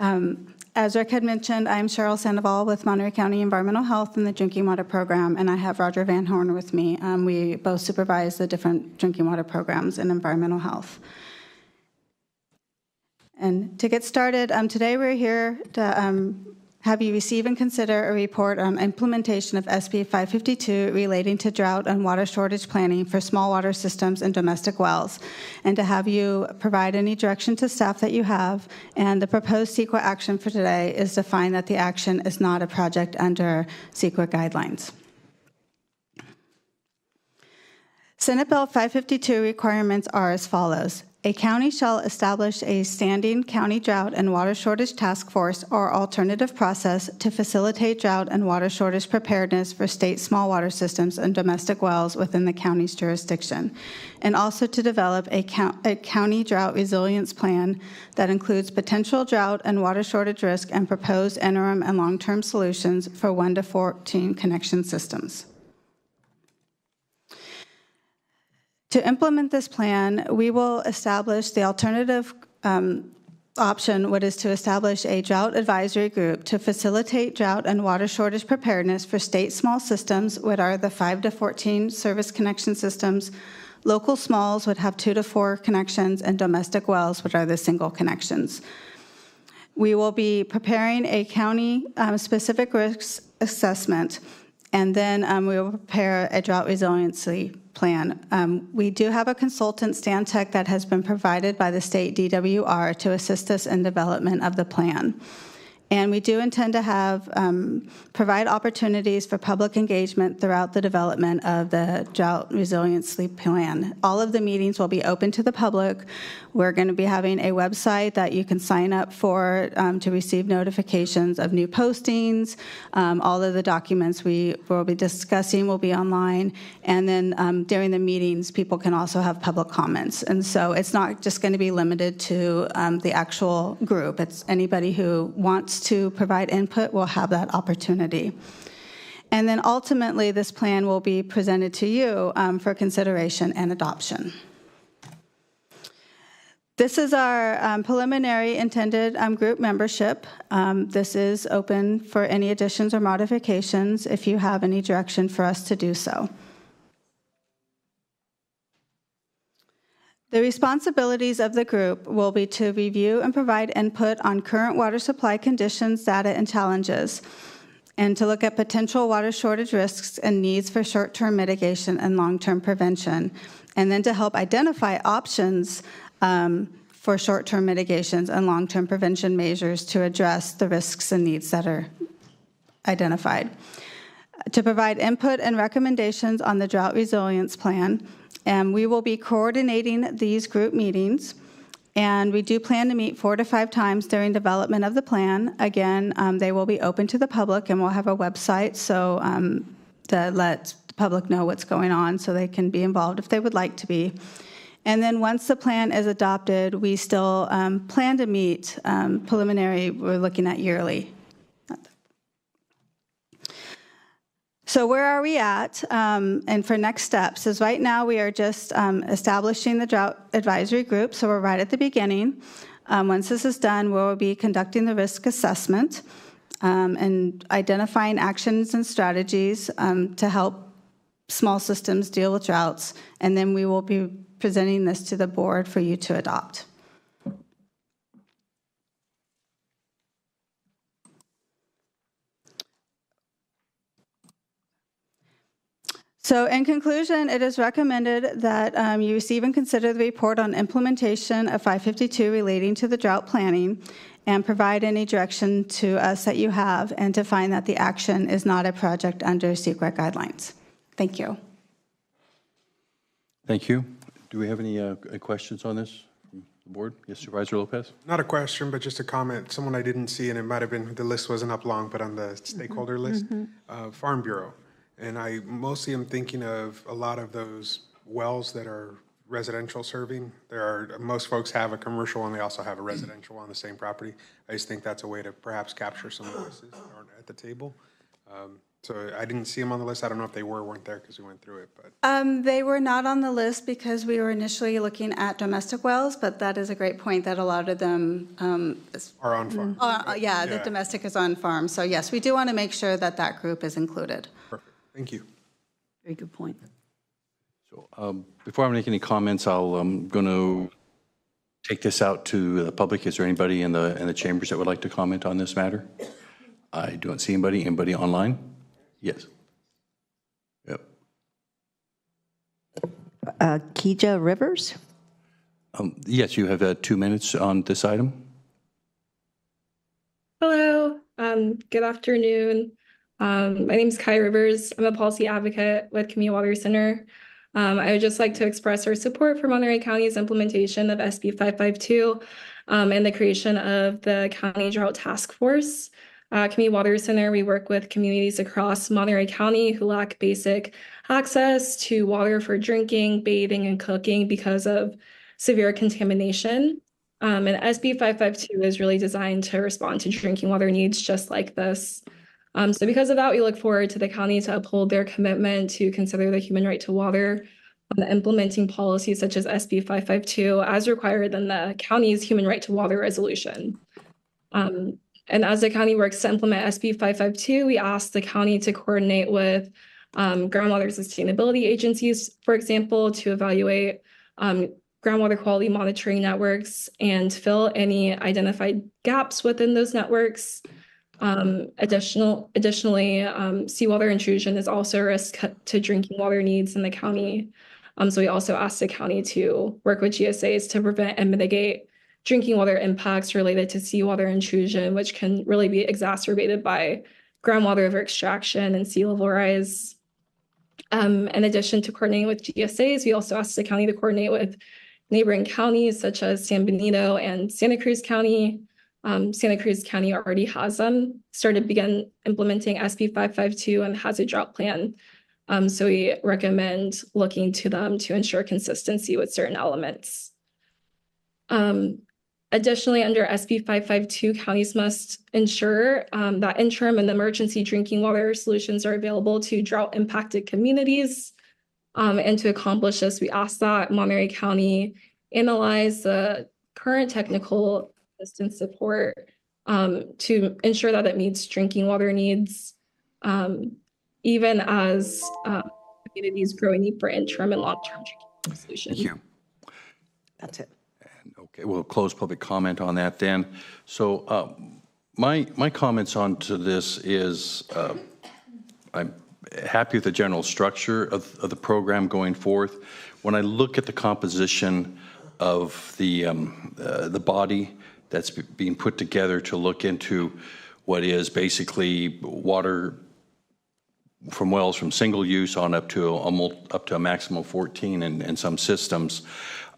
As Rick had mentioned, I'm Cheryl Sandoval with Monterey County Environmental Health and the Drinking Water Program, and I have Roger Van Horn with me. We both supervise the different drinking water programs in environmental health. And to get started, today we're here to have you receive and consider a report on implementation of SB 552 relating to drought and water shortage planning for small water systems and domestic wells, and to have you provide any direction to staff that you have. And the proposed CEQA action for today is to find that the action is not a project under CEQA guidelines. Senate Bill 552 requirements are as follows. A county shall establish a standing county drought and water shortage task force or alternative process to facilitate drought and water shortage preparedness for state small water systems and domestic wells within the county's jurisdiction, and also to develop a county drought resilience plan that includes potential drought and water shortage risk and proposed interim and long-term solutions for 1 to 14 connection systems. To implement this plan, we will establish the alternative option, what is to establish a drought advisory group to facilitate drought and water shortage preparedness for state small systems, which are the 5 to 14 service connection systems. Local smalls would have 2 to 4 connections, and domestic wells, which are the single connections. We will be preparing a county specific risk assessment, and then we will prepare a drought resiliency plan. We do have a consultant, Stantec, that has been provided by the state DWR to assist us in development of the plan. And we do intend to have provide opportunities for public engagement throughout the development of the drought resiliency plan. All of the meetings will be open to the public. We're going to be having a website that you can sign up for to receive notifications of new postings. All of the documents we will be discussing will be online. And then during the meetings, people can also have public comments. And so it's not just going to be limited to the actual group. It's anybody who wants to provide input will have that opportunity. And then ultimately, this plan will be presented to you for consideration and adoption. This is our preliminary intended group membership. This is open for any additions or modifications if you have any direction for us to do so. The responsibilities of the group will be to review and provide input on current water supply conditions, data, and challenges, and to look at potential water shortage risks and needs for short-term mitigation and long-term prevention, and then to help identify options for short-term mitigations and long-term prevention measures to address the risks and needs that are identified. To provide input and recommendations on the drought resilience plan, and we will be coordinating these group meetings, and we do plan to meet 4 to 5 times during development of the plan. Again, they will be open to the public, and we'll have a website so to let the public know what's going on so they can be involved if they would like to be. And then once the plan is adopted, we still plan to meet preliminary, we're looking at yearly. So where are we at? And for next steps is right now we are just establishing the drought advisory group. So we're right at the beginning. Once this is done, we'll be conducting the risk assessment and identifying actions and strategies to help small systems deal with droughts. And then we will be presenting this to the board for you to adopt. So in conclusion, it is recommended that you receive and consider the report on implementation of 552 relating to the drought planning and provide any direction to us that you have, and to find that the action is not a project under CEQA guidelines. Thank you. Thank you. Do we have any questions on this from the board? Yes, Supervisor Lopez? Not a question, but just a comment. Someone I didn't see, and it might have been, the list wasn't up long, but on the stakeholder list, Farm Bureau. And I mostly am thinking of a lot of those wells that are residential serving. Most folks have a commercial and they also have a residential on the same property. I just think that's a way to perhaps capture some voices that aren't at the table. So I didn't see them on the list. I don't know if they weren't there because we went through it. But They were not on the list because we were initially looking at domestic wells, but that is a great point that a lot of them are on farm. Yeah, the domestic is on farm. So yes, we do want to make sure that that group is included. Perfect. Thank you. Very good point. So before I make any comments, I'm going to take this out to the public. Is there anybody in the chambers that would like to comment on this matter? I don't see anybody. Anybody online? Yes. Yep. Keija Rivers? Yes, you have 2 minutes on this item. Hello, good afternoon. My name is Kai Rivers. I'm a policy advocate with Community Water Center. I would just like to express our support for Monterey County's implementation of SB 552 and the creation of the County Drought Task Force. Community Water Center, we work with communities across Monterey County who lack basic access to water for drinking, bathing, and cooking because of severe contamination. And SB 552 is really designed to respond to drinking water needs just like this. So because of that, we look forward to the county to uphold their commitment to consider the human right to water on implementing policies such as SB 552 as required in the county's human right to water resolution. And as the county works to implement SB 552, we ask the county to coordinate with groundwater sustainability agencies, for example, to evaluate groundwater quality monitoring networks and fill any identified gaps within those networks. Additionally, seawater intrusion is also a risk to drinking water needs in the county. So we also ask the county to work with GSAs to prevent and mitigate drinking water impacts related to seawater intrusion, which can really be exacerbated by groundwater over extraction and sea level rise. In addition to coordinating with GSAs, we also ask the county to coordinate with neighboring counties such as San Benito and Santa Cruz County. Santa Cruz County already has begun implementing SB 552 and has a drought plan. So we recommend looking to them to ensure consistency with certain elements. Additionally, under SB 552, counties must ensure that interim and emergency drinking water solutions are available to drought-impacted communities. And to accomplish this, we ask that Monterey County analyze the current technical assistance support to ensure that it meets drinking water needs, even as communities grow a need for interim and long-term drinking water solutions. Thank you. That's it. Okay, we'll close public comment on that then. So my comments onto this is I'm happy with the general structure of the program going forth. When I look at the composition of the body that's being put together to look into what is basically water from wells from single use on up to a maximum of 14 in some systems,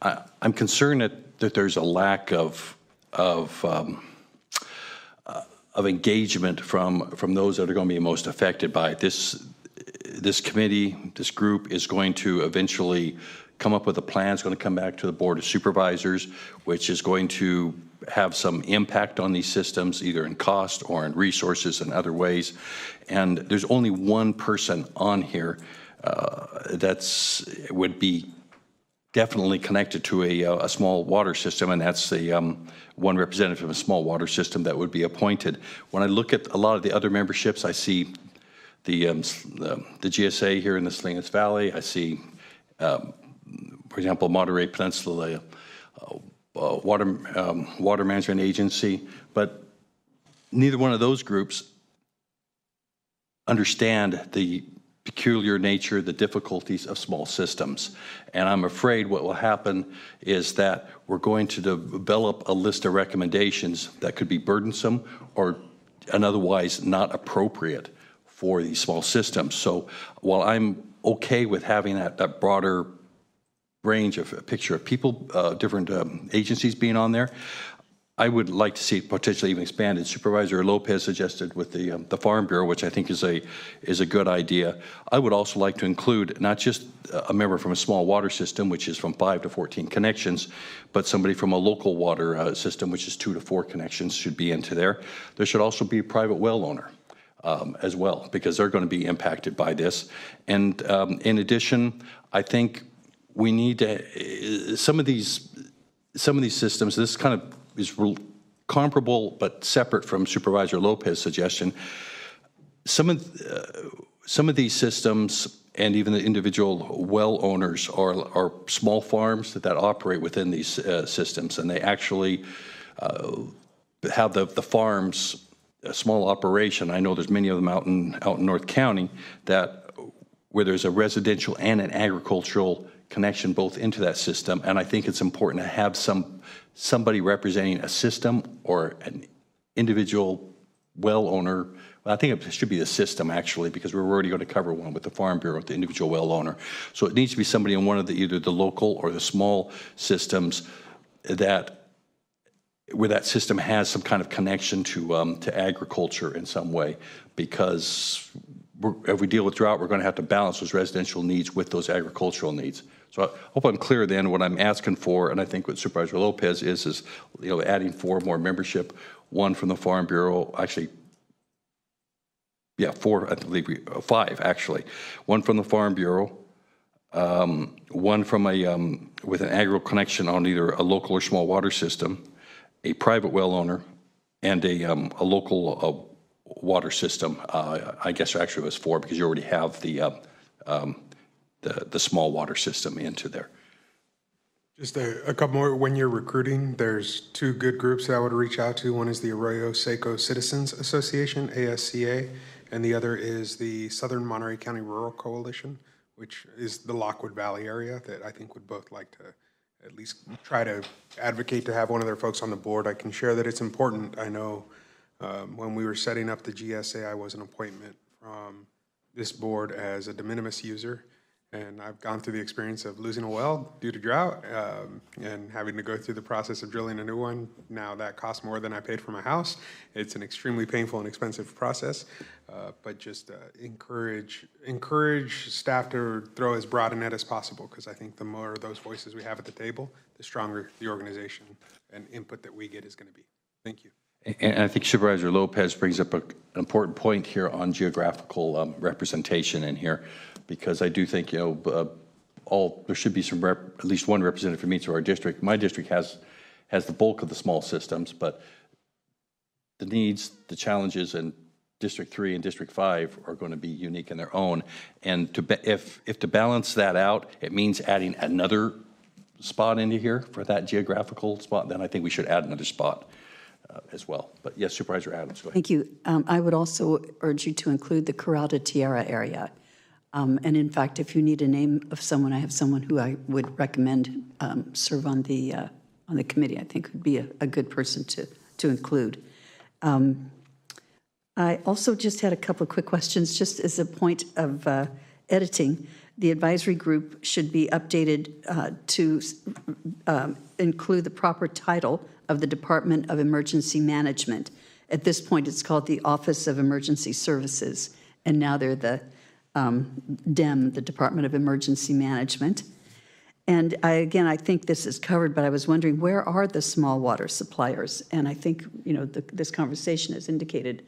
I'm concerned that there's a lack of engagement from those that are going to be most affected by it. This committee, this group is going to eventually come up with a plan. It's going to come back to the Board of Supervisors, which is going to have some impact on these systems, either in cost or in resources and other ways. And there's only one person on here would be definitely connected to a small water system, and that's the one representative of a small water system that would be appointed. When I look at a lot of the other memberships, I see the GSA here in the Salinas Valley. I see, for example, Monterey Peninsula Water Management Agency, but neither one of those groups understand the peculiar nature, the difficulties of small systems. And I'm afraid what will happen is that we're going to develop a list of recommendations that could be burdensome or otherwise not appropriate for these small systems. So while I'm okay with having that broader range of a picture of people, different agencies being on there, I would like to see it potentially even expanded. Supervisor Lopez suggested with the Farm Bureau, which I think is a good idea. I would also like to include not just a member from a small water system, which is from 5 to 14 connections, but somebody from a local water system, which is 2 to 4 connections, should be into there. There should also be a private well owner as well, because they're going to be impacted by this. And in addition, I think we need to some of these systems. This kind of is comparable but separate from Supervisor Lopez's suggestion. Some of these systems and even the individual well owners are small farms that operate within these systems, and they actually have the farms a small operation, I know there's many of them out in North County, that where there's a residential and an agricultural connection both into that system, and I think it's important to have somebody representing a system or an individual well owner. Well, I think it should be the system, actually, because we're already going to cover one with the Farm Bureau, with the individual well owner. So it needs to be somebody in one of the either the local or the small systems that where that system has some kind of connection to agriculture in some way, because if we deal with drought, we're going to have to balance those residential needs with those agricultural needs. So I hope I'm clear then what I'm asking for, and I think what Supervisor Lopez is adding 4 more membership, 1 from the Farm Bureau, actually, yeah, 4, I believe, 5 actually. 1 from the Farm Bureau, 1 from with an agricultural connection on either a local or small water system, a private well owner, and a local water system. I guess actually it was 4 because you already have the small water system into there. Just a couple more. When you're recruiting, there's 2 good groups that I would reach out to. One is the Arroyo Seco Citizens Association, ASCA, and the other is the Southern Monterey County Rural Coalition, which is the Lockwood Valley area that I think would both like to at least try to advocate to have one of their folks on the board. I can share that it's important. I know when we were setting up the GSA, I was an appointment from this board as a de minimis user, and I've gone through the experience of losing a well due to drought and having to go through the process of drilling a new one. Now that costs more than I paid for my house. It's an extremely painful and expensive process, but just encourage staff to throw as broad a net as possible, because I think the more of those voices we have at the table, the stronger the organization and input that we get is going to be. Thank you. And I think Supervisor Lopez brings up an important point here on geographical representation in here, because I do think, there should be at least one representative from each of our district. My district has the bulk of the small systems, but the needs, the challenges in District 3 and District 5 are going to be unique in their own. And if to balance that out, it means adding another spot into here for that geographical spot, then I think we should add another spot as well. But yes, Supervisor Adams, go ahead. Thank you. I would also urge you to include the Corralda Tierra area. And in fact, if you need a name of someone, I have someone who I would recommend serve on the committee. I think would be a good person to include. I also just had a couple of quick questions, just as a point of editing. The advisory group should be updated to include the proper title of the Department of Emergency Management. At this point, it's called the Office of Emergency Services, and now they're the DEM, the Department of Emergency Management. And I think this is covered, but I was wondering, where are the small water suppliers? And I think, this conversation has indicated,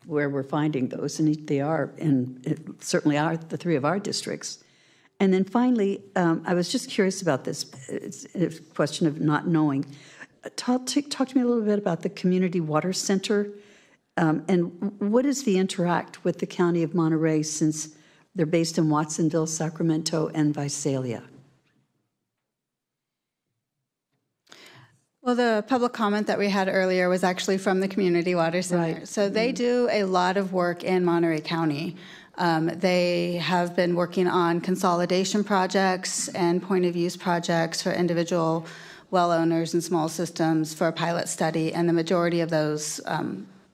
where we're finding those, and they are, and it certainly are the 3 of our districts. And then finally, I was just curious about this. It's a question of not knowing. Talk to me a little bit about the Community Water Center, and what does the interact with the County of Monterey, since they're based in Watsonville, Sacramento, and Visalia? Well, the public comment that we had earlier was actually from the Community Water Center. Right. So they do a lot of work in Monterey County. They have been working on consolidation projects and point of use projects for individual well owners and small systems for a pilot study, and the majority of those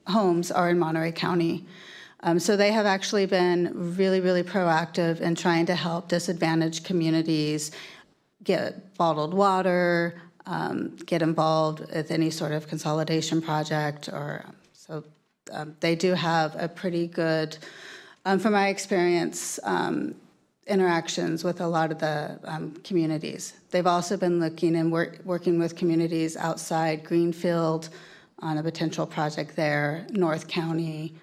homes are in Monterey County. So they have actually been really, really proactive in trying to help disadvantaged communities get bottled water, get involved with any sort of consolidation project, or so they do have a pretty good, from my experience, interactions with a lot of the communities. They've also been looking and working with communities outside Greenfield on a potential project there, North County.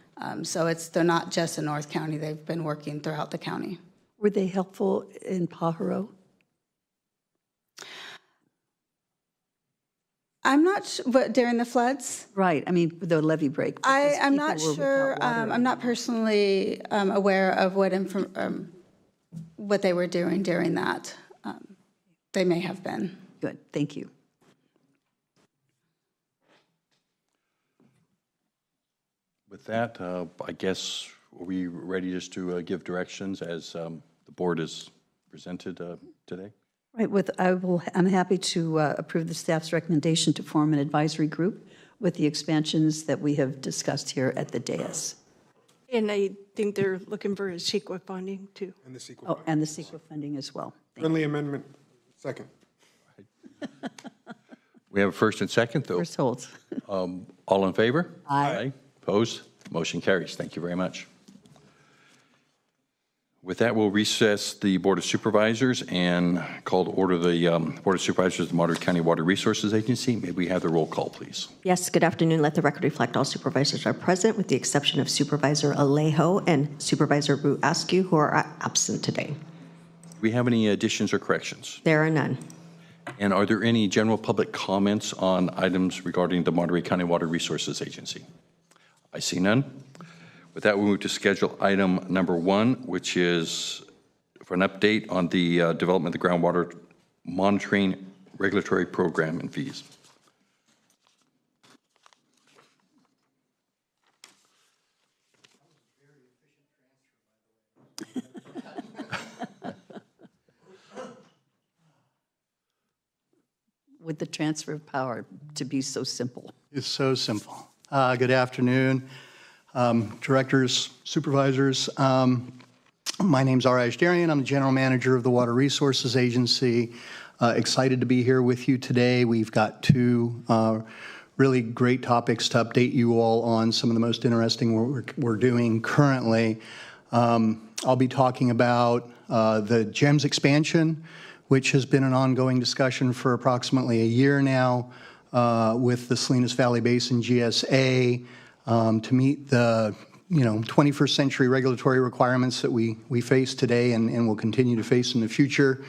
So they're not just in North County, they've been working throughout the county. Were they helpful in Pajaro? I'm not sure, but during the floods? Right, I mean, the levee break. I'm not sure, I'm not personally aware of what they were doing during that. They may have been. Good, thank you. With that, I guess, are we ready just to give directions as the board is presented today? Right, I'm happy to approve the staff's recommendation to form an advisory group with the expansions that we have discussed here at the dais. And I think they're looking for a CEQA funding too. And the CEQA. Oh, and the CEQA funding as well. Friendly amendment, second. We have a first and second, though. First holds. All in favor? Aye. Opposed? Motion carries. Thank you very much. With that, we'll recess the Board of Supervisors and call to order the Board of Supervisors of the Monterey County Water Resources Agency. May we have the roll call, please? Yes, good afternoon. Let the record reflect all supervisors are present with the exception of Supervisor Alejo and Supervisor Ru Askew, who are absent today. Do we have any additions or corrections? There are none. And are there any general public comments on items regarding the Monterey County Water Resources Agency? I see none. With that, we move to schedule item number 1, which is for an update on the development of the groundwater monitoring regulatory program and fees. With the transfer of power to be so simple. It's so simple. Good afternoon, directors, supervisors. My name's R.I. Ashdarian. I'm the general manager of the Water Resources Agency. Excited to be here with you today. We've got two really great topics to update you all on, some of the most interesting work we're doing currently. I'll be talking about the GEMS expansion, which has been an ongoing discussion for approximately a year now with the Salinas Valley Basin GSA to meet the 21st century regulatory requirements that we face today and will continue to face in the future.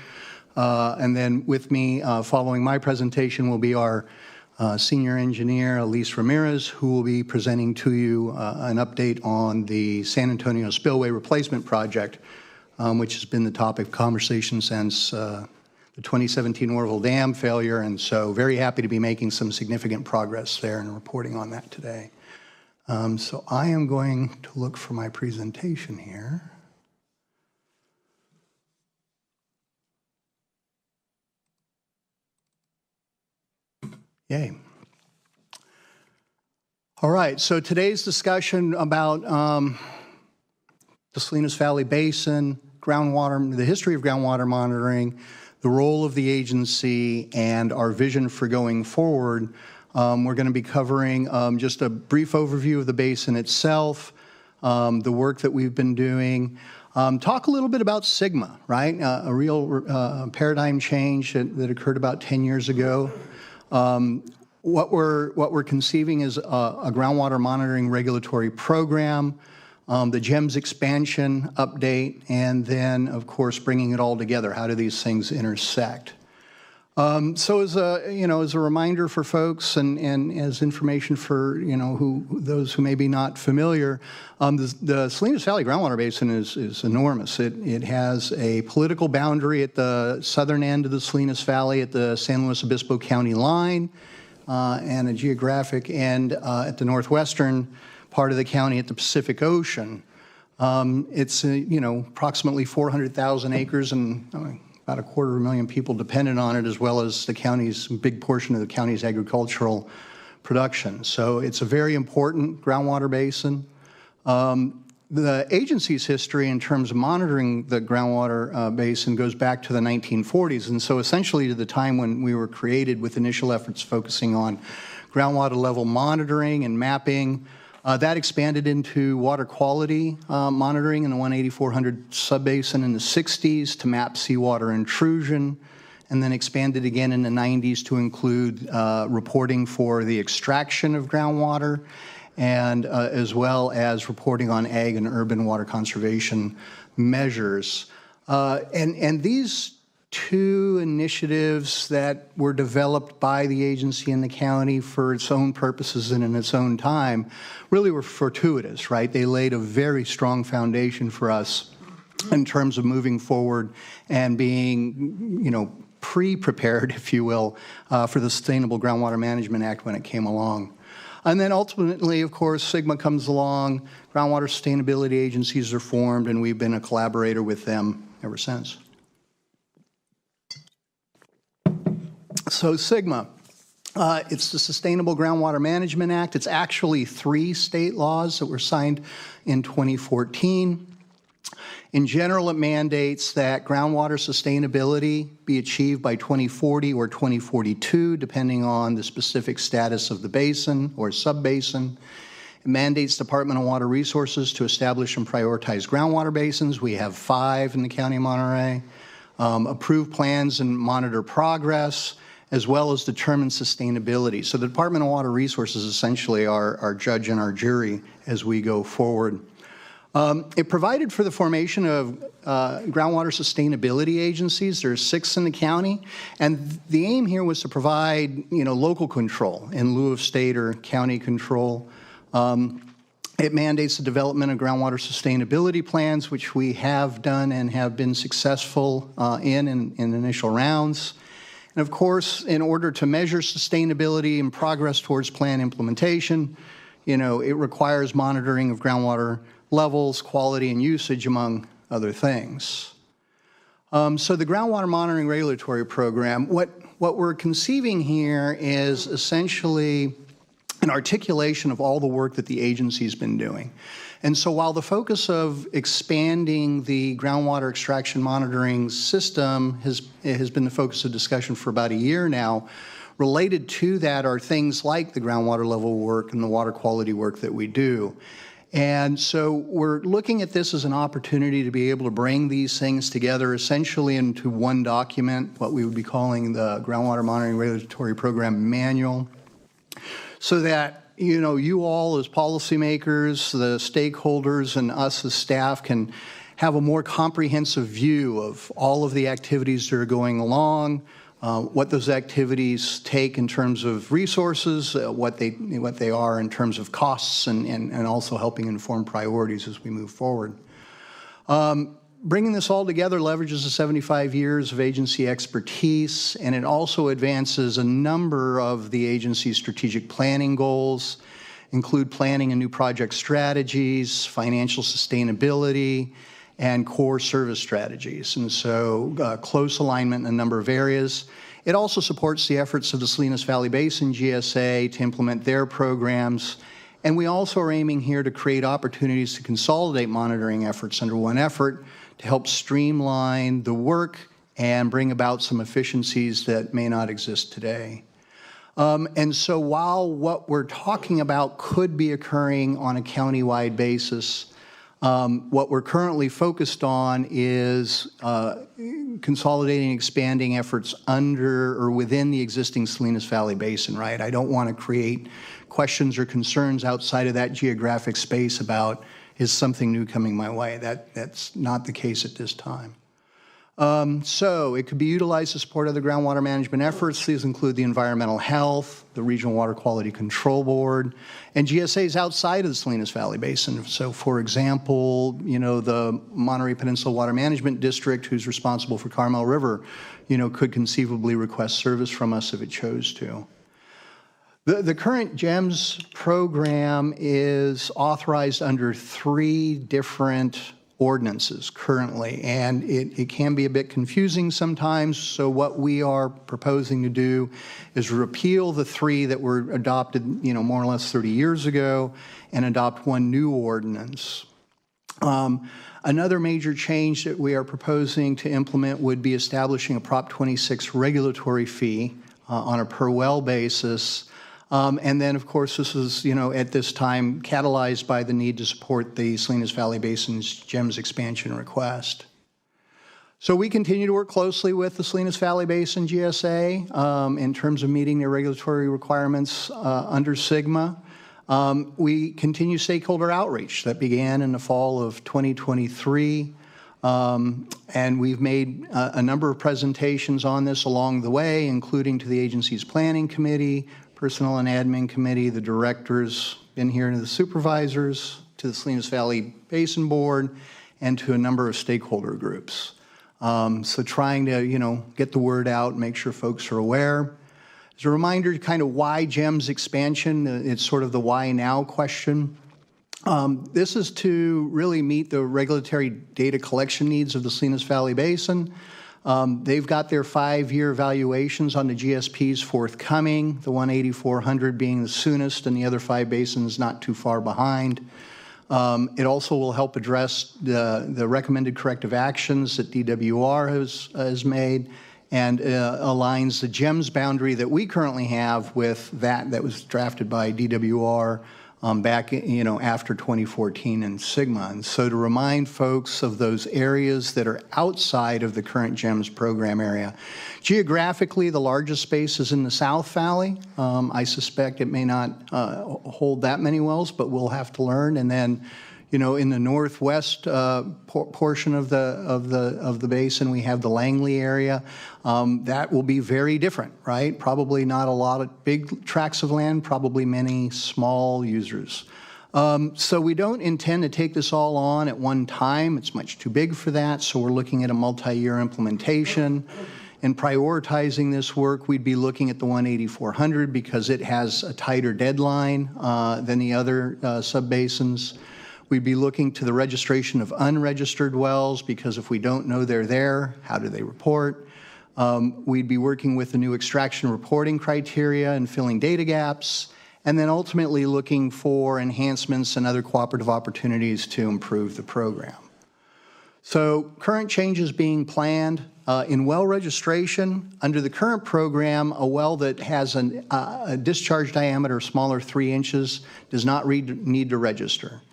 And then with me following my presentation will be our senior engineer, Elise Ramirez, who will be presenting to you an update on the San Antonio Spillway Replacement Project, which has been the topic of conversation since the 2017 Orville Dam failure, and so very happy to be making some significant progress there and reporting on that today. So I am going to look for my presentation here. Yay. All right, so today's discussion about the Salinas Valley Basin, groundwater, the history of groundwater monitoring, the role of the agency, and our vision for going forward. We're going to be covering just a brief overview of the basin itself, the work that we've been doing, talk a little bit about SGMA, right? A real paradigm change that occurred about 10 years ago. What we're conceiving is a groundwater monitoring regulatory program, the GEMS expansion update, and then, of course, bringing it all together. How do these things intersect? So as a reminder for folks and as information for, those who may be not familiar, the Salinas Valley Groundwater Basin is enormous. It has a political boundary at the southern end of the Salinas Valley at the San Luis Obispo County line, and a geographic end at the northwestern part of the county at the Pacific Ocean. It's approximately 400,000 acres and about 250,000 people dependent on it, as well as the county's big portion of the county's agricultural production. So it's a very important groundwater basin. The agency's history in terms of monitoring the groundwater basin goes back to the 1940s, and so essentially to the time when we were created with initial efforts focusing on groundwater level monitoring and mapping. That expanded into water quality monitoring in the 18400 subbasin in the 60s to map seawater intrusion, and then expanded again in the 90s to include reporting for the extraction of groundwater, and as well as reporting on ag and urban water conservation measures. And these two initiatives that were developed by the agency and the county for its own purposes and in its own time really were fortuitous, right? They laid a very strong foundation for us in terms of moving forward and being, pre-prepared, if you will, for the Sustainable Groundwater Management Act when it came along. And then ultimately, of course, Sigma comes along, groundwater sustainability agencies are formed, and we've been a collaborator with them ever since. So Sigma, it's the Sustainable Groundwater Management Act. It's actually 3 state laws that were signed in 2014. In general, it mandates that groundwater sustainability be achieved by 2040 or 2042, depending on the specific status of the basin or subbasin. It mandates Department of Water Resources to establish and prioritize groundwater basins. We have 5 in the County of Monterey. Approve plans and monitor progress, as well as determine sustainability. So the Department of Water Resources essentially are our judge and our jury as we go forward. It provided for the formation of groundwater sustainability agencies. There are 6 in the county, and the aim here was to provide, local control in lieu of state or county control. It mandates the development of groundwater sustainability plans, which we have done and have been successful in initial rounds. And of course, in order to measure sustainability and progress towards plan implementation, it requires monitoring of groundwater levels, quality, and usage, among other things. So the Groundwater Monitoring Regulatory Program, what we're conceiving here is essentially an articulation of all the work that the agency's been doing. And so while the focus of expanding the groundwater extraction monitoring system has been the focus of discussion for about a year now, related to that are things like the groundwater level work and the water quality work that we do. And so we're looking at this as an opportunity to be able to bring these things together essentially into one document, what we would be calling the Groundwater Monitoring Regulatory Program Manual, so that you all as policymakers, the stakeholders, and us as staff can have a more comprehensive view of all of the activities that are going along, what those activities take in terms of resources, what they are in terms of costs, and also helping inform priorities as we move forward. Bringing this all together leverages the 75 years of agency expertise, and it also advances a number of the agency's strategic planning goals, include planning and new project strategies, financial sustainability, and core service strategies. And so close alignment in a number of areas. It also supports the efforts of the Salinas Valley Basin GSA to implement their programs. And we also are aiming here to create opportunities to consolidate monitoring efforts under one effort to help streamline the work and bring about some efficiencies that may not exist today. And so while what we're talking about could be occurring on a county-wide basis, what we're currently focused on is consolidating, expanding efforts under or within the existing Salinas Valley Basin, right? I don't want to create questions or concerns outside of that geographic space about, is something new coming my way? That's not the case at this time. So it could be utilized to support other groundwater management efforts. These include the environmental health, the Regional Water Quality Control Board, and GSAs outside of the Salinas Valley Basin. So for example, the Monterey Peninsula Water Management District, who's responsible for Carmel River, could conceivably request service from us if it chose to. The current GEMS program is authorized under 3 different ordinances currently, and it can be a bit confusing sometimes. So what we are proposing to do is repeal the 3 that were adopted, more or less 30 years ago, and adopt one new ordinance. Another major change that we are proposing to implement would be establishing a Prop 26 regulatory fee on a per well basis. And then, of course, this is, at this time catalyzed by the need to support the Salinas Valley Basin's GEMS expansion request. So we continue to work closely with the Salinas Valley Basin GSA in terms of meeting their regulatory requirements under SGMA. We continue stakeholder outreach that began in the fall of 2023. And we've made a number of presentations on this along the way, including to the agency's planning committee, Personnel and Admin Committee, the directors, been here to the supervisors, to the Salinas Valley Basin Board, and to a number of stakeholder groups. So trying to, get the word out and make sure folks are aware. As a reminder, kind of why GEMS expansion, it's sort of the why now question. This is to really meet the regulatory data collection needs of the Salinas Valley Basin. They've got their 5-year evaluations on the GSPs forthcoming, the 18400 being the soonest and the other 5 basins not too far behind. It also will help address the recommended corrective actions that DWR has made, and aligns the GEMS boundary that we currently have with that was drafted by DWR back, after 2014 in Sigma. And so to remind folks of those areas that are outside of the current GEMS program area, geographically, the largest space is in the South Valley. I suspect it may not hold that many wells, but we'll have to learn. And then, in the northwest portion of the basin, we have the Langley area. That will be very different, right? Probably not a lot of big tracts of land, probably many small users. So we don't intend to take this all on at one time. It's much too big for that, so we're looking at a multi-year implementation. In prioritizing this work, we'd be looking at the 18400 because it has a tighter deadline than the other subbasins. We'd be looking to the registration of unregistered wells because if we don't know they're there, how do they report? We'd be working with the new extraction reporting criteria and filling data gaps, and then ultimately looking for enhancements and other cooperative opportunities to improve the program. So current changes being planned. In well registration, under the current program, a well that has a discharge diameter smaller 3 inches does not need to register.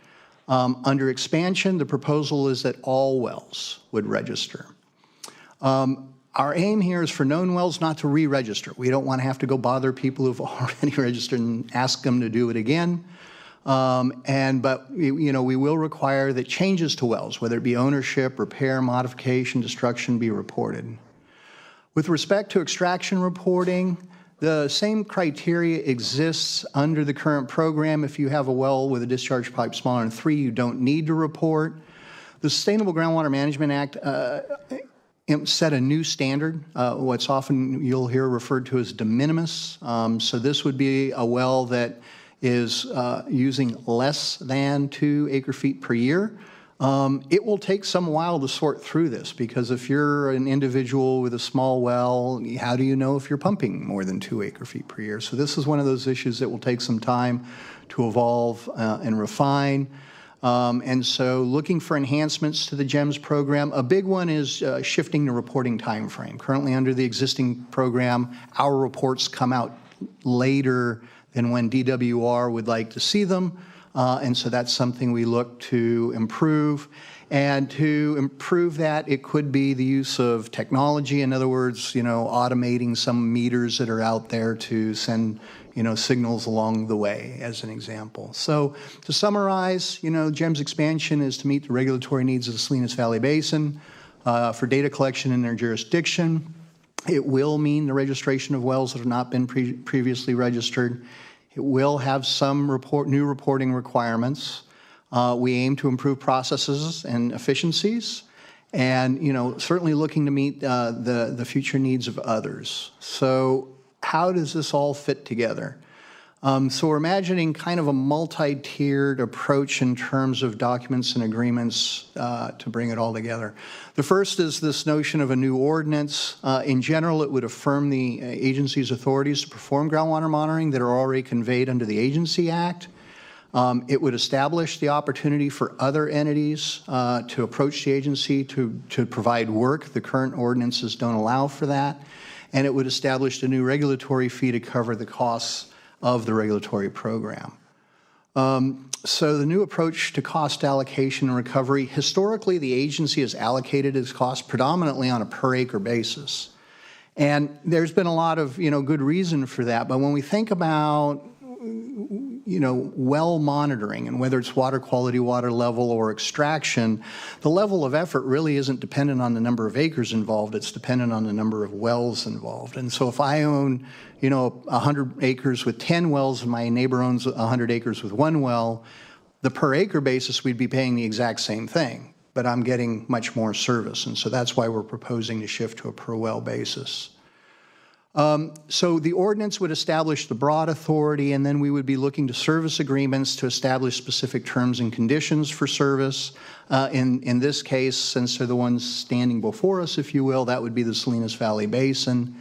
Under expansion, the proposal is that all wells would register. Our aim here is for known wells not to re-register. We don't want to have to go bother people who've already registered and ask them to do it again. But we will require that changes to wells, whether it be ownership, repair, modification, destruction, be reported. With respect to extraction reporting, the same criteria exists under the current program. If you have a well with a discharge pipe smaller than 3, you don't need to report. The Sustainable Groundwater Management Act set a new standard, what's often you'll hear referred to as de minimis. So this would be a well that is using less than 2 acre-feet per year. It will take some while to sort through this because if you're an individual with a small well, how do you know if you're pumping more than 2 acre-feet per year? So this is one of those issues that will take some time to evolve and refine. And so looking for enhancements to the GEMS program, a big one is shifting the reporting time frame. Currently under the existing program, our reports come out later than when DWR would like to see them. And so that's something we look to improve. And to improve that, it could be the use of technology. In other words, automating some meters that are out there to send, signals along the way, as an example. So to summarize, GEMS expansion is to meet the regulatory needs of the Salinas Valley Basin for data collection in their jurisdiction. It will mean the registration of wells that have not been previously registered. It will have some new reporting requirements. We aim to improve processes and efficiencies, and certainly looking to meet the future needs of others. So how does this all fit together? So we're imagining kind of a multi-tiered approach in terms of documents and agreements to bring it all together. The first is this notion of a new ordinance. In general, it would affirm the agency's authorities to perform groundwater monitoring that are already conveyed under the Agency Act. It would establish the opportunity for other entities to approach the agency to provide work. The current ordinances don't allow for that. And it would establish a new regulatory fee to cover the costs of the regulatory program. So the new approach to cost allocation and recovery, historically the agency has allocated its costs predominantly on a per acre basis. And there's been a lot of good reason for that, but when we think about well monitoring and whether it's water quality, water level, or extraction, the level of effort really isn't dependent on the number of acres involved, it's dependent on the number of wells involved. And so if I own 100 acres with 10 wells and my neighbor owns 100 acres with 1 well, the per acre basis we'd be paying the exact same thing, but I'm getting much more service. And so that's why we're proposing to shift to a per well basis. So the ordinance would establish the broad authority, and then we would be looking to service agreements to establish specific terms and conditions for service. In this case, since they're the ones standing before us, if you will, that would be the Salinas Valley Basin.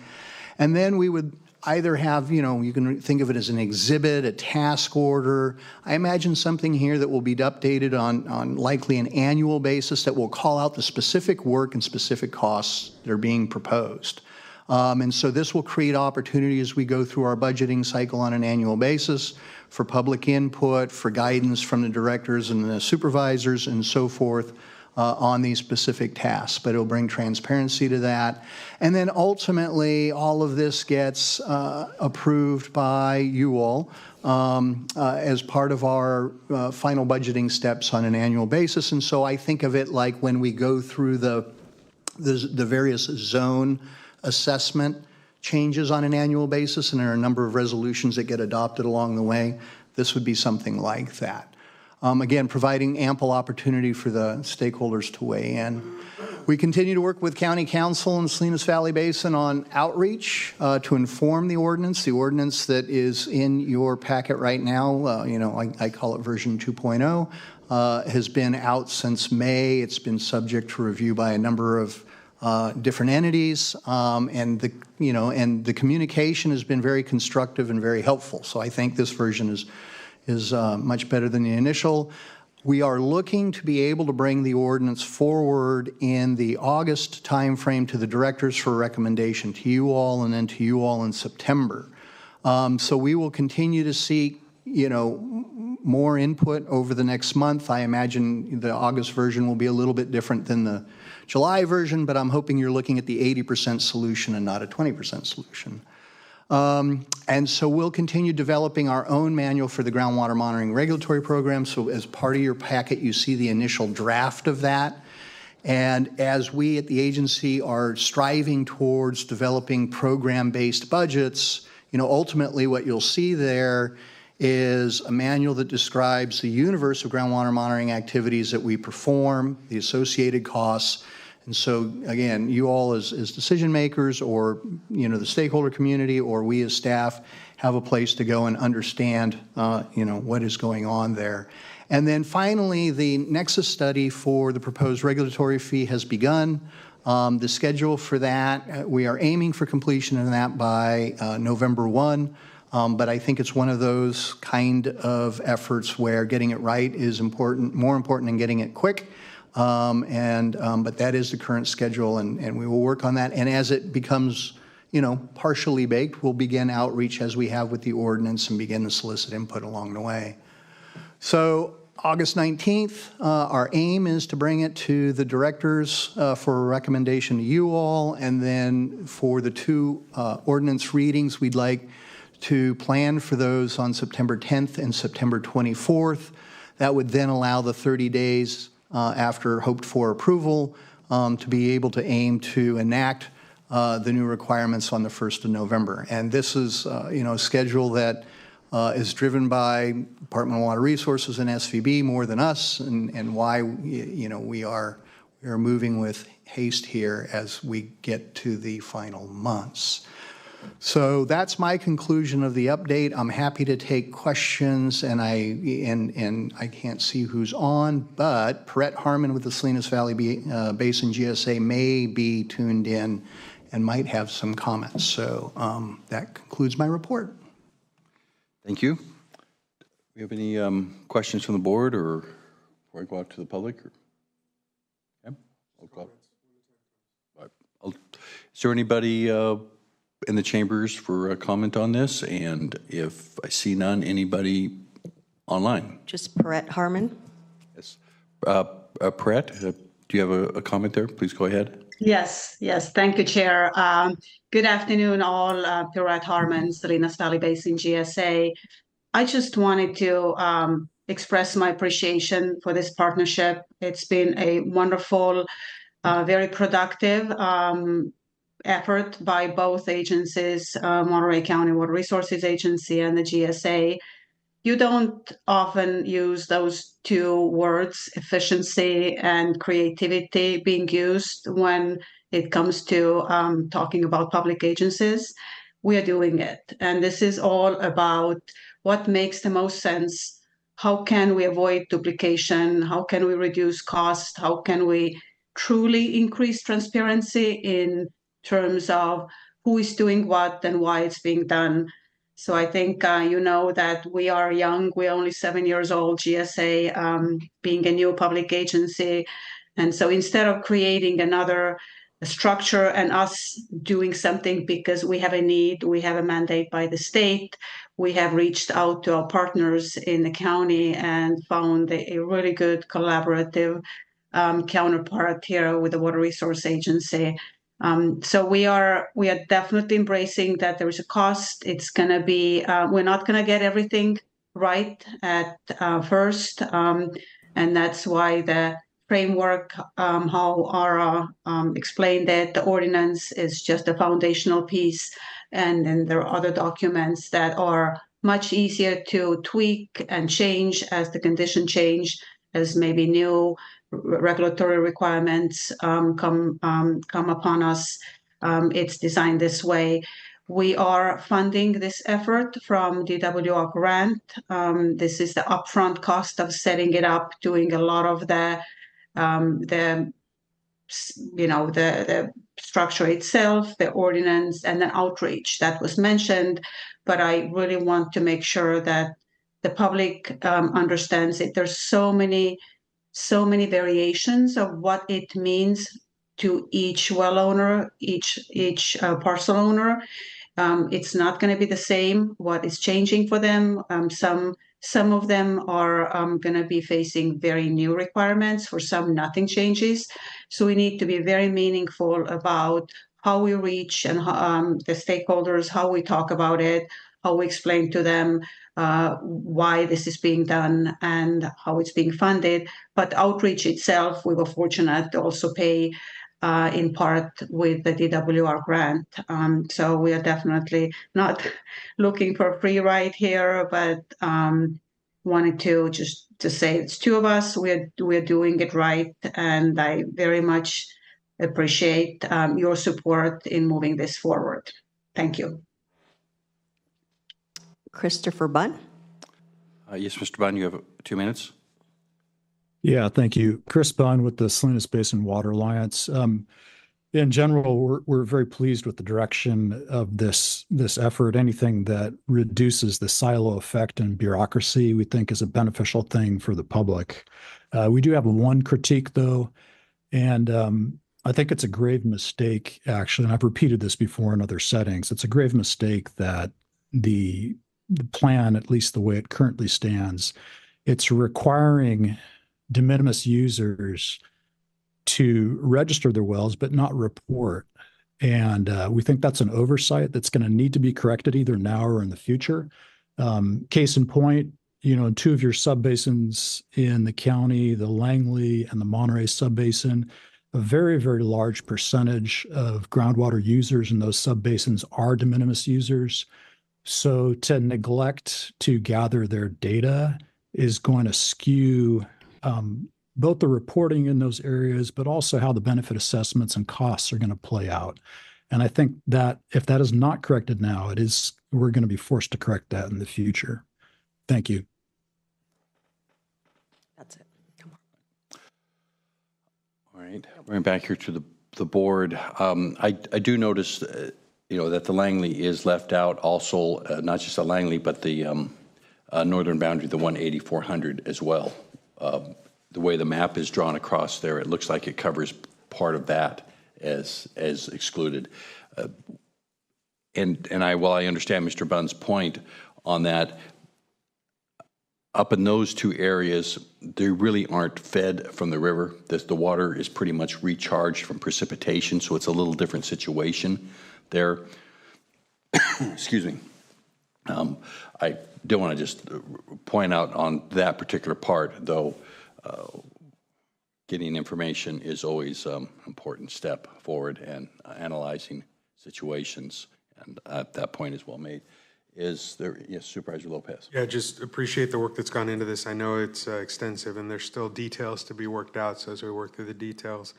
And then we would either have, you can think of it as an exhibit, a task order. I imagine something here that will be updated on likely an annual basis that will call out the specific work and specific costs that are being proposed. And so this will create opportunity as we go through our budgeting cycle on an annual basis for public input, for guidance from the directors and the supervisors and so forth on these specific tasks. But it'll bring transparency to that. And then ultimately, all of this gets approved by you all as part of our final budgeting steps on an annual basis. And so I think of it like when we go through the various zone assessment changes on an annual basis, and there are a number of resolutions that get adopted along the way. This would be something like that. Again, providing ample opportunity for the stakeholders to weigh in. We continue to work with County Council and Salinas Valley Basin on outreach to inform the ordinance. The ordinance that is in your packet right now, I call it version 2.0, has been out since May. It's been subject to review by a number of different entities, and the communication has been very constructive and very helpful. So I think this version is much better than the initial. We are looking to be able to bring the ordinance forward in the August timeframe to the directors for recommendation to you all, and then to you all in September. So we will continue to seek, more input over the next month. I imagine the August version will be a little bit different than the July version, but I'm hoping you're looking at the 80% solution and not a 20% solution. And so we'll continue developing our own manual for the groundwater monitoring regulatory program. So as part of your packet, you see the initial draft of that. And as we at the agency are striving towards developing program-based budgets, ultimately what you'll see there is a manual that describes the universe of groundwater monitoring activities that we perform, the associated costs. And so, again, you all as decision makers, or the stakeholder community, or we as staff have a place to go and understand what is going on there. And then finally, the nexus study for the proposed regulatory fee has begun. The schedule for that, we are aiming for completion of that by November 1. But I think it's one of those kind of efforts where getting it right is more important than getting it quick. But that is the current schedule, and we will work on that. And as it becomes, partially baked, we'll begin outreach as we have with the ordinance and begin to solicit input along the way. So August 19th, our aim is to bring it to the directors for a recommendation to you all. And then for the two ordinance readings, we'd like to plan for those on September 10th and September 24th. That would then allow the 30 days after hoped-for approval to be able to aim to enact the new requirements on the 1st of November. And this is, a schedule that is driven by Department of Water Resources and SVB more than us, and why, we are moving with haste here as we get to the final months. So that's my conclusion of the update. I'm happy to take questions, and I can't see who's on, but Perrette Harmon with the Salinas Valley Basin GSA may be tuned in and might have some comments. So that concludes my report. Thank you. Do we have any questions from the board, or before I go out to the public? Okay. I'll go. Is there anybody in the chambers for a comment on this? And if I see none, anybody online? Just Perrette Harmon. Yes. Perrette, do you have a comment there? Please go ahead. Yes. Thank you, Chair. Good afternoon, all. Perrette Harmon, Salinas Valley Basin GSA. I just wanted to express my appreciation for this partnership. It's been a wonderful, very productive effort by both agencies, Monterey County Water Resources Agency and the GSA. You don't often use those two words, efficiency and creativity, being used when it comes to talking about public agencies. we are doing it. And this is all about what makes the most sense. How can we avoid duplication? How can we reduce cost? How can we truly increase transparency in terms of who is doing what and why it's being done? So I think you know that we are young. We're only 7 years old, GSA, being a new public agency. And so instead of creating another structure and us doing something because we have a need, we have a mandate by the state, we have reached out to our partners in the county and found a really good collaborative counterpart here with the Water Resource Agency. So we are definitely embracing that there is a cost. It's going to be, we're not going to get everything right at first. And that's why the framework, how Ara explained it, the ordinance is just a foundational piece. And then there are other documents that are much easier to tweak and change as the condition change, as maybe new regulatory requirements come upon us. It's designed this way. We are funding this effort from DWR grant. This is the upfront cost of setting it up, doing a lot of the structure itself, the ordinance, and then outreach that was mentioned. But I really want to make sure that the public understands it. There's so many variations of what it means to each well owner, each parcel owner. It's not going to be the same what is changing for them. Some of them are going to be facing very new requirements. For some, nothing changes. So we need to be very meaningful about how we reach and the stakeholders, how we talk about it, how we explain to them why this is being done and how it's being funded. But outreach itself, we were fortunate to also pay in part with the DWR grant. So we are definitely not looking for a free ride here, but wanted to just to say it's two of us. We're doing it right, and I very much appreciate your support in moving this forward. Thank you. Christopher Bunn. Yes, Mr. Bunn, you have 2 minutes. Yeah, thank you. Chris Bunn with the Salinas Basin Water Alliance. In general, we're very pleased with the direction of this effort. Anything that reduces the silo effect and bureaucracy, we think is a beneficial thing for the public. We do have one critique, though, and I think it's a grave mistake, actually, and I've repeated this before in other settings. It's a grave mistake that the plan, at least the way it currently stands, it's requiring de minimis users to register their wells but not report. And we think that's an oversight that's going to need to be corrected either now or in the future. Case in point, in two of your subbasins in the county, the Langley and the Monterey subbasin, a very, very large percentage of groundwater users in those subbasins are de minimis users. So to neglect to gather their data is going to skew both the reporting in those areas, but also how the benefit assessments and costs are going to play out. And I think that if that is not corrected now, we're going to be forced to correct that in the future. Thank you. That's it. Come on. All right, going back here to the board. I do notice, that the Langley is left out also, not just the Langley, but the northern boundary, the 18400 as well. The way the map is drawn across there, it looks like it covers part of that as excluded. While I understand Mr. Bunn's point on that, up in those two areas, they really aren't fed from the river. The water is pretty much recharged from precipitation, so it's a little different situation there. Excuse me. I do want to just point out on that particular part, though, getting information is always an important step forward and analyzing situations, and that point is well made. Is there, yes, Supervisor Lopez? Yeah, just appreciate the work that's gone into this. I know it's extensive and there's still details to be worked out, so as we work through the details.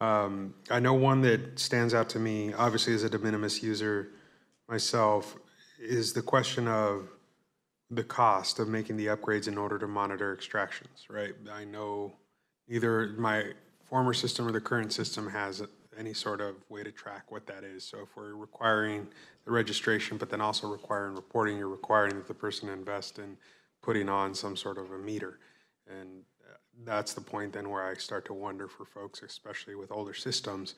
I know one that stands out to me, obviously as a de minimis user myself is the question of the cost of making the upgrades in order to monitor extractions, right? I know either my former system or the current system has any sort of way to track what that is. So if we're requiring the registration, but then also requiring reporting, you're requiring that the person invest in putting on some sort of a meter. And that's the point then where I start to wonder for folks, especially with older systems,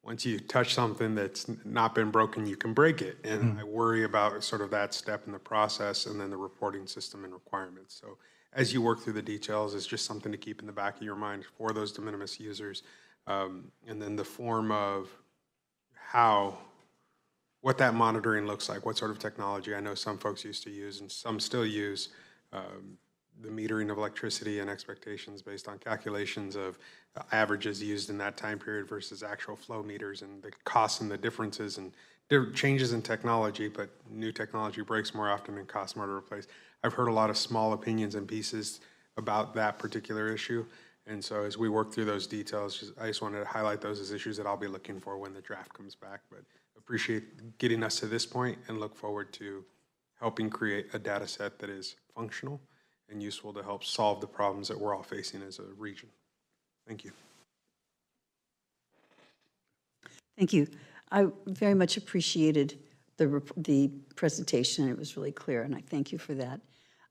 once you touch something that's not been broken, you can break it. And I worry about sort of that step in the process and then the reporting system and requirements. So as you work through the details, it's just something to keep in the back of your mind for those de minimis users. And then the form of what that monitoring looks like, what sort of technology. I know some folks used to use and some still use the metering of electricity and expectations based on calculations of averages used in that time period versus actual flow meters and the costs and the differences and changes in technology, but new technology breaks more often and costs more to replace. I've heard a lot of small opinions and pieces about that particular issue. And so as we work through those details, I just wanted to highlight those as issues that I'll be looking for when the draft comes back. But appreciate getting us to this point and look forward to helping create a data set that is functional and useful to help solve the problems that we're all facing as a region. Thank you. Thank you. I very much appreciated the presentation. It was really clear, and I thank you for that.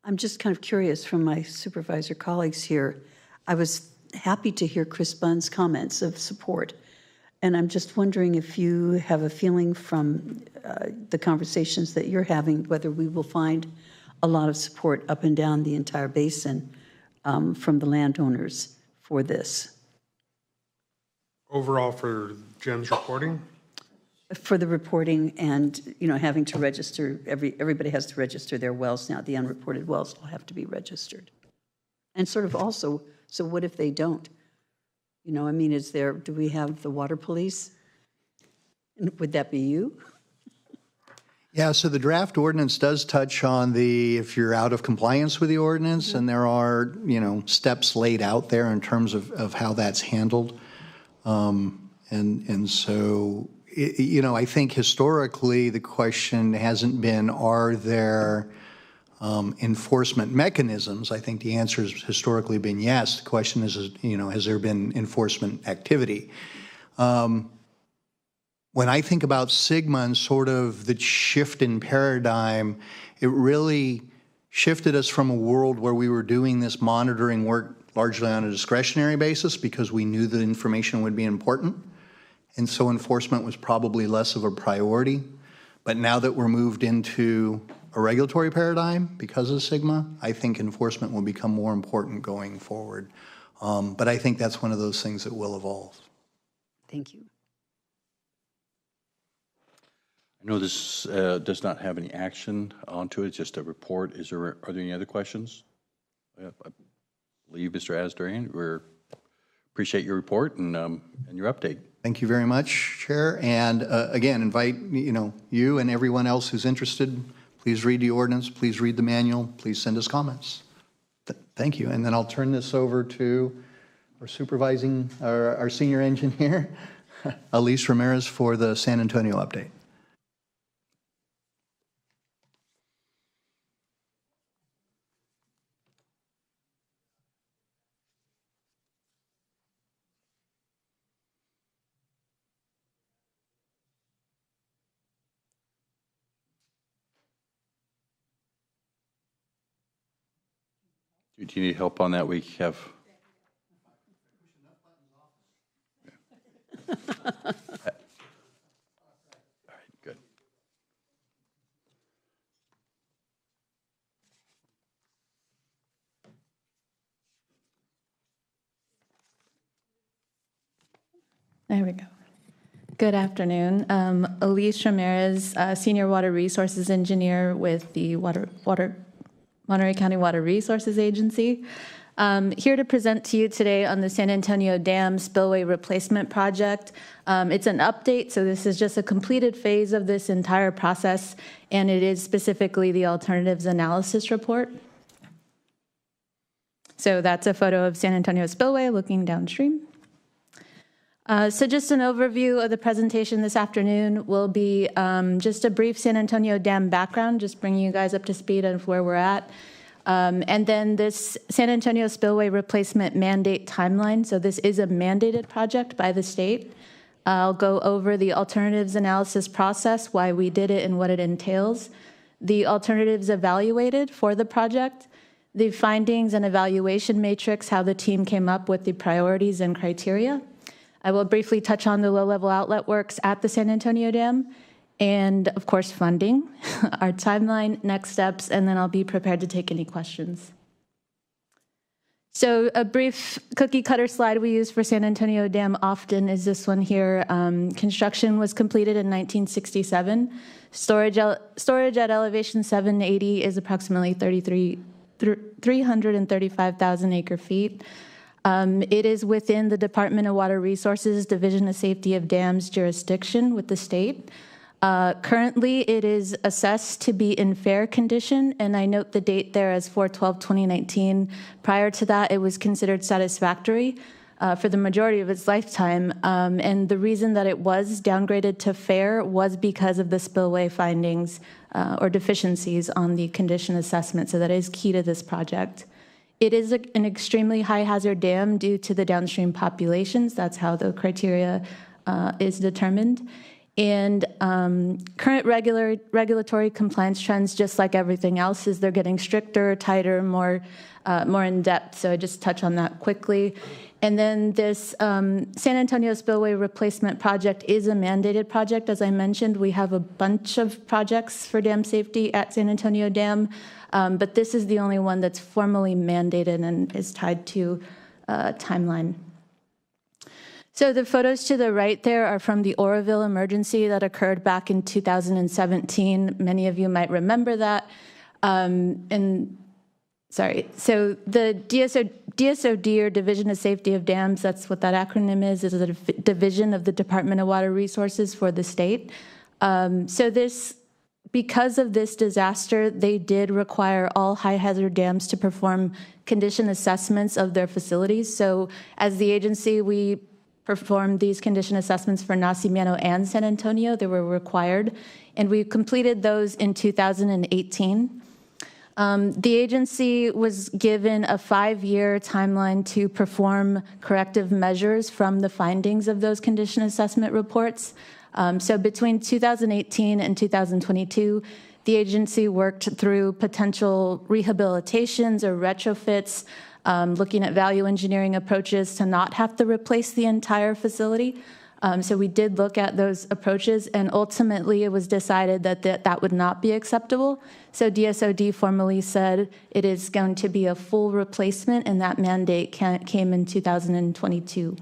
I'm just kind of curious from my supervisor colleagues here. I was happy to hear Chris Bunn's comments of support, and I'm just wondering if you have a feeling from the conversations that you're having, whether we will find a lot of support up and down the entire basin from the landowners for this. Overall for Jim's reporting? For the reporting and, having to register, everybody has to register their wells now. The unreported wells will have to be registered. And sort of also, so what if they don't? Do we have the water police? Would that be you? Yeah, so the draft ordinance does touch on if you're out of compliance with the ordinance, and there are, steps laid out there in terms of how that's handled. And so, I think historically the question hasn't been, are there enforcement mechanisms? I think the answer has historically been yes. The question is, has there been enforcement activity? When I think about Sigma and sort of the shift in paradigm, it really shifted us from a world where we were doing this monitoring work largely on a discretionary basis because we knew the information would be important. And so enforcement was probably less of a priority. But now that we're moved into a regulatory paradigm because of Sigma, I think enforcement will become more important going forward. But I think that's one of those things that will evolve. Thank you. I know this does not have any action onto it, it's just a report. Are there any other questions? I believe Mr. Asdarian, we appreciate your report and your update. Thank you very much, Chair. And again, invite you and everyone else who's interested. Please read the ordinance. Please read the manual. Please send us comments. Thank you. And then I'll turn this over to our senior engineer, Elise Ramirez, for the San Antonio update. Do you need help on that? We have. All right, good. There we go. Good afternoon. Elise Ramirez, Senior Water Resources Engineer with the Monterey County Water Resources Agency. Here to present to you today on the San Antonio Dam Spillway Replacement Project. It's an update, so this is just a completed phase of this entire process, and it is specifically the alternatives analysis report. So that's a photo of San Antonio Spillway looking downstream. So just an overview of the presentation this afternoon will be just a brief San Antonio Dam background, just bringing you guys up to speed on where we're at. And then this San Antonio Spillway Replacement Mandate Timeline. So this is a mandated project by the state. I'll go over the alternatives analysis process, why we did it and what it entails, the alternatives evaluated for the project, the findings and evaluation matrix, how the team came up with the priorities and criteria. I will briefly touch on the low-level outlet works at the San Antonio Dam, and of course funding, our timeline, next steps, and then I'll be prepared to take any questions. So a brief cookie cutter slide we use for San Antonio Dam often is this one here. Construction was completed in 1967. Storage at elevation 780 is approximately 335,000 acre feet. It is within the Department of Water Resources Division of Safety of Dams jurisdiction with the state. Currently, it is assessed to be in fair condition, and I note the date there as 4/12/2019. Prior to that, it was considered satisfactory for the majority of its lifetime, and the reason that it was downgraded to fair was because of the spillway findings or deficiencies on the condition assessment, so that is key to this project. It is an extremely high hazard dam due to the downstream populations. That's how the criteria is determined. And current regulatory compliance trends, just like everything else, is they're getting stricter, tighter, more in depth. So I just touch on that quickly. And then this San Antonio Spillway Replacement Project is a mandated project. As I mentioned, we have a bunch of projects for dam safety at San Antonio Dam, but this is the only one that's formally mandated and is tied to a timeline. So the photos to the right there are from the Oroville emergency that occurred back in 2017. Many of you might remember that. So the DSOD, or Division of Safety of Dams, that's what that acronym is a division of the Department of Water Resources for the state. Because of this disaster, they did require all high hazard dams to perform condition assessments of their facilities. So as the agency, we performed these condition assessments for Nacimiento and San Antonio. They were required, and we completed those in 2018. The agency was given a 5-year timeline to perform corrective measures from the findings of those condition assessment reports. So between 2018 and 2022, the agency worked through potential rehabilitations or retrofits, looking at value engineering approaches to not have to replace the entire facility. So we did look at those approaches, and ultimately it was decided that that would not be acceptable. So DSOD formally said it is going to be a full replacement, and that mandate came in 2022.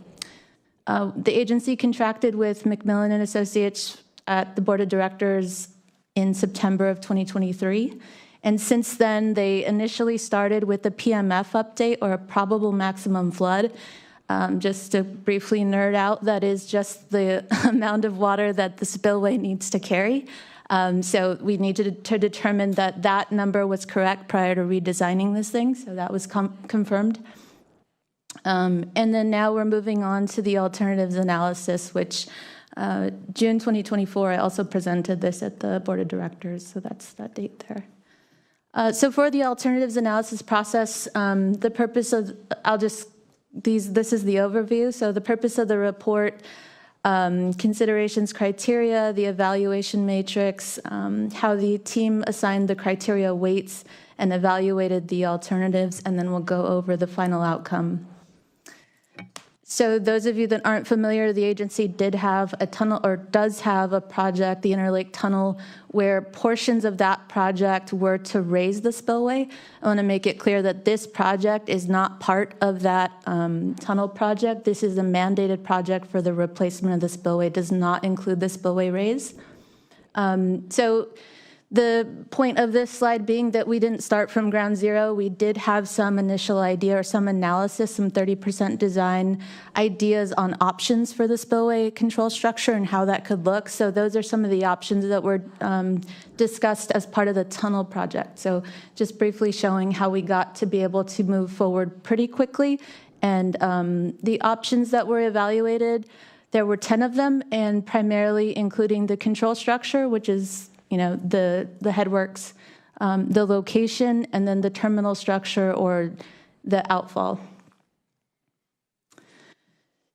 The agency contracted with McMillan and Associates at the Board of Directors in September of 2023. And since then, they initially started with the PMF update, or a probable maximum flood. Just to briefly nerd out, that is just the amount of water that the spillway needs to carry. So we needed to determine that that number was correct prior to redesigning this thing. So that was confirmed. And then now we're moving on to the alternatives analysis, which June 2024, I also presented this at the Board of Directors. So that's that date there. So for the alternatives analysis process, the purpose of, this is the overview. So the purpose of the report, considerations, criteria, the evaluation matrix, how the team assigned the criteria weights and evaluated the alternatives, and then we'll go over the final outcome. So those of you that aren't familiar, the agency did have a tunnel, or does have a project, the Interlake Tunnel, where portions of that project were to raise the spillway. I want to make it clear that this project is not part of that tunnel project. This is a mandated project for the replacement of the spillway. It does not include the spillway raise. So the point of this slide being that we didn't start from ground zero. We did have some initial idea or some analysis, some 30% design ideas on options for the spillway control structure and how that could look. So those are some of the options that were discussed as part of the tunnel project. So just briefly showing how we got to be able to move forward pretty quickly. And the options that were evaluated, There were 10 of them, and primarily including the control structure, which is, the headworks, the location, and then the terminal structure or the outfall.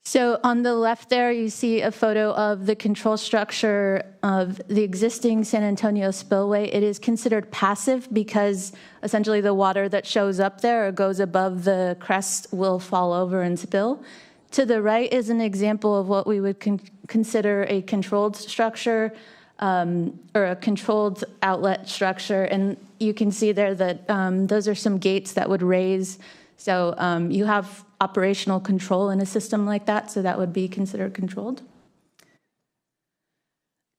So on the left there, you see a photo of the control structure of the existing San Antonio spillway. It is considered passive because essentially the water that shows up there or goes above the crest will fall over and spill. To the right is an example of what we would consider a controlled structure or a controlled outlet structure. And you can see there that those are some gates that would raise. So you have operational control in a system like that, so that would be considered controlled.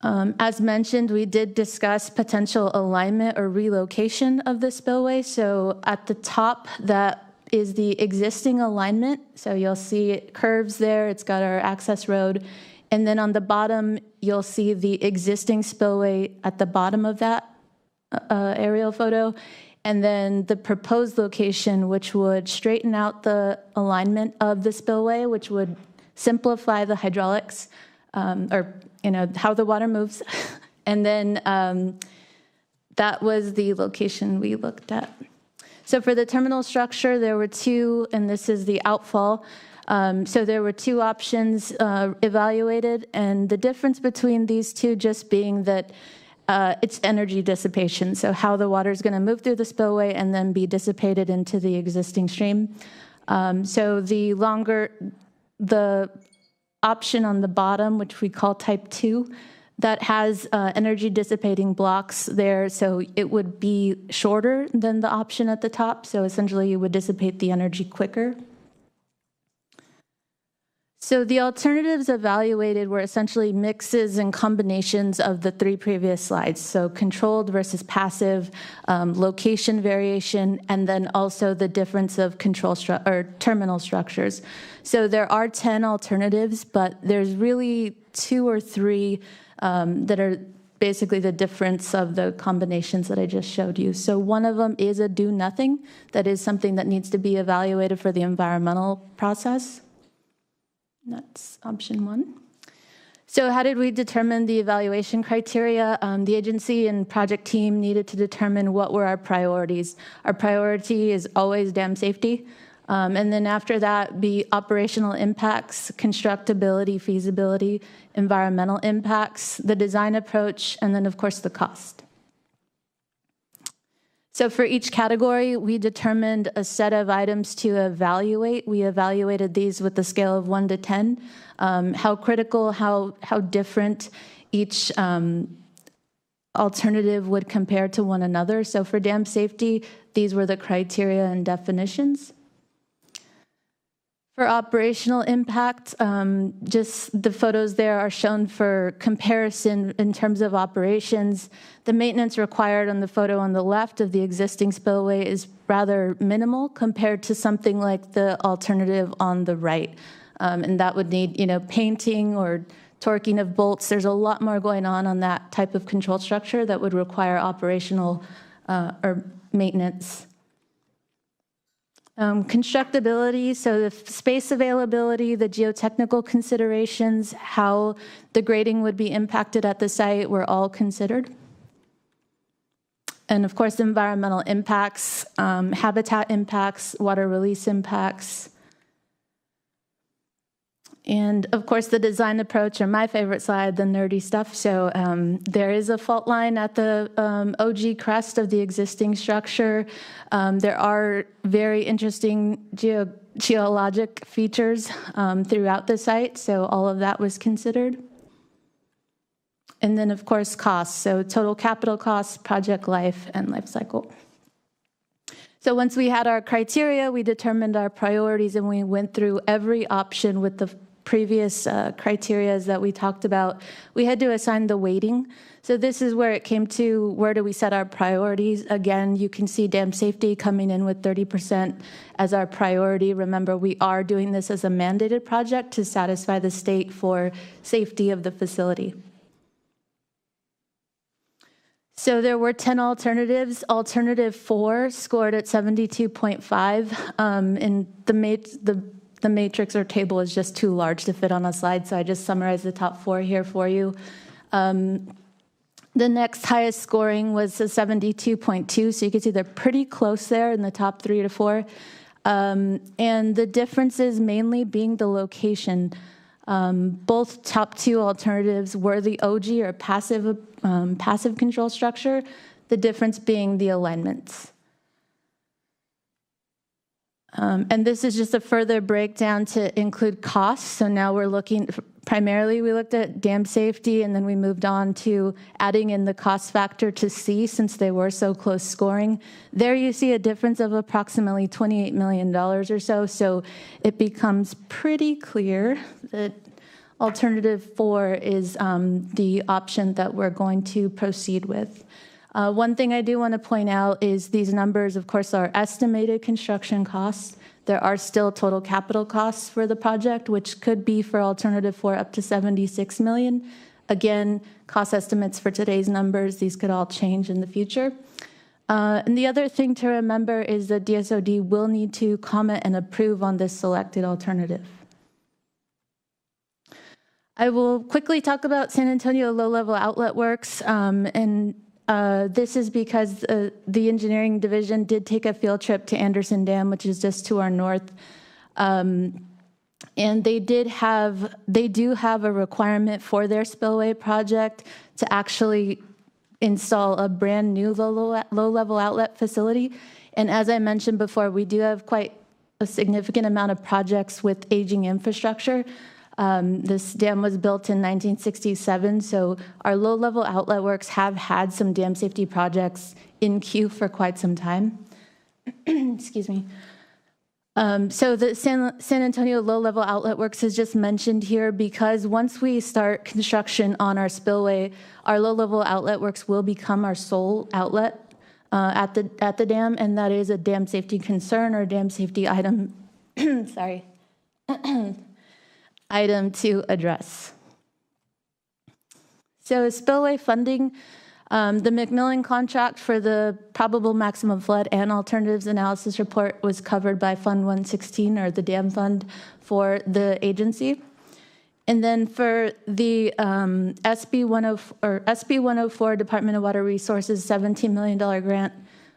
As mentioned, we did discuss potential alignment or relocation of the spillway. So at the top, that is the existing alignment. So you'll see it curves there. It's got our access road. And then on the bottom, you'll see the existing spillway at the bottom of that aerial photo. And then the proposed location, which would straighten out the alignment of the spillway, which would simplify the hydraulics, or how the water moves. And then that was the location we looked at. So for the terminal structure, there were two, and this is the outfall. So there were two options evaluated, and the difference between these two just being that it's energy dissipation, so how the water is going to move through the spillway and then be dissipated into the existing stream. So the option on the bottom, which we call type 2, that has energy dissipating blocks there, so it would be shorter than the option at the top, so essentially you would dissipate the energy quicker. So the alternatives evaluated were essentially mixes and combinations of the three previous slides. So controlled versus passive, location variation, and then also the difference of terminal structures. So there are 10 alternatives, but there's really 2 or 3 that are basically the difference of the combinations that I just showed you. So one of them is a do nothing. That is something that needs to be evaluated for the environmental process. That's option 1. So how did we determine the evaluation criteria? The agency and project team needed to determine what were our priorities. Our priority is always dam safety. And then after that, be operational impacts, constructability, feasibility, environmental impacts, the design approach, and then, of course, the cost. So for each category, we determined a set of items to evaluate. We evaluated these with a scale of 1 to 10, how critical, how different each alternative would compare to one another. So for dam safety, these were the criteria and definitions. For operational impact, just the photos there are shown for comparison in terms of operations. The maintenance required on the photo on the left of the existing spillway is rather minimal compared to something like the alternative on the right. And that would need, painting or torquing of bolts. There's a lot more going on that type of control structure that would require operational or maintenance. Constructability, so the space availability, the geotechnical considerations, how the grading would be impacted at the site were all considered. And of course, environmental impacts, habitat impacts, water release impacts. And of course, the design approach, or my favorite slide, the nerdy stuff. So there is a fault line at the OG crest of the existing structure. There are very interesting geologic features throughout the site. So all of that was considered. And then, of course, costs. So total capital costs, project life, and life cycle. So once we had our criteria, we determined our priorities, and we went through every option with the previous criteria that we talked about. We had to assign the weighting. So this is where it came to, where do we set our priorities? Again, you can see dam safety coming in with 30% as our priority. Remember, we are doing this as a mandated project to satisfy the state for safety of the facility. So there were 10 alternatives. Alternative 4 scored at 72.5, and the the matrix or table is just too large to fit on a slide, so I just summarized the top 4 here for you. The next highest scoring was a 72.2, so you can see they're pretty close there in the top 3 to 4. And the differences mainly being the location. Both top 2 alternatives were the OG or passive control structure, the difference being the alignments. And this is just a further breakdown to include costs. So now we're looking, primarily we looked at dam safety, and then we moved on to adding in the cost factor to C since they were so close scoring. There you see a difference of approximately $28 million or so. So it becomes pretty clear that alternative 4 is the option that we're going to proceed with. One thing I do want to point out is these numbers, of course, are estimated construction costs. There are still total capital costs for the project, which could be for alternative 4 up to $76 million. Again, cost estimates for today's numbers, these could all change in the future. And the other thing to remember is that DSOD will need to comment and approve on this selected alternative. I will quickly talk about San Antonio low-level outlet works, this is because the engineering division did take a field trip to Anderson Dam, which is just to our north. And they do have a requirement for their spillway project to actually install a brand new low-level outlet facility. And as I mentioned before, we do have quite a significant amount of projects with aging infrastructure. This dam was built in 1967, so our low-level outlet works have had some dam safety projects in queue for quite some time. Excuse me. So the San Antonio low-level outlet works is just mentioned here because once we start construction on our spillway, our low-level outlet works will become our sole outlet at the dam, and that is a dam safety concern or dam safety item. Sorry. Item to address. So spillway funding, the McMillan contract for the probable maximum flood and alternatives analysis report was covered by Fund 116 or the dam fund for the agency. And then for the SB 104 Department of Water Resources $17 million grant,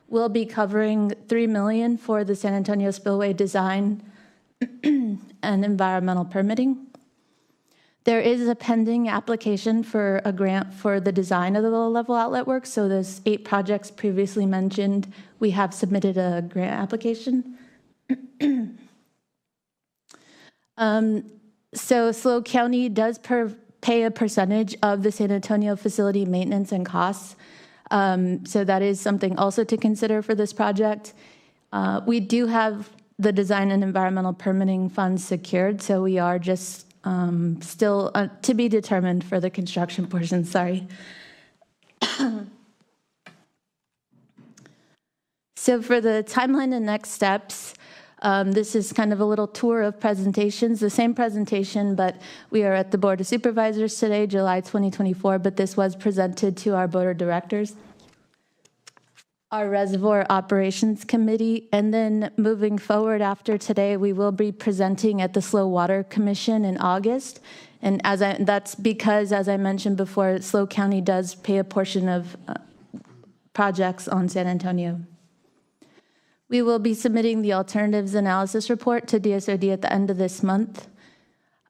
we'll be covering $3 million for the San Antonio spillway design and environmental permitting. There is a pending application for a grant for the design of the low-level outlet work. So those 8 projects previously mentioned, we have submitted a grant application. So SLO County does pay a percentage of the San Antonio facility maintenance and costs. So that is something also to consider for this project. We do have the design and environmental permitting funds secured, so we are just still to be determined for the construction portion, sorry. So for the timeline and next steps, this is kind of a little tour of presentations, the same presentation, but we are at the Board of Supervisors today, July 2024, but this was presented to our Board of Directors, our Reservoir Operations Committee, and then moving forward after today, we will be presenting at the SLO Water Commission in August. And that's because, as I mentioned before, SLO County does pay a portion of projects on San Antonio. We will be submitting the alternatives analysis report to DSOD at the end of this month.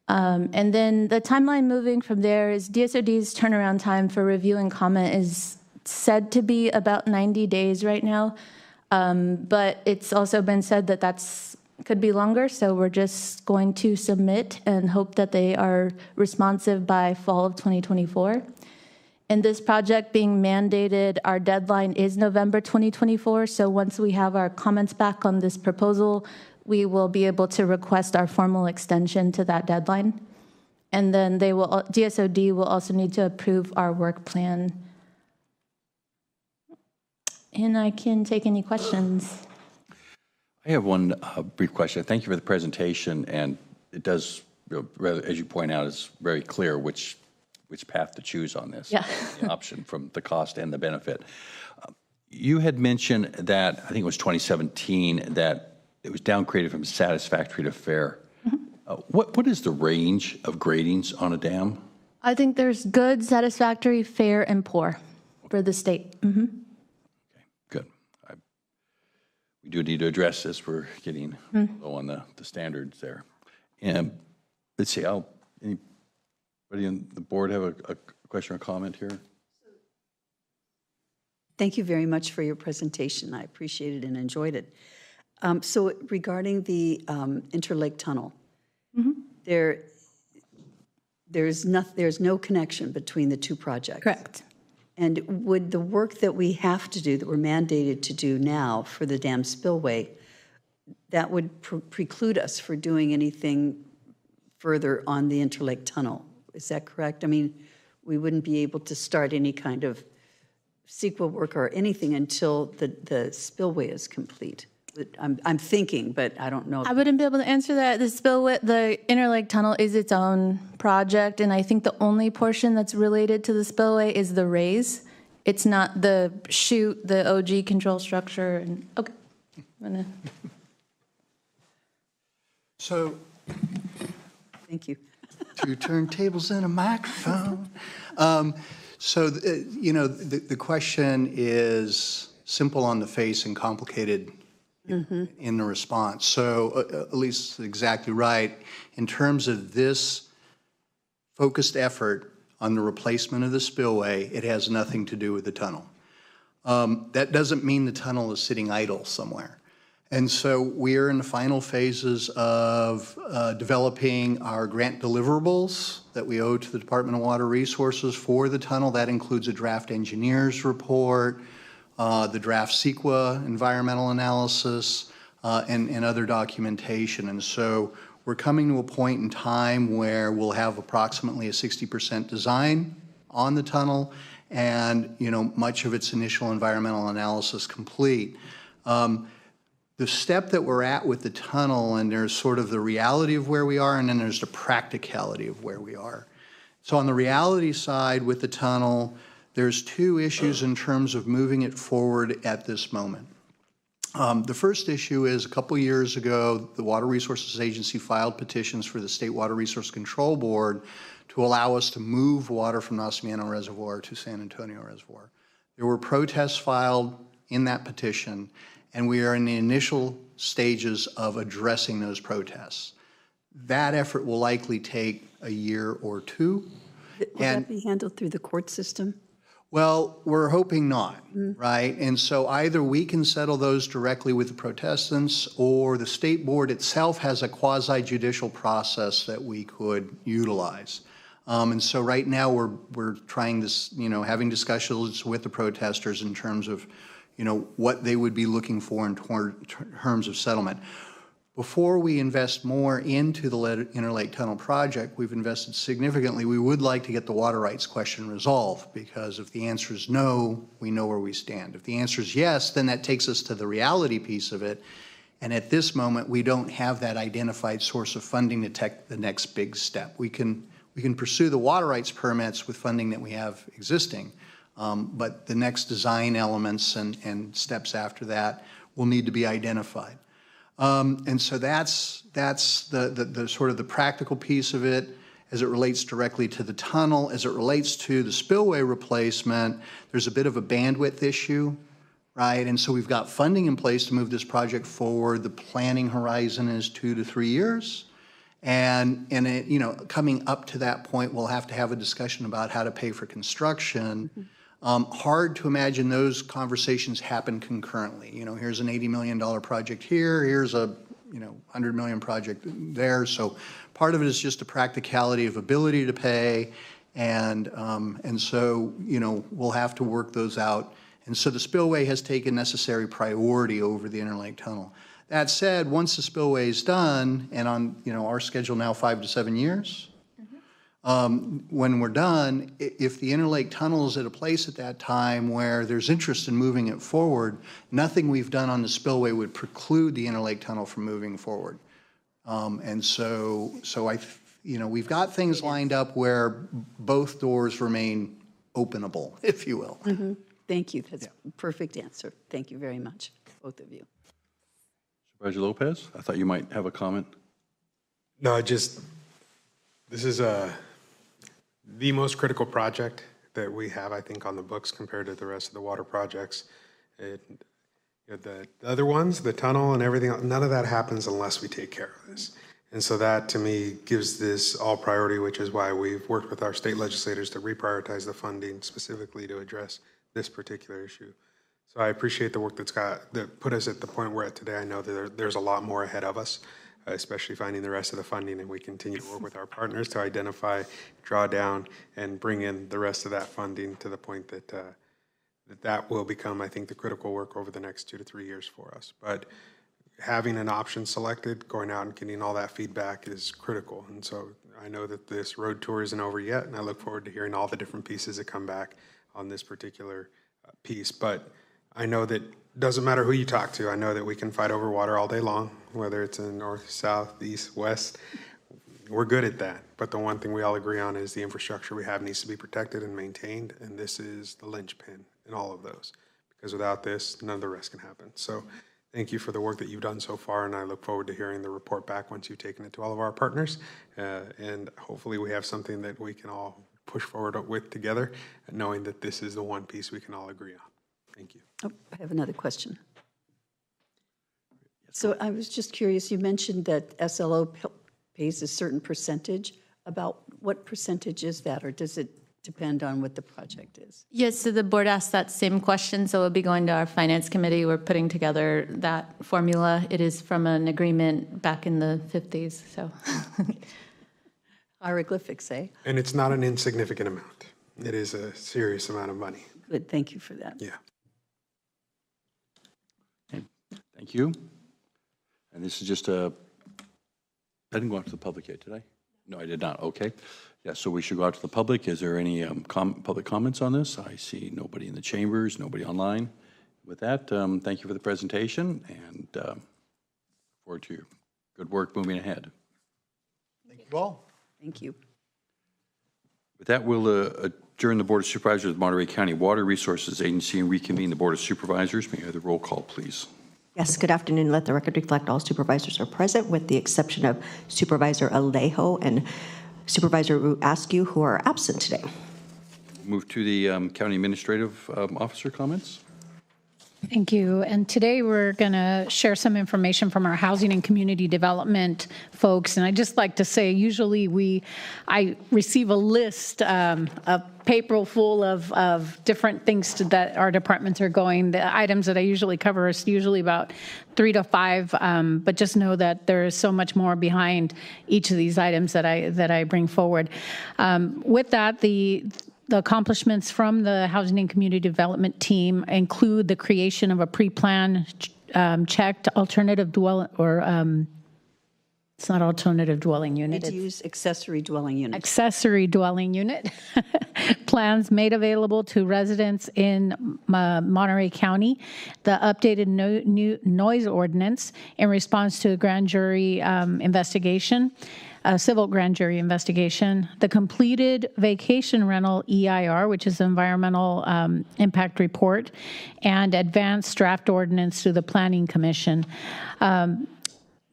And then the timeline moving from there is DSOD's turnaround time for review and comment is said to be about 90 days right now, but it's also been said that could be longer, so we're just going to submit and hope that they are responsive by fall of 2024. And this project being mandated, our deadline is November 2024, so once we have our comments back on this proposal, we will be able to request our formal extension to that deadline. And then DSOD will also need to approve our work plan. And I can take any questions. I have one brief question. Thank you for the presentation, and it does, as you point out, it's very clear which path to choose on this. Yeah. The option from the cost and the benefit. You had mentioned that, I think it was 2017, that it was downgraded from satisfactory to fair. Mm-hmm. What is the range of gradings on a dam? I think there's good, satisfactory, fair, and poor for the state. Good. We do need to address this. We're getting low on the standards there. And let's see, anybody on the board have a question or comment here? Thank you very much for your presentation. I appreciated and enjoyed it. So regarding the Interlake Tunnel, there's no connection between the two projects. Correct. And would the work that we have to do, that we're mandated to do now for the dam spillway, that would preclude us for doing anything further on the Interlake Tunnel? Is that correct? I mean, we wouldn't be able to start any kind of CEQA work or anything until the spillway is complete. I'm thinking, but I don't know. I wouldn't be able to answer that. The spillway, the Interlake Tunnel is its own project, and I think the only portion that's related to the spillway is the raise. It's not the chute, the OG control structure. And okay, So, thank you. 2 turntables and a microphone. The question is simple on the face and complicated in the response. So Elise is exactly right. In terms of this focused effort on the replacement of the spillway, it has nothing to do with the tunnel. That doesn't mean the tunnel is sitting idle somewhere. And so we are in the final phases of developing our grant deliverables that we owe to the Department of Water Resources for the tunnel. That includes a draft engineer's report, the draft CEQA environmental analysis, and other documentation. And so we're coming to a point in time where we'll have approximately a 60% design on the tunnel and, much of its initial environmental analysis complete. The step that we're at with the tunnel, and there's sort of the reality of where we are, and then there's the practicality of where we are. So on the reality side with the tunnel, there's 2 issues in terms of moving it forward at this moment. The first issue is a couple years ago, the Water Resources Agency filed petitions for the State Water Resource Control Board to allow us to move water from Nacimiento Reservoir to San Antonio Reservoir. There were protests filed in that petition, and we are in the initial stages of addressing those protests. That effort will likely take a year or 2. Will that be handled through the court system? Well, we're hoping not, right? And so either we can settle those directly with the protestants, or the state board itself has a quasi-judicial process that we could utilize. And so right now we're trying this, having discussions with the protesters in terms of, what they would be looking for in terms of settlement. Before we invest more into the Interlake Tunnel project, we've invested significantly. We would like to get the water rights question resolved, because if the answer is no, we know where we stand. If the answer is yes, then that takes us to the reality piece of it. And at this moment, we don't have that identified source of funding to take the next big step. We can pursue the water rights permits with funding that we have existing, but the next design elements and steps after that will need to be identified. And so that's the sort of the practical piece of it as it relates directly to the tunnel. As it relates to the spillway replacement, there's a bit of a bandwidth issue, right? And so we've got funding in place to move this project forward. The planning horizon is 2 to 3 years. And it, coming up to that point, we'll have to have a discussion about how to pay for construction. Hard to imagine those conversations happen concurrently. Here's an $80 million project here, here's a $100 million project there. So part of it is just a practicality of ability to pay, and so we'll have to work those out. And so the spillway has taken necessary priority over the Interlake Tunnel. That said, once the spillway is done, and on our schedule now 5 to 7 years. When we're done, if the Interlake Tunnel is at a place at that time where there's interest in moving it forward, nothing we've done on the spillway would preclude the Interlake Tunnel from moving forward. And so we've got things lined up where both doors remain openable, if you will. Thank you. That's a perfect answer. Thank you very much, both of you. Supervisor Lopez, I thought you might have a comment. No, just, this is the most critical project that we have, I think, on the books compared to the rest of the water projects. The other ones, the tunnel and everything, none of that happens unless we take care of this. And so that, to me, gives this all priority, which is why we've worked with our state legislators to reprioritize the funding specifically to address this particular issue. So I appreciate the work that put us at the point we're at today. I know that there's a lot more ahead of us, especially finding the rest of the funding, and we continue to work with our partners to identify, draw down, and bring in the rest of that funding to the point that that will become, I think, the critical work over the next 2 to 3 years for us. But having an option selected, going out and getting all that feedback is critical. And so I know that this road tour isn't over yet, and I look forward to hearing all the different pieces that come back on this particular piece. But I know that doesn't matter who you talk to. I know that we can fight over water all day long, whether it's in north, south, east, west. We're good at that. But the one thing we all agree on is the infrastructure we have needs to be protected and maintained, and this is the linchpin in all of those. Because without this, none of the rest can happen. So thank you for the work that you've done so far, and I look forward to hearing the report back once you've taken it to all of our partners. And hopefully we have something that we can all push forward with together, knowing that this is the one piece we can all agree on. Thank you. Oh, I have another question. So I was just curious, you mentioned that SLO pays a certain percentage. About what percentage is that, or does it depend on what the project is? Yes, so the board asked that same question, so we'll be going to our finance committee. We're putting together that formula. It is from an agreement back in the 50s, so. Hieroglyphics, eh? And it's not an insignificant amount. It is a serious amount of money. Good, thank you for that. Yeah. Okay. Thank you. And this is just I didn't go out to the public yet, did I? No, I did not. Okay. Yeah, so we should go out to the public. Is there any public comments on this? I see nobody in the chambers, nobody online. With that, thank you for the presentation, and forward to your good work moving ahead. Thank you all. Thank you. With that, we'll adjourn the Board of Supervisors of the Monterey County Water Resources Agency and reconvene the Board of Supervisors. May I have the roll call, please? Yes, good afternoon. Let the record reflect all supervisors are present with the exception of Supervisor Alejo and Supervisor Askew, who are absent today. Move to the County Administrative Officer comments. Thank you. And today we're going to share some information from our housing and community development folks. And I'd just like to say, usually I receive a list, a paper full of different things that our departments are going. The items that I usually cover is usually about 3 to 5, but just know that there is so much more behind each of these items that I bring forward. With that, the accomplishments from the Housing and Community Development team include the creation of a pre-plan checked alternative dwelling, or it's not alternative dwelling unit. Need to use accessory dwelling unit. Accessory dwelling unit plans made available to residents in Monterey County. The updated new noise ordinance in response to a grand jury investigation. A civil grand jury investigation, the completed vacation rental EIR, which is environmental impact report, and advanced draft ordinance to the Planning Commission. A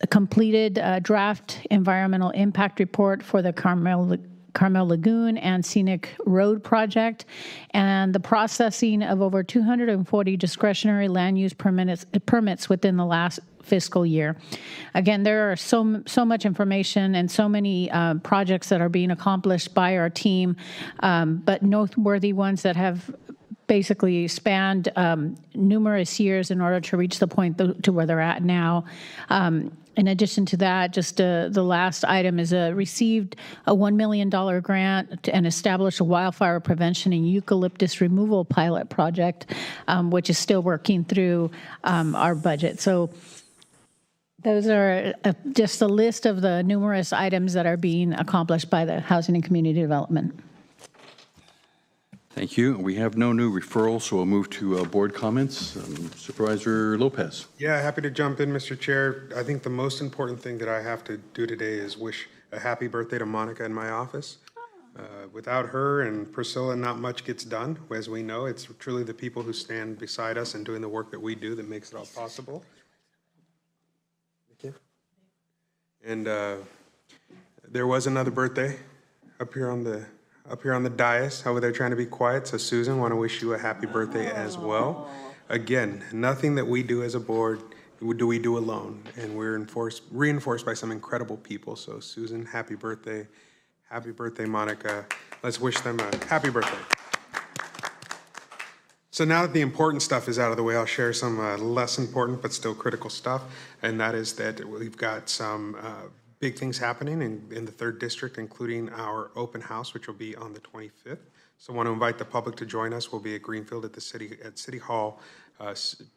completed draft environmental impact report for the Carmel Lagoon and Scenic Road project, and the processing of over 240 discretionary land use permits within the last fiscal year. Again, there are so much information and so many projects that are being accomplished by our team, but noteworthy ones that have basically spanned numerous years in order to reach the point to where they're at now. In addition to that, just the last item is received a $1 million grant and established a wildfire prevention and eucalyptus removal pilot project, which is still working through our budget. So those are just a list of the numerous items that are being accomplished by the Housing and Community Development. Thank you. We have no new referrals, so we'll move to board comments. Supervisor Lopez. Yeah, happy to jump in, Mr. Chair. I think the most important thing that I have to do today is wish a happy birthday to Monica in my office. Without her and Priscilla, not much gets done. As we know, it's truly the people who stand beside us and doing the work that we do that makes it all possible. And There was another birthday up here on the dais over there trying to be quiet. So Susan, want to wish you a happy birthday as well. Again, nothing that we do as a board do we do alone, and we're reinforced by some incredible people. So Susan, happy birthday. Happy birthday, Monica. Let's wish them a happy birthday. So now that the important stuff is out of the way, I'll share some less important but still critical stuff, and that is that we've got some big things happening in the 3rd District, including our open house, which will be on the 25th. So I want to invite the public to join us. We'll be at Greenfield at City Hall,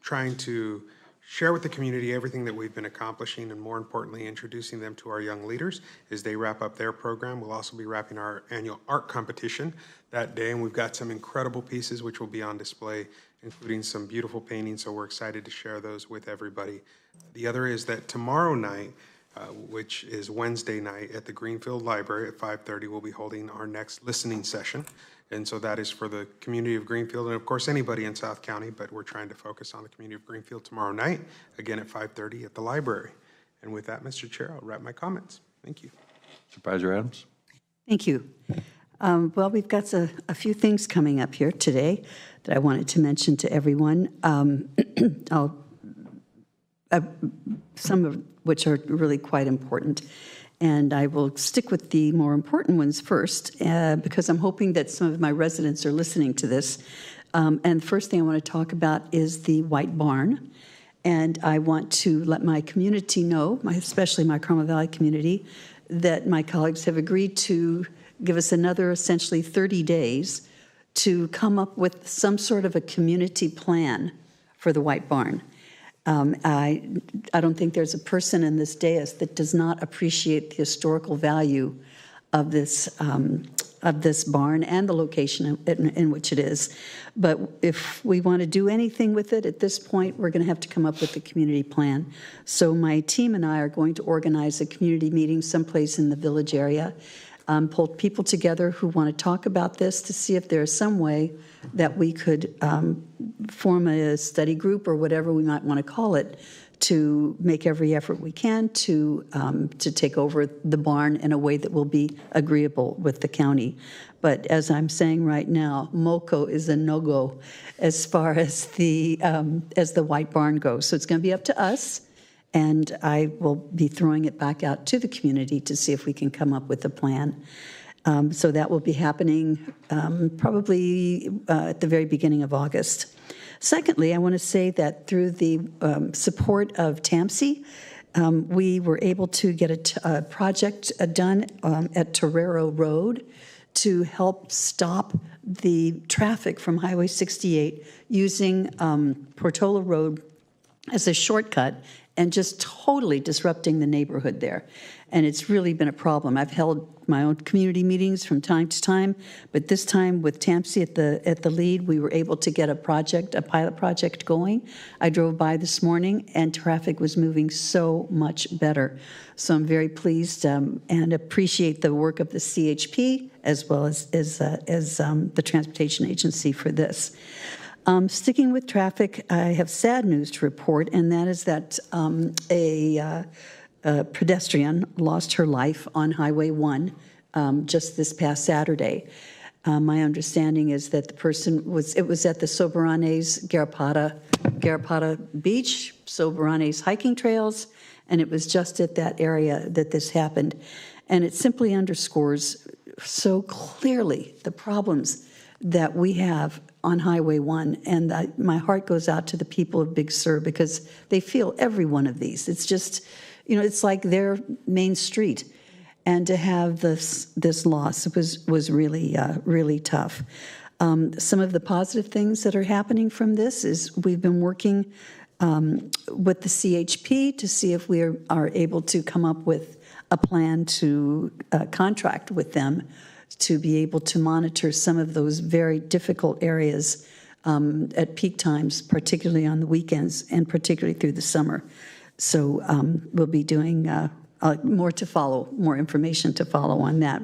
trying to share with the community everything that we've been accomplishing, and more importantly, introducing them to our young leaders as they wrap up their program. We'll also be wrapping our annual art competition that day, and we've got some incredible pieces which will be on display, including some beautiful paintings, so we're excited to share those with everybody. The other is that tomorrow night, which is Wednesday night at the Greenfield Library at 5:30, we'll be holding our next listening session. And so that is for the community of Greenfield and, of course, anybody in South County, but we're trying to focus on the community of Greenfield tomorrow night, again at 5:30 at the library. And with that, Mr. Chair, I'll wrap my comments. Thank you. Supervisor Adams? Thank you. Well, we've got a few things coming up here today that I wanted to mention to everyone. Some of which are really quite important. And I will stick with the more important ones first, because I'm hoping that some of my residents are listening to this. And the first thing I want to talk about is the White Barn. And I want to let my community know, especially my Carmel Valley community, that my colleagues have agreed to give us another essentially 30 days to come up with some sort of a community plan for the White Barn. I don't think there's a person in this dais that does not appreciate the historical value of this barn and the location in which it is. But if we want to do anything with it at this point, we're going to have to come up with a community plan. So my team and I are going to organize a community meeting someplace in the village area, pull people together who want to talk about this to see if there's some way that we could form a study group or whatever we might want to call it to make every effort we can to take over the barn in a way that will be agreeable with the county. But as I'm saying right now, MOCO is a no-go as far as the White Barn goes. So it's going to be up to us, and I will be throwing it back out to the community to see if we can come up with a plan. So that will be happening probably at the very beginning of August. Secondly, I want to say that through the support of TAMSI, we were able to get a project done at Torero Road to help stop the traffic from Highway 68 using Portola Road as a shortcut and just totally disrupting the neighborhood there. And it's really been a problem. I've held my own community meetings from time to time, but this time with TAMSI at the lead, we were able to get a pilot project going. I drove by this morning and traffic was moving so much better. So I'm very pleased and appreciate the work of the CHP as well as the Transportation Agency for this. Sticking with traffic, I have sad news to report, and that is that a pedestrian lost her life on Highway 1 just this past Saturday. My understanding is that the person was at the Soberanes Garapata Beach, Soberanes hiking trails, and it was just at that area that this happened. And it simply underscores so clearly the problems that we have on Highway 1, and my heart goes out to the people of Big Sur because they feel every one of these. It's just, it's like their main street, and to have this loss was really really tough. Some of the positive things that are happening from this is we've been working with the CHP to see if we are able to come up with a plan to contract with them to be able to monitor some of those very difficult areas at peak times, particularly on the weekends and particularly through the summer. So we'll be doing more to follow, more information to follow on that.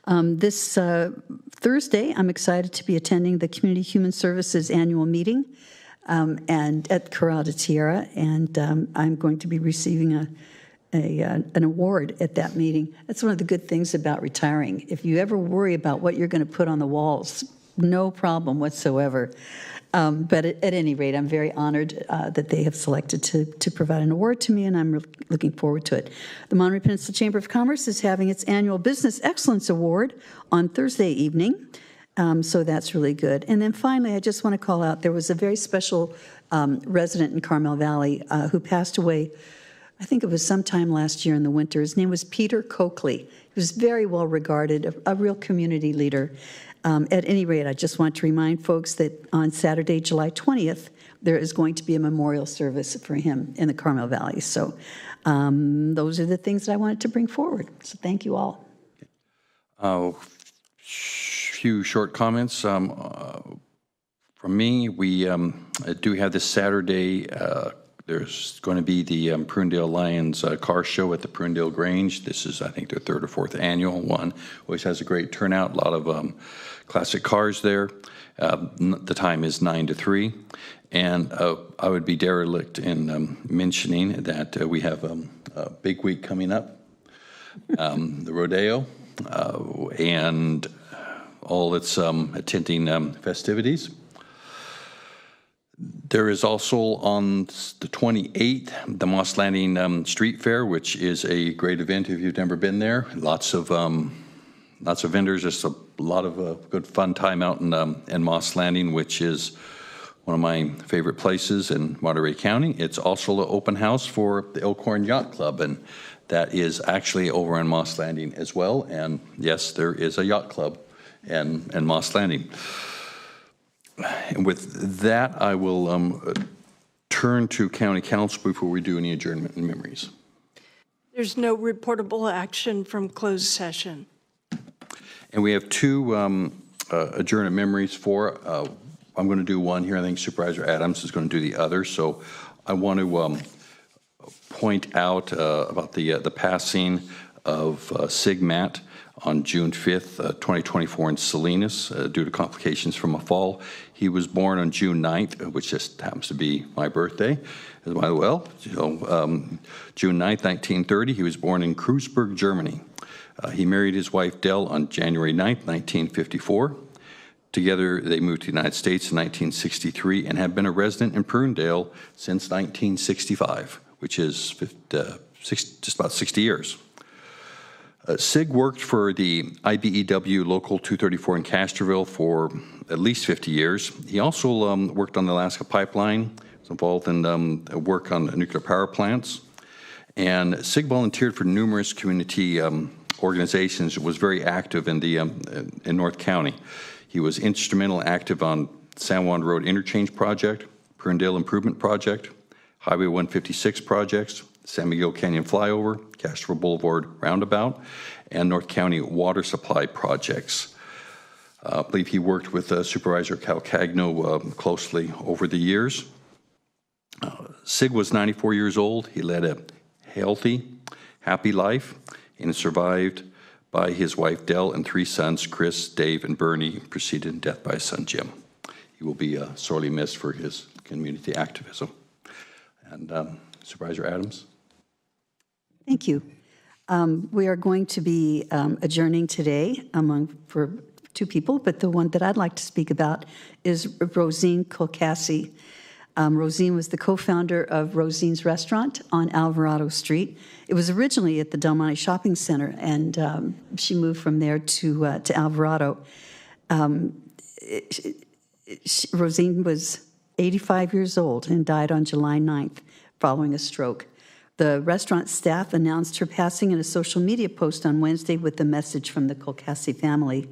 This Thursday, I'm excited to be attending the Community Human Services annual meeting and at Corral de Tierra, and I'm going to be receiving an award at that meeting. That's one of the good things about retiring. If you ever worry about what you're going to put on the walls, no problem whatsoever. But at any rate, I'm very honored that they have selected to provide an award to me, and I'm looking forward to it. The Monterey Peninsula Chamber of Commerce is having its annual Business Excellence Award on Thursday evening, so that's really good. And then finally, I just want to call out, there was a very special resident in Carmel Valley who passed away, I think it was sometime last year in the winter. His name was Peter Coakley. He was very well regarded, a real community leader. At any rate, I just want to remind folks that on Saturday, July 20th, there is going to be a memorial service for him in the Carmel Valley. So those are the things that I wanted to bring forward. So thank you all. Few short comments. From me, we do have this Saturday, there's going to be the Prunedale Lions car show at the Prunedale Grange. This is, I think, their 3rd or 4th annual one. Always has a great turnout, a lot of classic cars there. The time is 9 to 3. And I would be derelict in mentioning that we have a big week coming up, the rodeo, and all its attending festivities. There is also on the 28th, the Moss Landing Street Fair, which is a great event if you've never been there. Lots of vendors, just a lot of good fun time out in Moss Landing, which is one of my favorite places in Monterey County. It's also an open house for the Elkhorn Yacht Club, and that is actually over in Moss Landing as well. And yes, there is a yacht club in Moss Landing. And with that, I will turn to County Council before we do any adjournment and memories. There's no reportable action from closed session. And we have 2 adjournment memories for. I'm going to do one here. I think Supervisor Adams is going to do the other. So I want to point out about the passing of Sig Matt on June 5th, 2024 in Salinas due to complications from a fall. He was born on June 9th, which just happens to be my birthday as well. So, June 9th, 1930, he was born in Kreuzberg, Germany. He married his wife Dell on January 9th, 1954. Together, they moved to the United States in 1963 and have been a resident in Prunedale since 1965, which is just about 60 years. Sig worked for the IBEW Local 234 in Castroville for at least 50 years. He also worked on the Alaska Pipeline, was involved in work on nuclear power plants. And Sig volunteered for numerous community organizations, was very active in North County. He was instrumental and active on San Juan Road Interchange Project, Prunedale Improvement Project, Highway 156 projects, San Miguel Canyon Flyover, Castroville Boulevard Roundabout, and North County water supply projects. I believe he worked with Supervisor Calcagno closely over the years. Sig was 94 years old. He led a healthy, happy life and is survived by his wife Dell and 3 sons, Chris, Dave, and Bernie, preceded in death by his son Jim. He will be sorely missed for his community activism. And Supervisor Adams. Thank you. We are going to be adjourning today for 2 people, but the one that I'd like to speak about is Rosine Kolkassi. Rosine was the co-founder of Rosine's Restaurant on Alvarado Street. It was originally at the Del Monte Shopping Center, and she moved from there to Alvarado. Rosine was 85 years old and died on July 9th following a stroke. The restaurant staff announced her passing in a social media post on Wednesday with a message from the Kolkassi family.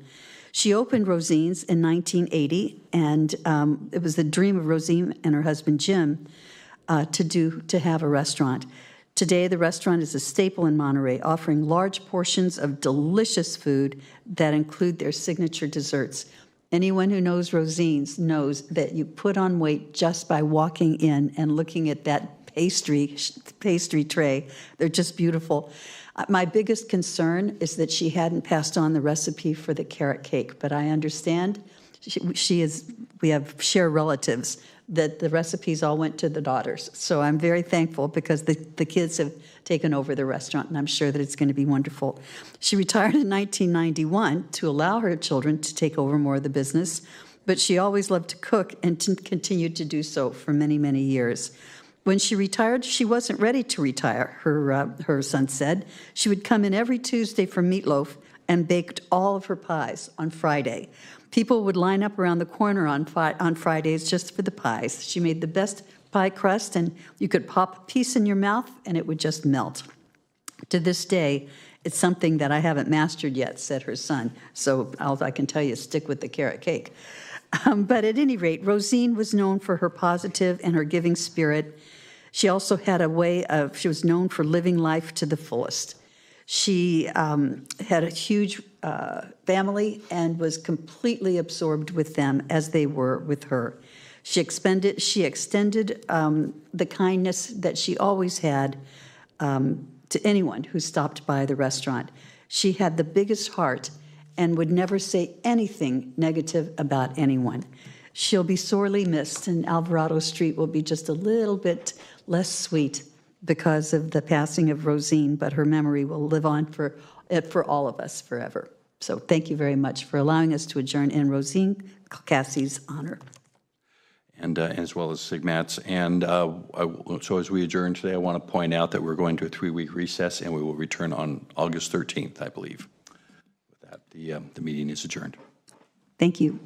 She opened Rosine's in 1980, and it was the dream of Rosine and her husband Jim to have a restaurant. Today, the restaurant is a staple in Monterey, offering large portions of delicious food that include their signature desserts. Anyone who knows Rosine's knows that you put on weight just by walking in and looking at that pastry tray. They're just beautiful. My biggest concern is that she hadn't passed on the recipe for the carrot cake, but I understand we have share relatives that the recipes all went to the daughters. So I'm very thankful because the kids have taken over the restaurant, and I'm sure that it's going to be wonderful. She retired in 1991 to allow her children to take over more of the business, but she always loved to cook and continued to do so for many, many years. When she retired, she wasn't ready to retire, her son said. She would come in every Tuesday for meatloaf and baked all of her pies on Friday. People would line up around the corner on Fridays just for the pies. She made the best pie crust, and you could pop a piece in your mouth, and it would just melt. To this day, it's something that I haven't mastered yet, said her son. So all I can tell you is stick with the carrot cake. But at any rate, Rosine was known for her positive and her giving spirit. She also had a way of, she was known for living life to the fullest. She had a huge family and was completely absorbed with them as they were with her. She extended the kindness that she always had to anyone who stopped by the restaurant. She had the biggest heart and would never say anything negative about anyone. She'll be sorely missed, and Alvarado Street will be just a little bit less sweet because of the passing of Rosine, but her memory will live on for all of us forever. So thank you very much for allowing us to adjourn in Rosine Cassie's honor. And as well as Sigmat's. And so as we adjourn today, I want to point out that we're going to a 3-week recess, and we will return on August 13th, I believe. With that, the meeting is adjourned. Thank you.